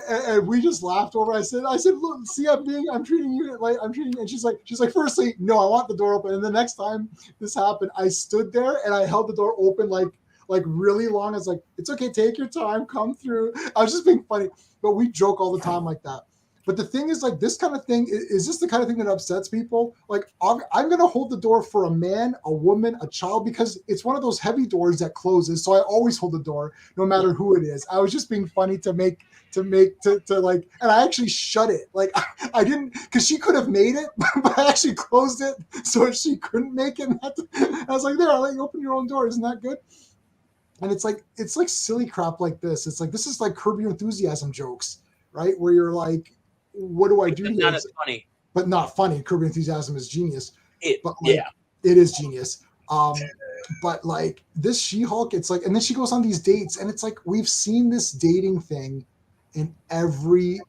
and we just laughed over. I said, look, see, I'm treating you like I'm treating you. And she's like, firstly, no, I want the door open. And the next time this happened, I stood there and I held the door open like really long. I was like, it's okay, take your time, come through. I was just being funny, but we joke all the time like that. But the thing is, like, this kind of thing, is this the kind of thing that upsets people? Like, I'm going to hold the door for a man, a woman, a child, because it's one of those heavy doors that closes. So I always hold the door, no matter who it is. I was just being funny to like, and I actually shut it. Like, I didn't, because she could have made it, but I actually closed it so she couldn't make it. I was like, there, I'll let you open your own door. Isn't that good? And it's like silly crap like this. It's like, this is like Curb Your Enthusiasm jokes, right? Where you're like, what do I do here? Not as funny. But not funny. Curb Your Enthusiasm is genius. But yeah. It is genius. But like this She-Hulk, it's like, and then she goes on these dates, and it's like, we've seen this dating thing in every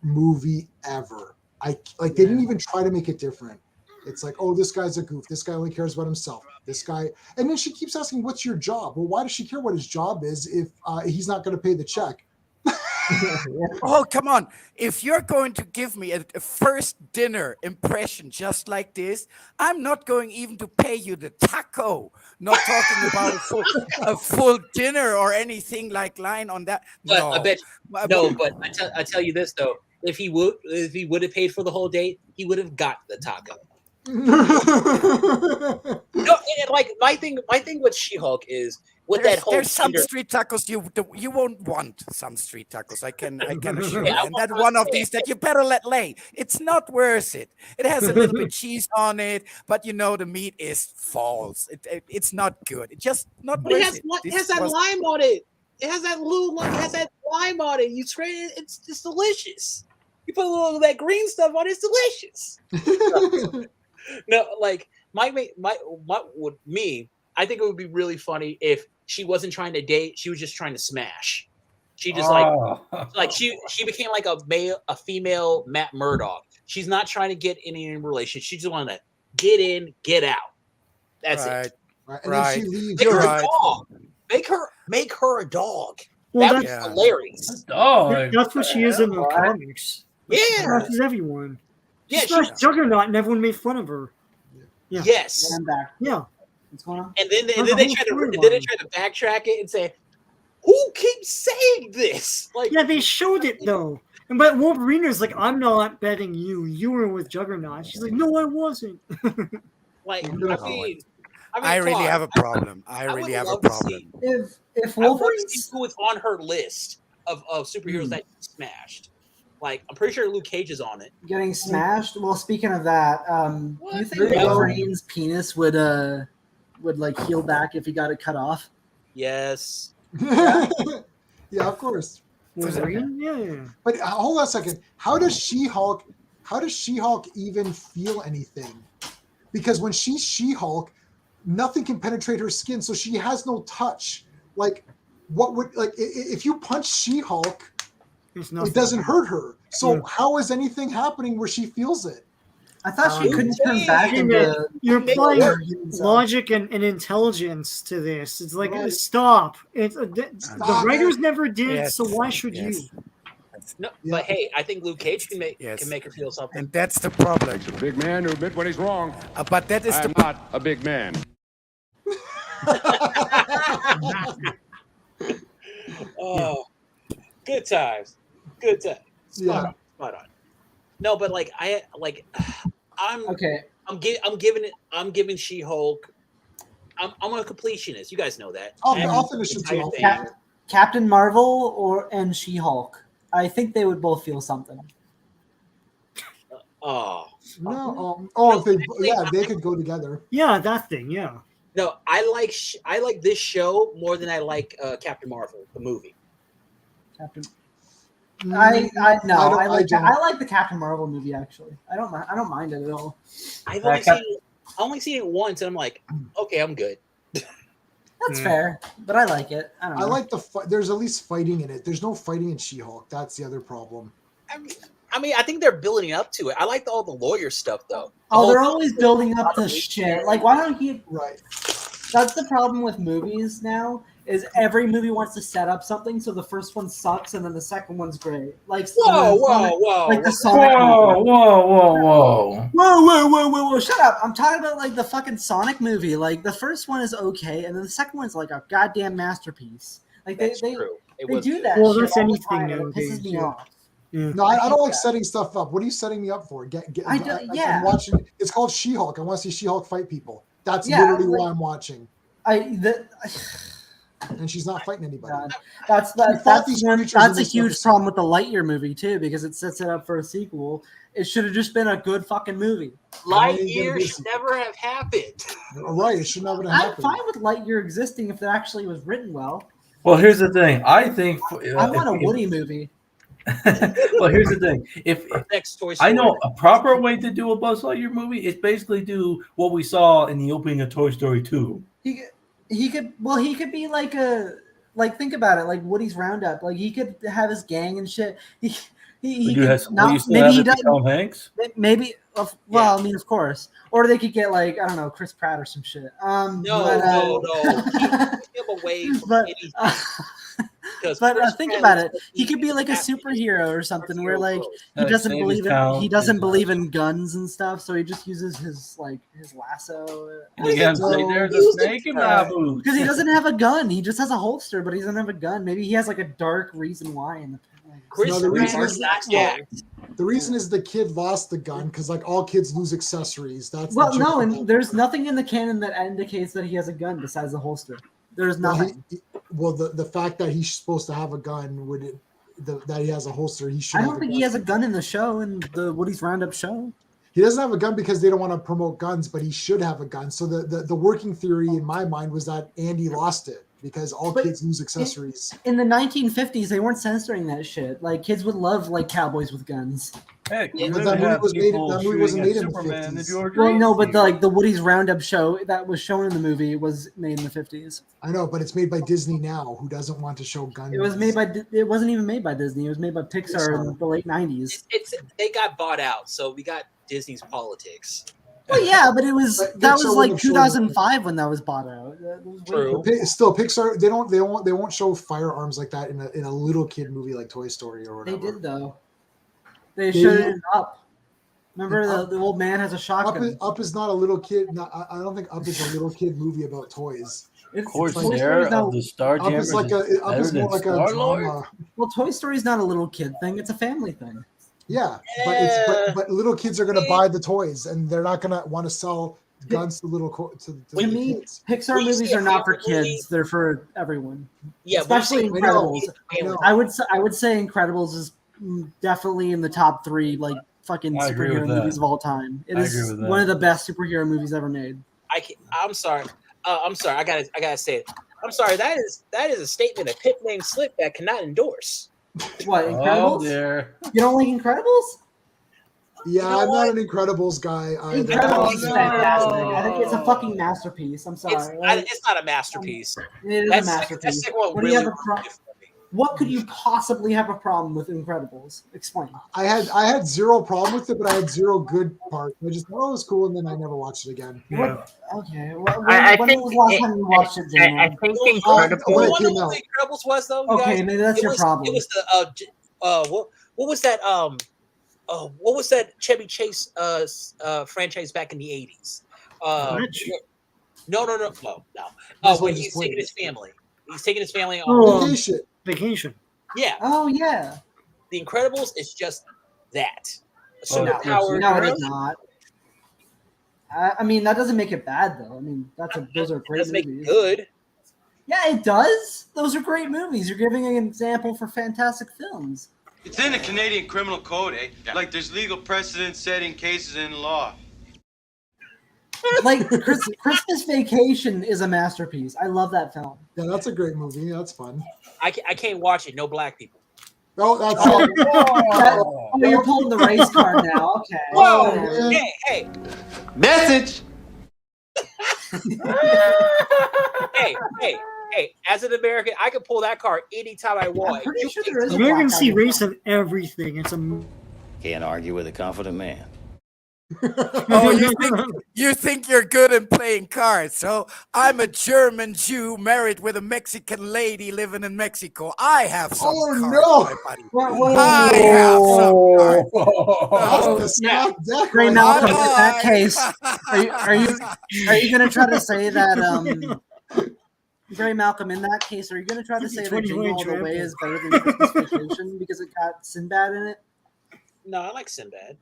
movie ever. They didn't even try to make it different. It's like, oh, this guy's a goof. This guy only cares about himself. This guy, and then she keeps asking, "What's your job?" Well, why does she care what his job is if he's not going to pay the check? Oh, come on. If you're going to give me a first dinner impression just like this, I'm not going even to pay you the taco. Not talking about a full dinner or anything like line on that. But No. I bet but I tell you this though, if he would have paid for the whole date, he would have got the taco. No, and like my thing with She-Hulk is with that whole There's some gender- street tacos you won't want some street tacos. I can assure you. Yeah, And that one of these that you better let lay. It's not worth it. It has a little bit cheese on it, but you know the meat is false. It's not good. It's just not But worth it has, it. it has that lime on it. It has that lime on it. You try it, it's delicious. You put a little of that green stuff on it, it's delicious. No, like my would me, I think it would be really funny if she wasn't trying to date, she was just trying to smash. She just she became like a female Matt Murdock. She's not trying to get in any relationship. She just wanted to get in, get out. That's it. Right. And then she leaves. Make her a dog. Make her a dog. Well, that would be hilarious. That's what she is in the comics. Yeah. She's everyone. Yeah, she's Juggernaut, and everyone made fun of her. Yeah. Yes. I'm back. Yeah. What's going on? And then they try to backtrack it and say, "Who keeps saying this?" Like, yeah, they showed it though. And but Wolverine's like, "I'm not betting you. You were with Juggernaut." She's like, "No, I wasn't." Like, I really have a problem. I really have a problem. If Wolverine Wolverine's who was on her list of superheroes that smashed, like I'm pretty sure Luke Cage is on it. getting smashed, well, speaking of that, do you think Yeah. Wolverine's penis would like heal back if he got it cut off? Yes. Yeah, of course. Wolverine? Yeah. But hold on a second. How does She-Hulk even feel anything? Because when she's She-Hulk, nothing can penetrate her skin, so she has no touch. Like, what would if you punch She-Hulk, it doesn't hurt her. So how is anything happening where she feels it? I thought she couldn't turn back into. You're applying logic and intelligence to this. It's like, stop. The writers never did, so why should you? No, but hey, I think Luke Cage can make her feel something. And that's the problem. A big man to admit when he's wrong. But that is I'm not a big man. Oh, good times. Good times. Spot on. No, but I'm okay. I'm giving She-Hulk. I'm a completionist. You guys know that. I'll finish it too. Captain Marvel and She-Hulk. I think they would both feel something. They could go together. Yeah, that thing. Yeah. No, I like this show more than I like Captain Marvel, the movie. I like the Captain Marvel movie actually. I don't mind it at all. I've only seen it once, and I'm like, okay, I'm good. That's fair, but I like it. I don't know. I like the fight. There's at least fighting in it. There's no fighting in She-Hulk. That's the other problem. I mean, I think they're building up to it. I like all the lawyer stuff though. They're always building up to shit. Like, why don't you? Right. That's the problem with movies now. Is every movie wants to set up something, so the first one sucks and then the second one's great. Like whoa! Like the Sonic movie. Whoa! Shut up! I'm talking about like the fucking Sonic movie. Like the first one is okay, and then the second one's like a goddamn masterpiece. Like they do that. Well, shit that's all the anything time, and it nowadays, pisses me yeah. off. Yeah. No, I don't like setting stuff up. What are you setting me up for? I'm watching. It's called She-Hulk. I want to see She-Hulk fight people. That's literally what I'm watching. and she's not fighting anybody. That's a huge problem with the Lightyear movie too, because it sets it up for a sequel. It should have just been a good fucking movie. Lightyear should never have happened. Right, it should never have happened. I'm fine with Lightyear existing if it actually was written well. Well, here's the thing. I think I want a Woody movie. Well, here's the thing. If next Toy Story. I know a proper way to do a Buzz Lightyear movie is basically do what we saw in the opening of Toy Story 2. He could be like think about it, like Woody's Roundup. Like he could have his gang and shit. Maybe he doesn't. Tom Hanks? Maybe. Well, I mean, of course. Or they could get like, I don't know, Chris Pratt or some shit. No. Keep him away from anything. But think about it. He could be like a superhero or something where like he doesn't believe in guns and stuff, so he just uses his lasso. There's a snake in my boot. Because he doesn't have a gun. He just has a holster, but he doesn't have a gun. Maybe he has like a dark reason why in the the reason is the kid lost the gun because like all kids lose accessories. And there's nothing in the canon that indicates that he has a gun besides the holster. There's nothing. The fact that he's supposed to have a gun that he has a holster, he should. I don't think he has a gun in the show, in the Woody's Roundup show. He doesn't have a gun because they don't want to promote guns, but he should have a gun. So the working theory in my mind was that Andy lost it because all kids lose accessories. In the 1950s, they weren't censoring that shit. Like kids would love like cowboys with guns. Heck, but that movie wasn't made in the 50s. Well, no, but the Woody's Roundup show that was shown in the movie was made in the 50s. I know, but it's made by Disney now, who doesn't want to show guns. It wasn't even made by Disney. It was made by Pixar in the late 90s. They got bought out, so we got Disney's politics. Well, yeah, but that was like 2005 when that was bought out. True. Still, Pixar they won't show firearms like that in a little kid movie like Toy Story or whatever. They did though. They showed it in Up. Remember the old man has a shotgun. Up is not a little kid. I don't think Up is a little kid movie about toys. Corsair of the Starjammers. Up is more like a drama. Well, Toy Story is not a little kid thing; it's a family thing. Yeah, but little kids are going to buy the toys, and they're not going to want to sell guns to little to me, kids. Pixar movies are not for kids; they're for everyone. Yeah, especially Incredibles. I would say Incredibles is definitely in the top 3 like fucking superhero movies of all time. It is one of the best superhero movies ever made. I'm sorry. I gotta say it. I'm sorry. That is a statement a pimp named Slickback cannot endorse. What, Incredibles? You don't like Incredibles? Yeah, I'm not an Incredibles guy either. Incredibles is fantastic. I think it's a fucking masterpiece. I'm sorry. It's not a masterpiece. It is a masterpiece. What could you possibly have a problem with Incredibles? Explain. I had zero problem with it, but I had zero good parts. I just thought it was cool, and then I never watched it again. Yeah. Okay. When was the last time you watched it, Jay? I think Incredibles. You know what Incredibles was though? Okay, maybe that's your problem. It was the what was that what was that Chevy Chase franchise back in the 80s? No. When he's taking his family. He's taking his family on vacation. Yeah. Oh yeah. The Incredibles is just that. Superpower. No, it is not. I mean, that doesn't make it bad though. I mean, those are great movies. Make it good. Yeah, it does. Those are great movies. You're giving an example for fantastic films. It's in the Canadian Criminal Code, eh? Yeah. Like there's legal precedent setting cases in law. Like Christmas Vacation is a masterpiece. I love that film. Yeah, that's a great movie. That's fun. I can't watch it. No black people. Oh, that's you're pulling the race card now. Okay. Whoa! Hey. Message. hey! As an American, I can pull that card anytime I want. I'm pretty sure there is. Americans see race of everything. It's Can't argue with a confident man. Oh, you think you're good in playing cards? So I'm a German Jew married with a Mexican lady living in Mexico. I have some cards, my buddy. I have some cards. Greymalkin, in that case, are you going to try to say that? Greymalkin, in that case, are you going to try to say that Jingle All the Way is better than Christmas Vacation because it got Sinbad in it? No, I like Sinbad.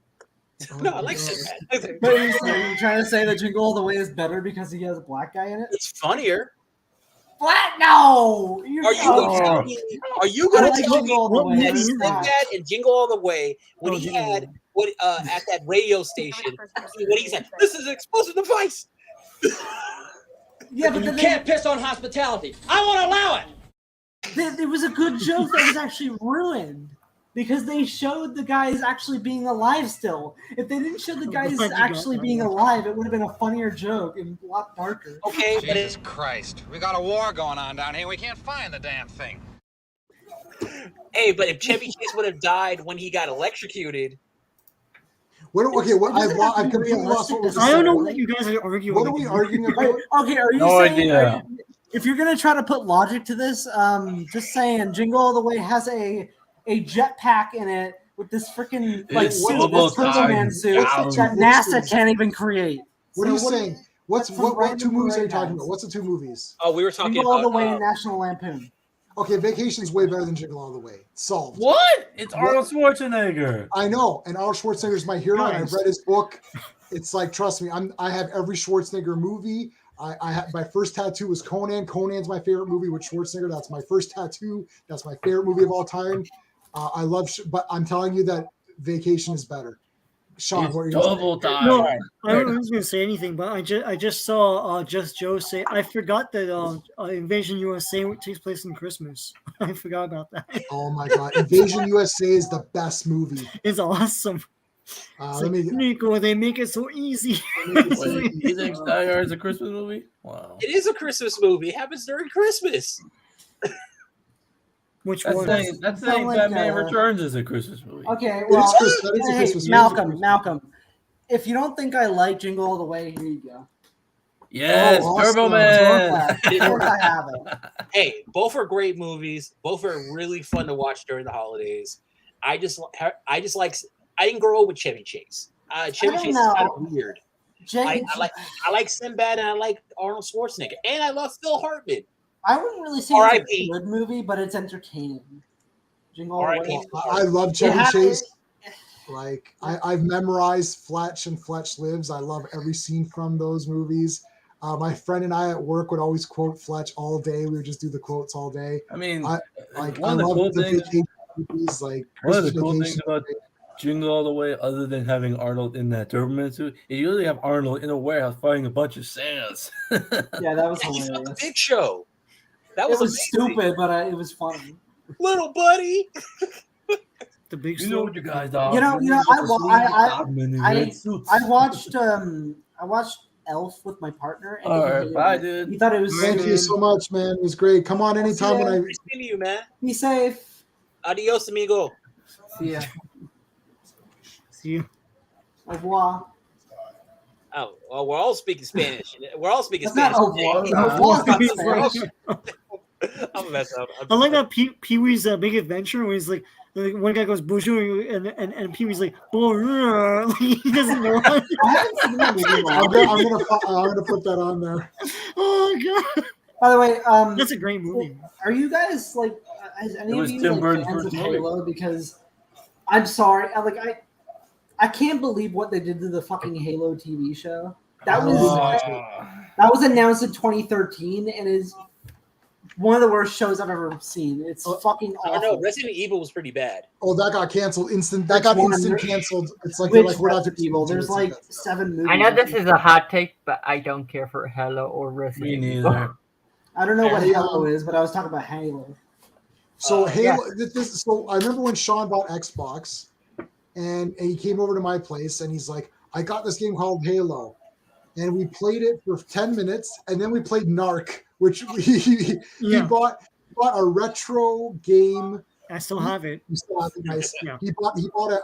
No, I like Sinbad. But are you trying to say that Jingle All the Way is better because he has a black guy in it? It's funnier. Flat? No. Are you gonna tell me? Are you gonna tell me that Sinbad and Jingle All the Way when he had at that radio station when he said this is an explosive device? Yeah, but you can't piss on hospitality. I won't allow it. It was a good joke that was actually ruined because they showed the guys actually being alive still. If they didn't show the guys actually being alive, it would have been a funnier joke and a lot darker. Okay, Jesus Christ. We got a war going on down here. We can't find the damn thing. Hey, but if Chevy Chase would have died when he got electrocuted. I've completely lost what we're saying. I don't know what you guys are arguing. What are we arguing about? Okay, are you saying if you're gonna try to put logic to this, just saying Jingle All the Way has a jetpack in it with this freaking like Superman suit that NASA can't even create. What are you saying? What 2 movies are you talking about? What's the 2 movies? Oh, we were talking Jingle about All the Way and National Lampoon. Okay, Vacation's way better than Jingle All the Way. Solved. What? It's Arnold Schwarzenegger. I know, and Arnold Schwarzenegger's my hero. And I've read his book. It's like, trust me, I have every Schwarzenegger movie. I had my first tattoo was Conan. Conan's my favorite movie with Schwarzenegger. That's my first tattoo. That's my favorite movie of all time. I love, but I'm telling you that Vacation is better. Sean, what are you double time? No, I wasn't going to say anything, but I just saw Just Joe say, I forgot that Invasion USA takes place in Christmas. I forgot about that. Oh my God. Invasion USA is the best movie. It's awesome. Nico, they make it so easy. Wait, you think Die Hard is a Christmas movie? Wow. It is a Christmas movie. It happens during Christmas. Which that's one? That's saying Batman Returns is a Christmas movie. Okay, well, Malcolm, if you don't think I like Jingle All the Way, here you go. Yes, Turbo Man. I have it. Hey, both are great movies. Both are really fun to watch during the holidays. I didn't grow up with Chevy Chase. Chevy Chase is kind of weird. I like Sinbad and I like Arnold Schwarzenegger and I love Phil Hartman. I wouldn't really say it's a good movie, but it's entertaining. Jingle All the Way. I love Chevy Chase. Like I've memorized Fletch and Fletch Lives. I love every scene from those movies. My friend and I at work would always quote Fletch all day. We would just do the quotes all day. I mean, I love the vacation movies. Like one of the cool things about Jingle All the Way, other than having Arnold in that Doberman suit, you usually have Arnold in a warehouse fighting a bunch of Santas. Yeah, that was hilarious. The Big Show. That was stupid, but it was funny. Little buddy. The Big Show. You know what you guys are. I watched Elf with my partner. And all right, bye, dude. He thought it was. Thank you so much, man. It was great. Come on anytime when I. Nice meeting you, man. Be safe. Adios, amigo. See ya. See you. Au revoir. Oh, well, we're all speaking Spanish. We're all speaking That's Spanish. I'm a mess up. I like that Pee-wee's Big Adventure where he's like one guy goes bonjour and Pee-wee's like bonjour. Like, he doesn't know. I'm gonna put that on there. Oh God! By the way, that's a great movie. Are you guys like? Has any of you like fans of Halo? Because I'm sorry, I can't believe what they did to the fucking Halo TV show. That was announced in 2013 and is one of the worst shows I've ever seen. It's fucking awful. I don't know. Resident Evil was pretty bad. Oh, that got canceled. That got instant canceled. It's like they're like, we're not Evil. There's like 7 movies. I know this is a hot take, but I don't care for Halo or Resident Evil. Me neither. I don't know what Halo is, but I was talking about Halo. So Halo. So I remember when Sean bought Xbox, and he came over to my place, and he's like, "I got this game called Halo," and we played it for 10 minutes, and then we played Narc, which he bought a retro game. I still have it. You still have it, nice. Yeah. He bought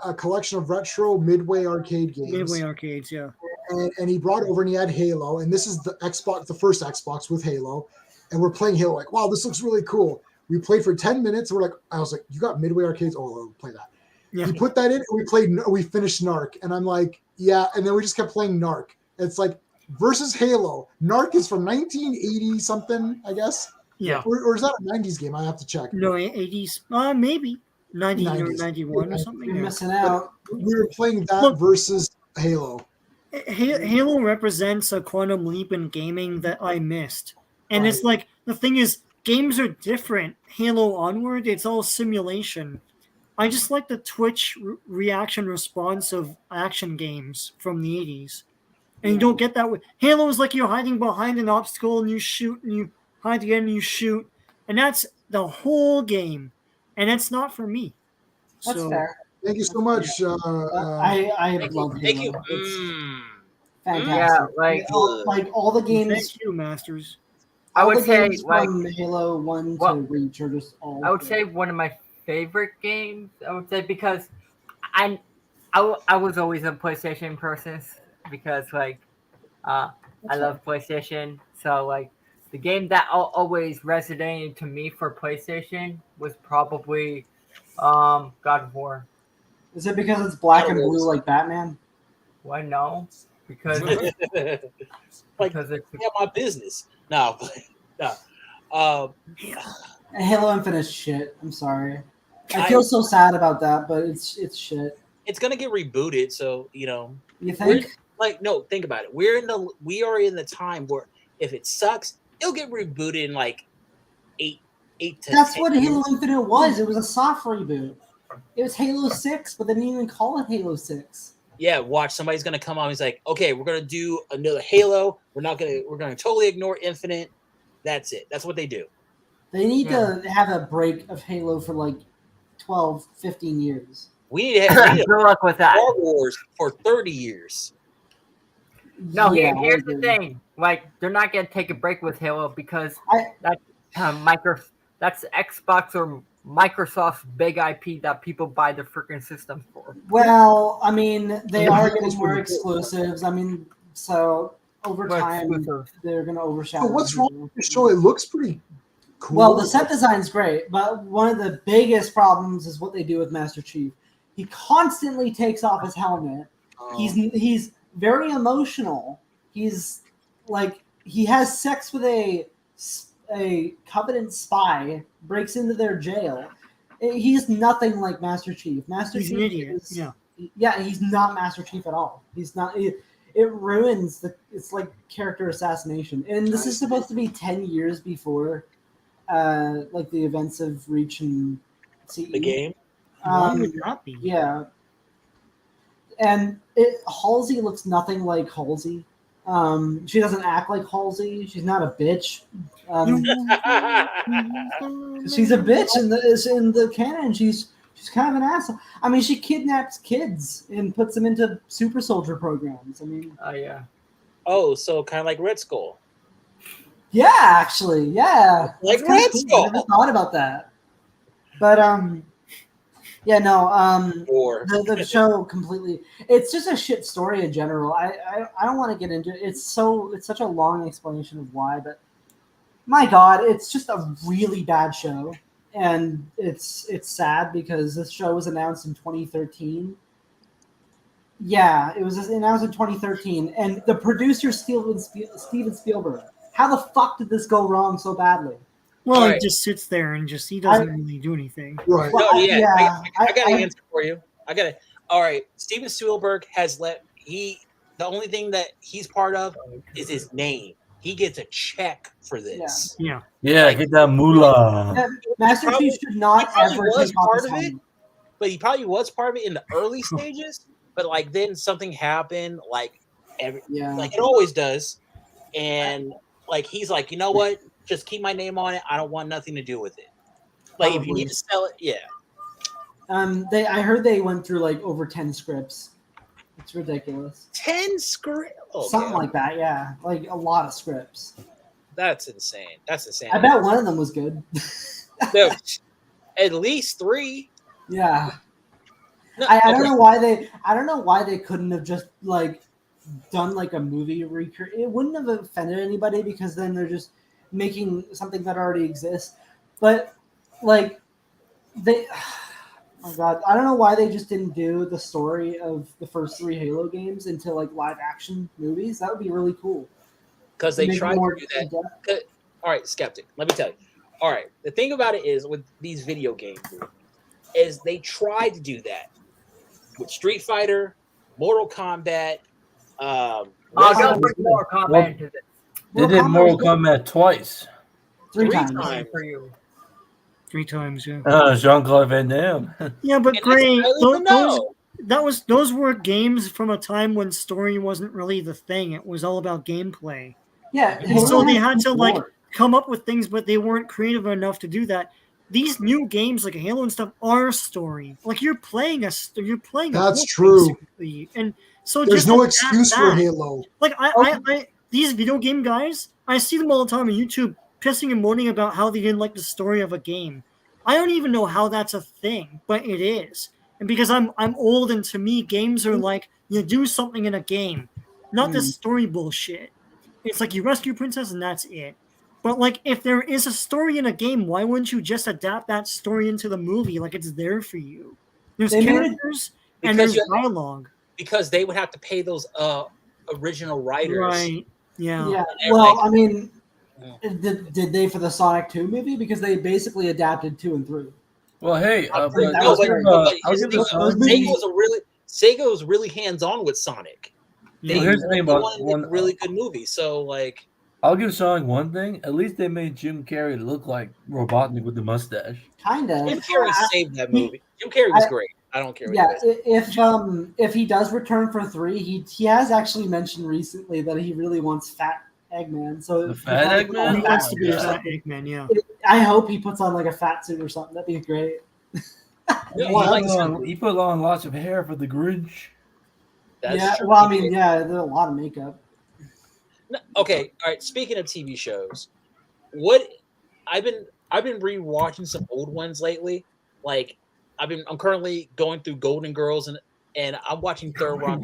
a collection of retro Midway arcade games. Midway arcades, yeah. And he brought it over, and he had Halo, and this is the first Xbox with Halo, and we're playing Halo. Like, wow, this looks really cool. We played for 10 minutes. And I was like, you got Midway arcades? Oh, I'll play that. Yeah. He put that in, and we finished Narc, and I'm like, yeah, and then we just kept playing Narc. It's like versus Halo. Narc is from 1980 something, I guess. Yeah. Or is that a 90s game? I have to check. No, 80s. Maybe 90 or 91 or something. You're missing out. But we were playing that versus Halo. Halo represents a quantum leap in gaming that I missed. And it's like, the thing is, games are different. Halo onward, it's all simulation. I just like the Twitch reaction response of action games from the 80s. And you don't get that with Halo is like you're hiding behind an obstacle and you shoot and you hide again and you shoot. And that's the whole game. And that's not for me. That's fair. Thank you so much. I love Halo. Thank you. It's fantastic. Yeah, like all the games. Thank you, Masters. I would say from Halo 1 to Reach are just all. I would say one of my favorite games. I would say because I was always a PlayStation person because I love PlayStation. So like the game that always resonated to me for PlayStation was probably God of War. Is it because it's black and blue like Batman? Why no? Because because it's my business. No. Halo Infinite shit. I'm sorry. I feel so sad about that, but it's shit. It's gonna get rebooted, so you think? No, think about it. We are in the time where if it sucks, it'll get rebooted in like 8 to That's 10 what years. Halo Infinite was. It was a soft reboot. It was Halo 6, but they didn't even call it Halo 6. Yeah, watch, somebody's gonna come on. He's like, okay, we're gonna do another Halo. We're gonna totally ignore Infinite. That's it. That's what they do. They need to have a break of Halo for like 12, 15 years. We need to have Good luck with that. Star Wars for 30 years. No, here's the thing. Like, they're not gonna take a break with Halo because that's Xbox or Microsoft's big IP that people buy the freaking system for. Well, I mean, they are getting more exclusives. I mean, so over time, they're going to overshadow. So what's wrong with the show? It looks pretty cool. Well, the set design's great, but one of the biggest problems is what they do with Master Chief. He constantly takes off his helmet. He's very emotional. He's like, he has sex with a Covenant spy, breaks into their jail. He's nothing like Master Chief. Master He's Chief an idiot. He's not Master Chief at all. He's not. It ruins it's like character assassination. And this is supposed to be 10 years before, like the events of Reach and CE. The game. Why would not be? Yeah. And Halsey looks nothing like Halsey. She doesn't act like Halsey. She's not a bitch. She's a bitch in the canon. She's kind of an asshole. I mean, she kidnaps kids and puts them into super soldier programs. I mean, yeah. Oh, so kind of like Red Skull. Yeah, actually, yeah. Like That's kinda Red cool. Skull. I never thought about that. But yeah, no. The show completely. It's just a shit story in general. I don't want to get into it. It's such a long explanation of why, but my God, it's just a really bad show, and it's sad because this show was announced in 2013. Yeah, it was announced in 2013, and the producer Steven Spielberg. How the fuck did this go wrong so badly? Well, All he right. just sits there and he doesn't really do anything. Right. No, Yeah, I got an answer for you. All right. Steven Spielberg has the only thing that he's part of is his name. He gets a check for this. Yeah. Yeah, get that moolah. Master Chief should not ever was take off part his of it, helmet. but he probably was part of it in the early stages. But like then something happened, like it always does, and like he's like, you know what? Just keep my name on it. I don't want nothing to do with it. Like if you need to sell it, yeah. I heard they went through like over 10 scripts. It's ridiculous. 10 scripts? Oh, Something like that, yeah. Like a lot of scripts. That's insane. That's insane. I bet one of them was good. No, at least 3. Yeah. No, I don't know why they couldn't have just like done like a movie recreate. It wouldn't have offended anybody because then they're just making something that already exists. But like they oh God, I don't know why they just didn't do the story of the first 3 Halo games into like live action movies. That would be really cool. Because they tried to do that. All right, Skeptic, let me tell you. All right, the thing about it is with these video games is they tried to do that with Street Fighter, Mortal Kombat. Don't bring Mortal Kombat into this. They did Mortal Kombat twice. Three times. For you. 3 times, yeah. Jean-Claude Van Damme. Yeah, but And Gray, I don't even know. those were games from a time when story wasn't really the thing. It was all about gameplay. Yeah, And so they had to like come up with things, but they weren't creative enough to do that. These new games like Halo and stuff are story. Like you're playing a That's book, true. basically. And so There's just no adapt excuse that. for Halo. Like I these video game guys, I see them all the time on YouTube pissing and moaning about how they didn't like the story of a game. I don't even know how that's a thing, but it is. And because I'm old, and to me, games are like you do something in a game, not this story bullshit. It's like you rescue a princess and that's it. But like, if there is a story in a game, why wouldn't you just adapt that story into the movie? Like it's there for you. There's characters and there's dialogue. Because they would have to pay those original writers. Right. Yeah. Yeah. Well, I mean, did they for the Sonic 2 movie? Because they basically adapted 2 and 3. Well, hey, Sega was really hands-on with Sonic. Here's the thing about one really good movie. So like, I'll give Sonic one thing. At least they made Jim Carrey look like Robotnik with the mustache. Kind of. Jim Carrey saved that movie. Jim Carrey was great. I don't care. Yeah, if he does return for 3, he has actually mentioned recently that he really wants Fat Eggman. So the Fat Eggman, he wants to be a Fat Eggman. Yeah. I hope he puts on like a fat suit or something. That'd be great. He put on lots of hair for the Grinch. That's true. Well, I mean, there's a lot of makeup. Okay, all right. Speaking of TV shows, what I've been rewatching some old ones lately. Like I'm currently going through Golden Girls and I'm watching Third Rock.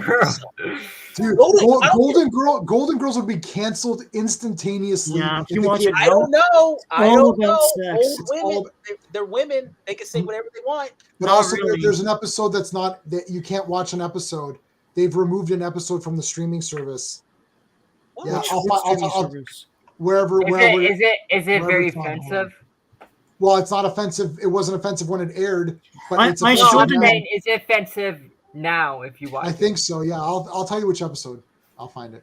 Dude, Golden Girls would be canceled instantaneously. Yeah, I don't know. Old women, they're women. They can say whatever they want. But also, there's an episode that's not that you can't watch an episode. They've removed an episode from the streaming service. What? Yeah, I'll wherever. Is it very offensive? Well, it's not offensive. It wasn't offensive when it aired, but it's is it offensive now if you watch? I think so. Yeah, I'll tell you which episode. I'll find it.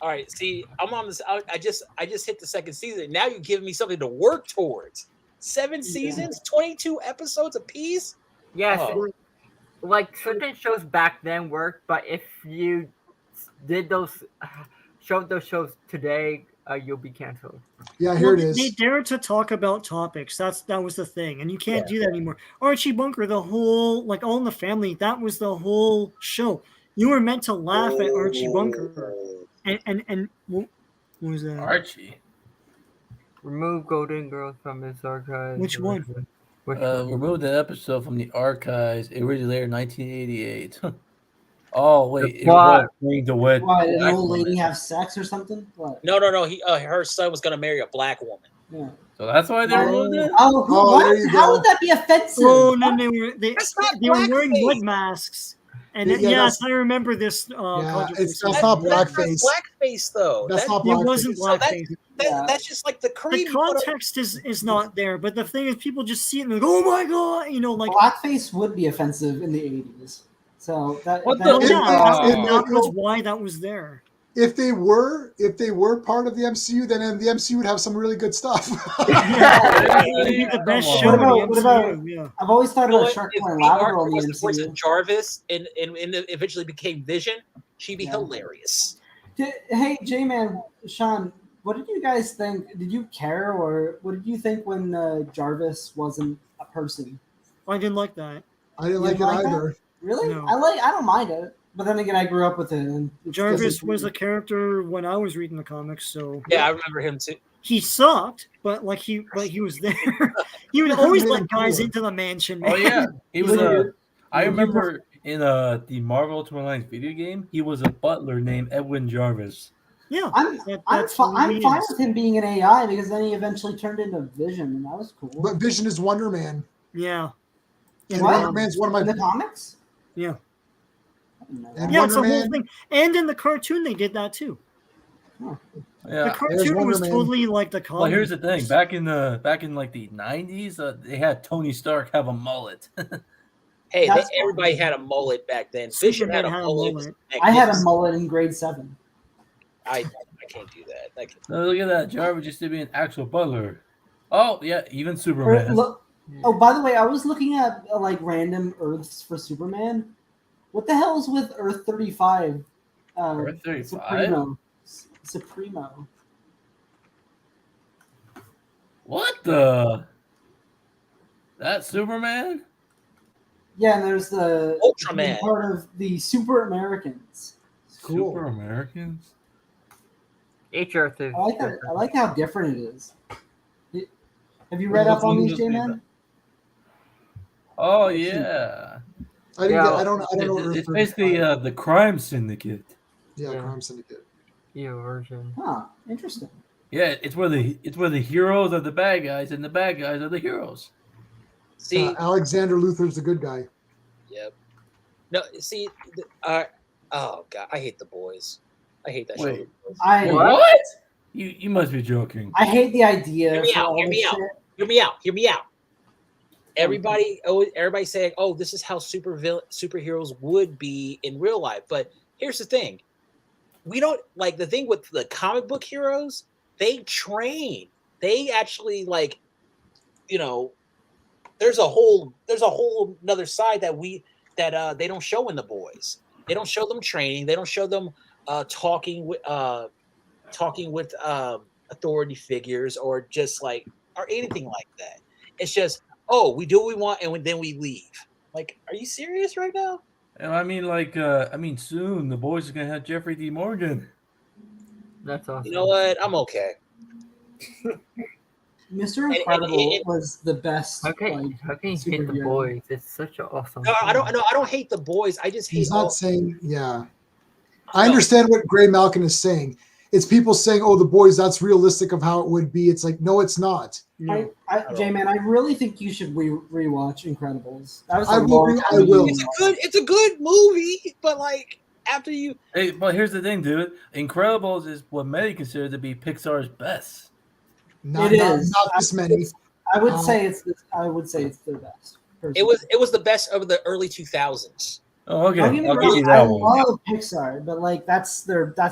All right. See, I'm on this. I just hit the second season. Now you're giving me something to work towards. 7 seasons, 22 episodes apiece. Yes. Like certain shows back then worked, but if you did showed those shows today, you'll be canceled. Yeah, here it is. They dared to talk about topics. That was the thing, and you can't do that anymore. Archie Bunker, the whole All in the Family, that was the whole show. You were meant to laugh at Archie Bunker, and what was that? Archie. Remove Golden Girls from its archives. Which one? Remove that episode from the archives. It originated in 1988. Oh wait! It was Bring the Wet. Why did an old lady have sex or something? What? No. Her son was gonna marry a black woman. Yeah. So that's why they removed it. How would that be offensive? Oh no, they were wearing blood masks. And yes, I remember this. That's not blackface. Blackface though. That's not blackface. It wasn't blackface. That's just like the cream. The context is not there, but the thing is, people just see it and they're like, "Oh my god!" Blackface would be offensive in the 80s. So that was why that was there. If they were part of the MCU, then the MCU would have some really good stuff. It'd be the best show in the MCU. I've always thought about Shark Boy and Ladder in the MCU. Jarvis and eventually became Vision. She'd be hilarious. Hey, J-Man, Sean, what did you guys think? Did you care, or what did you think when Jarvis wasn't a person? I didn't like that. I didn't like it either. That? Really? No. I don't mind it. But then again, I grew up with it. And Jarvis was a character when I was reading the comics, so yeah, I remember him too. He sucked, but he was there. He would always let guys into the mansion. Man. Oh yeah, he was. I remember in the Marvel Ultimate Alliance video game, he was a butler named Edwin Jarvis. Yeah, I'm fine with him being an AI because then he eventually turned into Vision, and that was cool. But Vision is Wonder Man. Yeah, and Wonder Man's one of my in the comics. Yeah. And yeah, it's the whole thing. And in the cartoon, they did that too. Huh. Yeah, the cartoon was totally like the comic. Well, here's the thing: back in like the 90s, they had Tony Stark have a mullet. Hey, everybody had a mullet back then. Vision had a mullet. I had a mullet in grade 7. I I can't do that. I can't. No, look at that. Jarvis just to be an actual butler. Oh yeah, even Or, Superman. oh, by the way, I was looking at like random Earths for Superman. What the hell is with Earth 35? Earth 35? Supremo. What the? That Superman? Yeah, and there's the Ultraman. part of the Super Americans. Cool. Super Americans? Earth is I like that. I like how different it is. Have you read Well, up on these, just J-Man? Oh yeah. I don't know. It's basically the crime syndicate. Yeah, crime syndicate. Yeah, version. Huh. Interesting. Yeah, it's where the heroes are the bad guys and the bad guys are the heroes. See, Alexander Luthor's the good guy. Yep. No, see, oh god, I hate The Boys. I hate that show. What? You must be joking. I hate the idea. Hear me out. Everybody saying, "Oh, this is how superheroes would be in real life." But here's the thing: we don't like the thing with the comic book heroes. They train. They actually there's a whole another side that they don't show in The Boys. They don't show them training. They don't show them talking with authority figures or just or anything like that. It's just, oh, we do what we want and then we leave. Like, are you serious right now? I mean, soon The Boys are gonna have Jeffrey D. Morgan. That's awesome. You know what? I'm okay. Mr. Incredible was the best. How can you hate The Boys? It's such an awesome. No, I don't hate The Boys. I just hate. He's not saying. Yeah, I understand what Greymalkin is saying. It's people saying, "Oh, The Boys, that's realistic of how it would be." It's like, no, it's not. J-Man, I really think you should rewatch Incredibles. That was I will. It's a good movie, but after you. Hey, but here's the thing, dude. Incredibles is what many consider to be Pixar's best. Not this many. I would say it's their best. Personally. It was the best of the early 2000s. Oh, okay. I'll give you that one. I love Pixar, but that's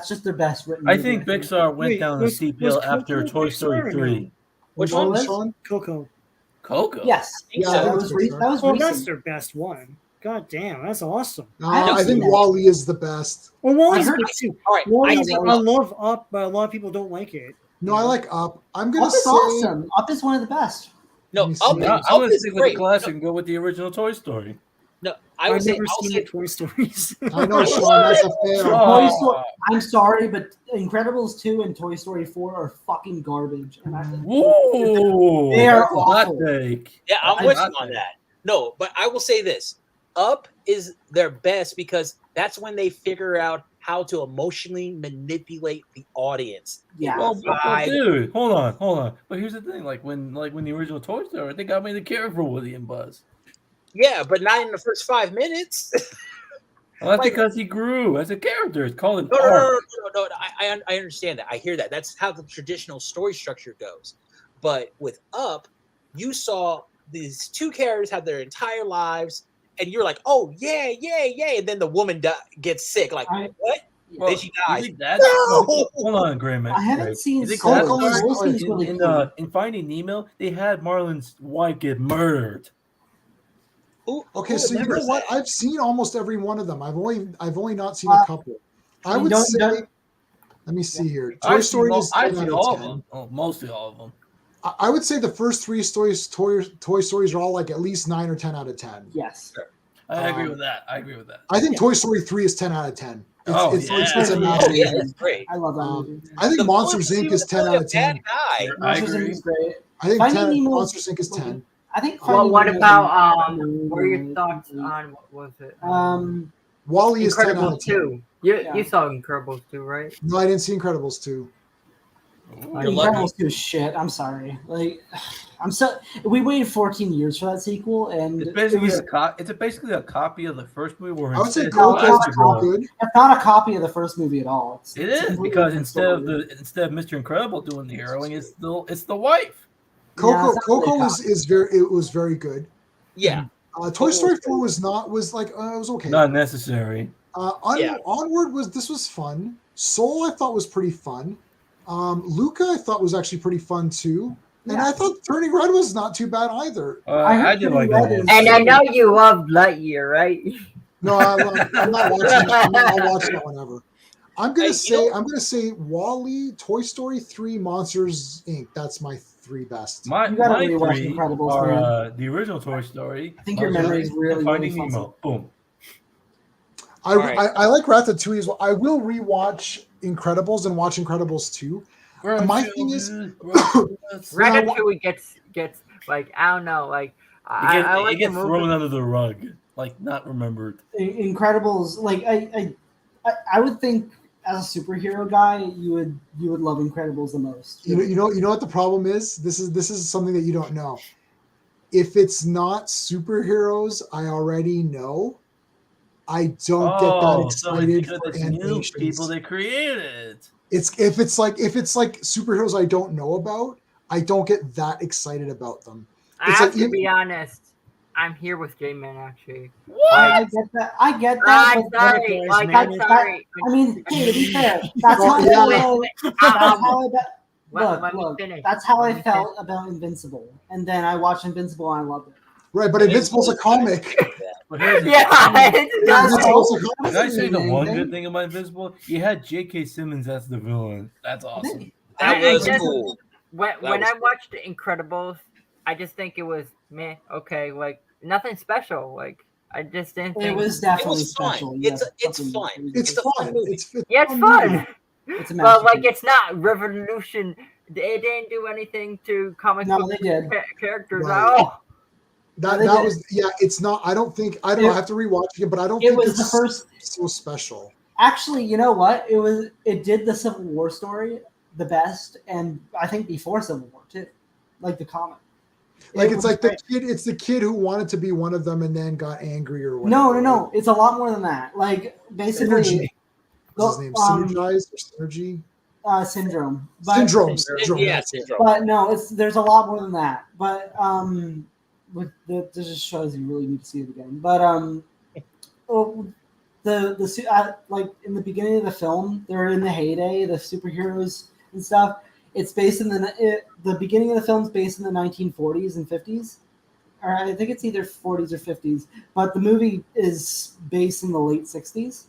just their best written. I think Pixar went down a steep hill after Toy Story 3. Which one, Sean? Coco. Yes. That was recent. That's their best one. God damn, that's awesome. I think WALL-E is the best. Well, WALL-E's good too. All right, I love Up, but a lot of people don't like it. No, I like Up. I'm gonna say awesome. Up is one of the best. No, I'm gonna stick with the classic and go with the original Toy Story. No, I've never seen the Toy Stories. I know, Sean, that's a fan. I'm sorry, but Incredibles 2 and Toy Story 4 are fucking garbage. Whoa, they are awful. Yeah, I'm with you on that. No, but I will say this: Up is their best because that's when they figure out how to emotionally manipulate the audience. Yeah, dude, hold on. But here's the thing: when the original Toy Story, they got me to care for Woody and Buzz. Yeah, but not in the first 5 minutes. Well, that's because he grew as a character. It's called an No, arc. I understand that. I hear that. That's how the traditional story structure goes. But with Up, you saw these two characters have their entire lives, and you're like, "Oh yeah, and then the woman gets sick. Like what? Well, then she dies. No! Hold on, Greyman. I haven't seen in Finding Nemo, they had Marlin's wife get murdered. Okay, so you know what? I've seen almost every one of them. I've only not seen a couple. I would say. Let me see here. Toy Story is 10 out of 10. Mostly all of them. I would say the first 3 Toy Stories are all at least 9 or 10 out of 10. Yes. I agree with that. I think Toy Story 3 is 10 out of 10. It's a yeah, that's great. I love that movie. I think Monsters Inc. is 10 out of 10. Monsters Inc. is great. I think Monsters Inc. is 10. I think. Well, what about what are your thoughts on what was it? WALL-E is 10 out of 10. You saw Incredibles 2, right? No, I didn't see Incredibles 2. Incredibles 2 is shit. I'm sorry. We waited 14 years for that sequel, and it's basically a copy of the first movie. Where I would say Coco's good. It's not a copy of the first movie at all. It is because instead of Mr. Incredible doing the heroing, it's the wife. Coco was very good. Yeah. Toy Story 4 was okay. Not necessary. Onward was fun. Soul I thought was pretty fun. Luca I thought was actually pretty fun too. And I thought Turning Red was not too bad either. I did like that one. And I know you love Lightyear, right? No, I'm not watching that. I'll watch that whenever. I'm gonna say Wall-E, Toy Story 3, Monsters Inc. That's my 3 best. My You gotta 3 rewatch Incredibles, are the original Toy Story. I think your memory is really Finding fuzzy. Nemo. Boom. I like Ratatouille as well. I will rewatch Incredibles and watch Incredibles 2. My thing is, Ratatouille gets like, I don't know, like I like it gets the movie. thrown under the rug, like not remembered. Incredibles, like I would think as a superhero guy, you would love Incredibles the most. You know what the problem is? This is something that you don't know. If it's not superheroes, I already know. I don't get that excited so for it's new animations. people they created. If it's like superheroes I don't know about, I don't get that excited about them. I have to be honest. I'm here with J-Man actually. I get that. I'm sorry. I mean, hey, to be fair, that's how that's how I felt about Invincible. And then I watched Invincible and I loved it. Right, but Invincible's a comic. Can I say the one good thing about Invincible? You had J.K. Simmons as the villain. That's awesome. That was cool. When I watched Incredibles, I just think it was meh. Okay, like nothing special. Like I just didn't think it was definitely fun. special. It's fun. It's fun. It's fun. It's a but like it's not revolution. They didn't do anything to comic book characters at all. That was it's not. I don't have to rewatch it, but I don't think it's the first so special. Actually, you know what? It did the Civil War story the best, and I think before Civil War too, like the comic. Like it's like the kid. It's the kid who wanted to be one of them and then got angry or whatever. No. It's a lot more than that. Like basically, Synergy. What's his name? Synergize or Synergy? Syndrome. Syndrome. Yeah, syndrome. But no, there's a lot more than that. But this just shows you really need to see it again. But like in the beginning of the film, they're in the heyday, the superheroes and stuff. It's based in the beginning of the film's based in the 1940s and 50s, or I think it's either 40s or 50s. But the movie is based in the late 60s,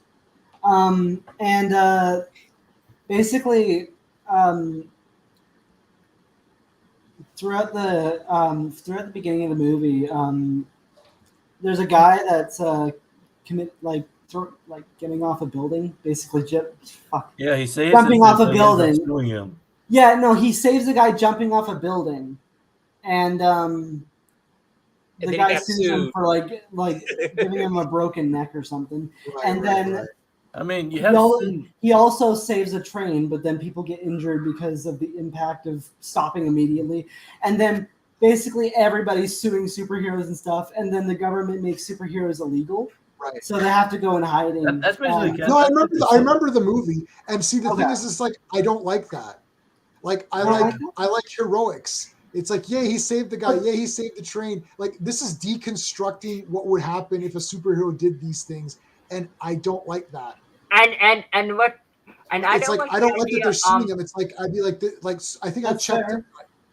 and basically throughout the beginning of the movie, there's a guy that's getting off a building, basically. Yeah, he saves jumping off a building. Him. Yeah, no, he saves a guy jumping off a building, and the guy sues him for like giving him a broken neck or something. And then I mean, he also saves a train, but then people get injured because of the impact of stopping immediately. And then basically everybody's suing superheroes and stuff, and then the government makes superheroes illegal. Right. So they have to go in hiding. That's basically no, I remember the movie, and see the thing is like I don't like that. Like I like heroics. It's like, yeah, he saved the guy. Yeah, he saved the train. Like this is deconstructing what would happen if a superhero did these things, and I don't like that. And I it's don't like like I don't the like that idea, they're suing him. It's like I'd be like I think I checked. Fair.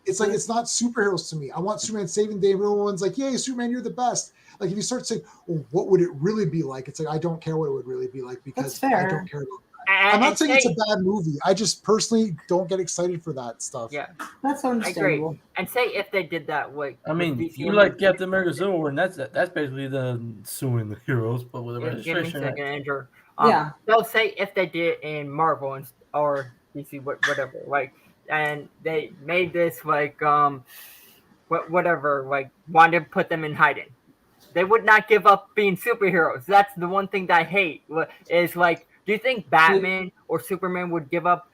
It's like it's not superheroes to me. I want Superman saving the day. Everyone's like, "Yay, Superman, you're the best." Like if you start saying, "Well, what would it really be like?" It's like I don't care what it would really be like because I don't care about that. I'm not saying it's a bad movie. I just personally don't get excited for that stuff. Yeah, that's understandable. And say if they did that, like I mean, you like Captain America Civil War, and that's basically the suing the heroes, but with a registration. Give me a second, Andrew. Yeah. So say if they did it in Marvel or DC, whatever, like, and they made this like whatever, like wanted to put them in hiding. They would not give up being superheroes. That's the one thing that I hate. Is like, do you think Batman or Superman would give up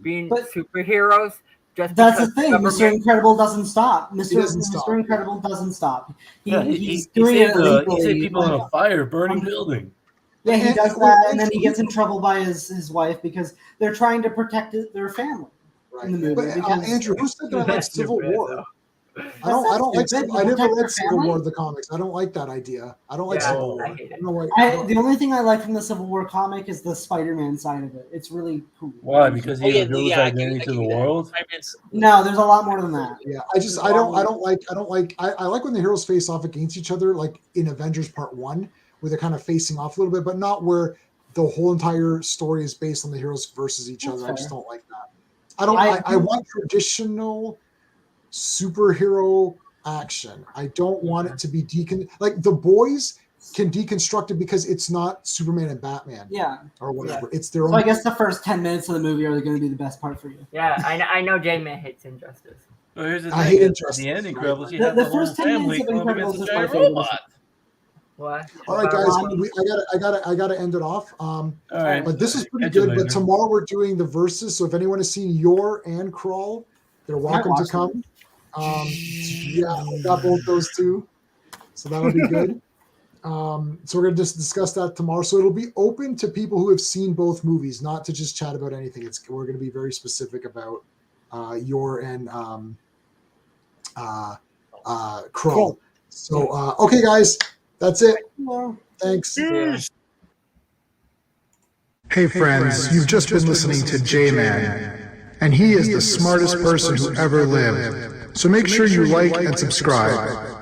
being superheroes? That's the thing. Mr. Incredible doesn't stop. Mr. Incredible doesn't stop. He's doing it illegally. He saved people in a fire burning building. Yeah, he does that, and then he gets in trouble by his wife because they're trying to protect their family in the movie. But Andrew, who said that about Civil War? I don't like. stupid. I You never protect read your Civil family? War the comics. I don't like that idea. I don't like Yeah, Civil War. I hate it. I don't know why. The only thing I like from the Civil War comic is the Spider-Man side of it. It's really cool. Why? Because he reveals his identity to the world. No, there's a lot more than that. Yeah, I like when the heroes face off against each other, like in Avengers Part 1, where they're kind of facing off a little bit, but not where the whole entire story is based on the heroes versus each other. I just don't like that. I want traditional superhero action. I don't want it to be like The Boys can deconstruct it because it's not Superman and Batman. Yeah. Or whatever. Yeah. It's their own. So I guess the first 10 minutes of the movie are going to be the best part for you. Yeah, I know J-Man hates Injustice. Well, here's the I thing. hate At Injustice. the end, Incredibles, you The- have the the whole first 10 family minutes of come up Incredibles against a is my giant favorite. robot. What? All right, guys, I gotta end it off. All right. But this is pretty Catch you good. later. But tomorrow we're doing the verses. So if anyone has seen Yor and Crawl, they're welcome to come. Yeah, I got both those two, so that'll be good. So we're gonna just discuss that tomorrow. So it'll be open to people who have seen both movies, not to just chat about anything. We're gonna be very specific about Yor and Crawl. So okay, guys, that's it. Thanks. Hey friends, you've just been listening to J-Man, and he is the smartest person who ever lived. So make sure you like and subscribe.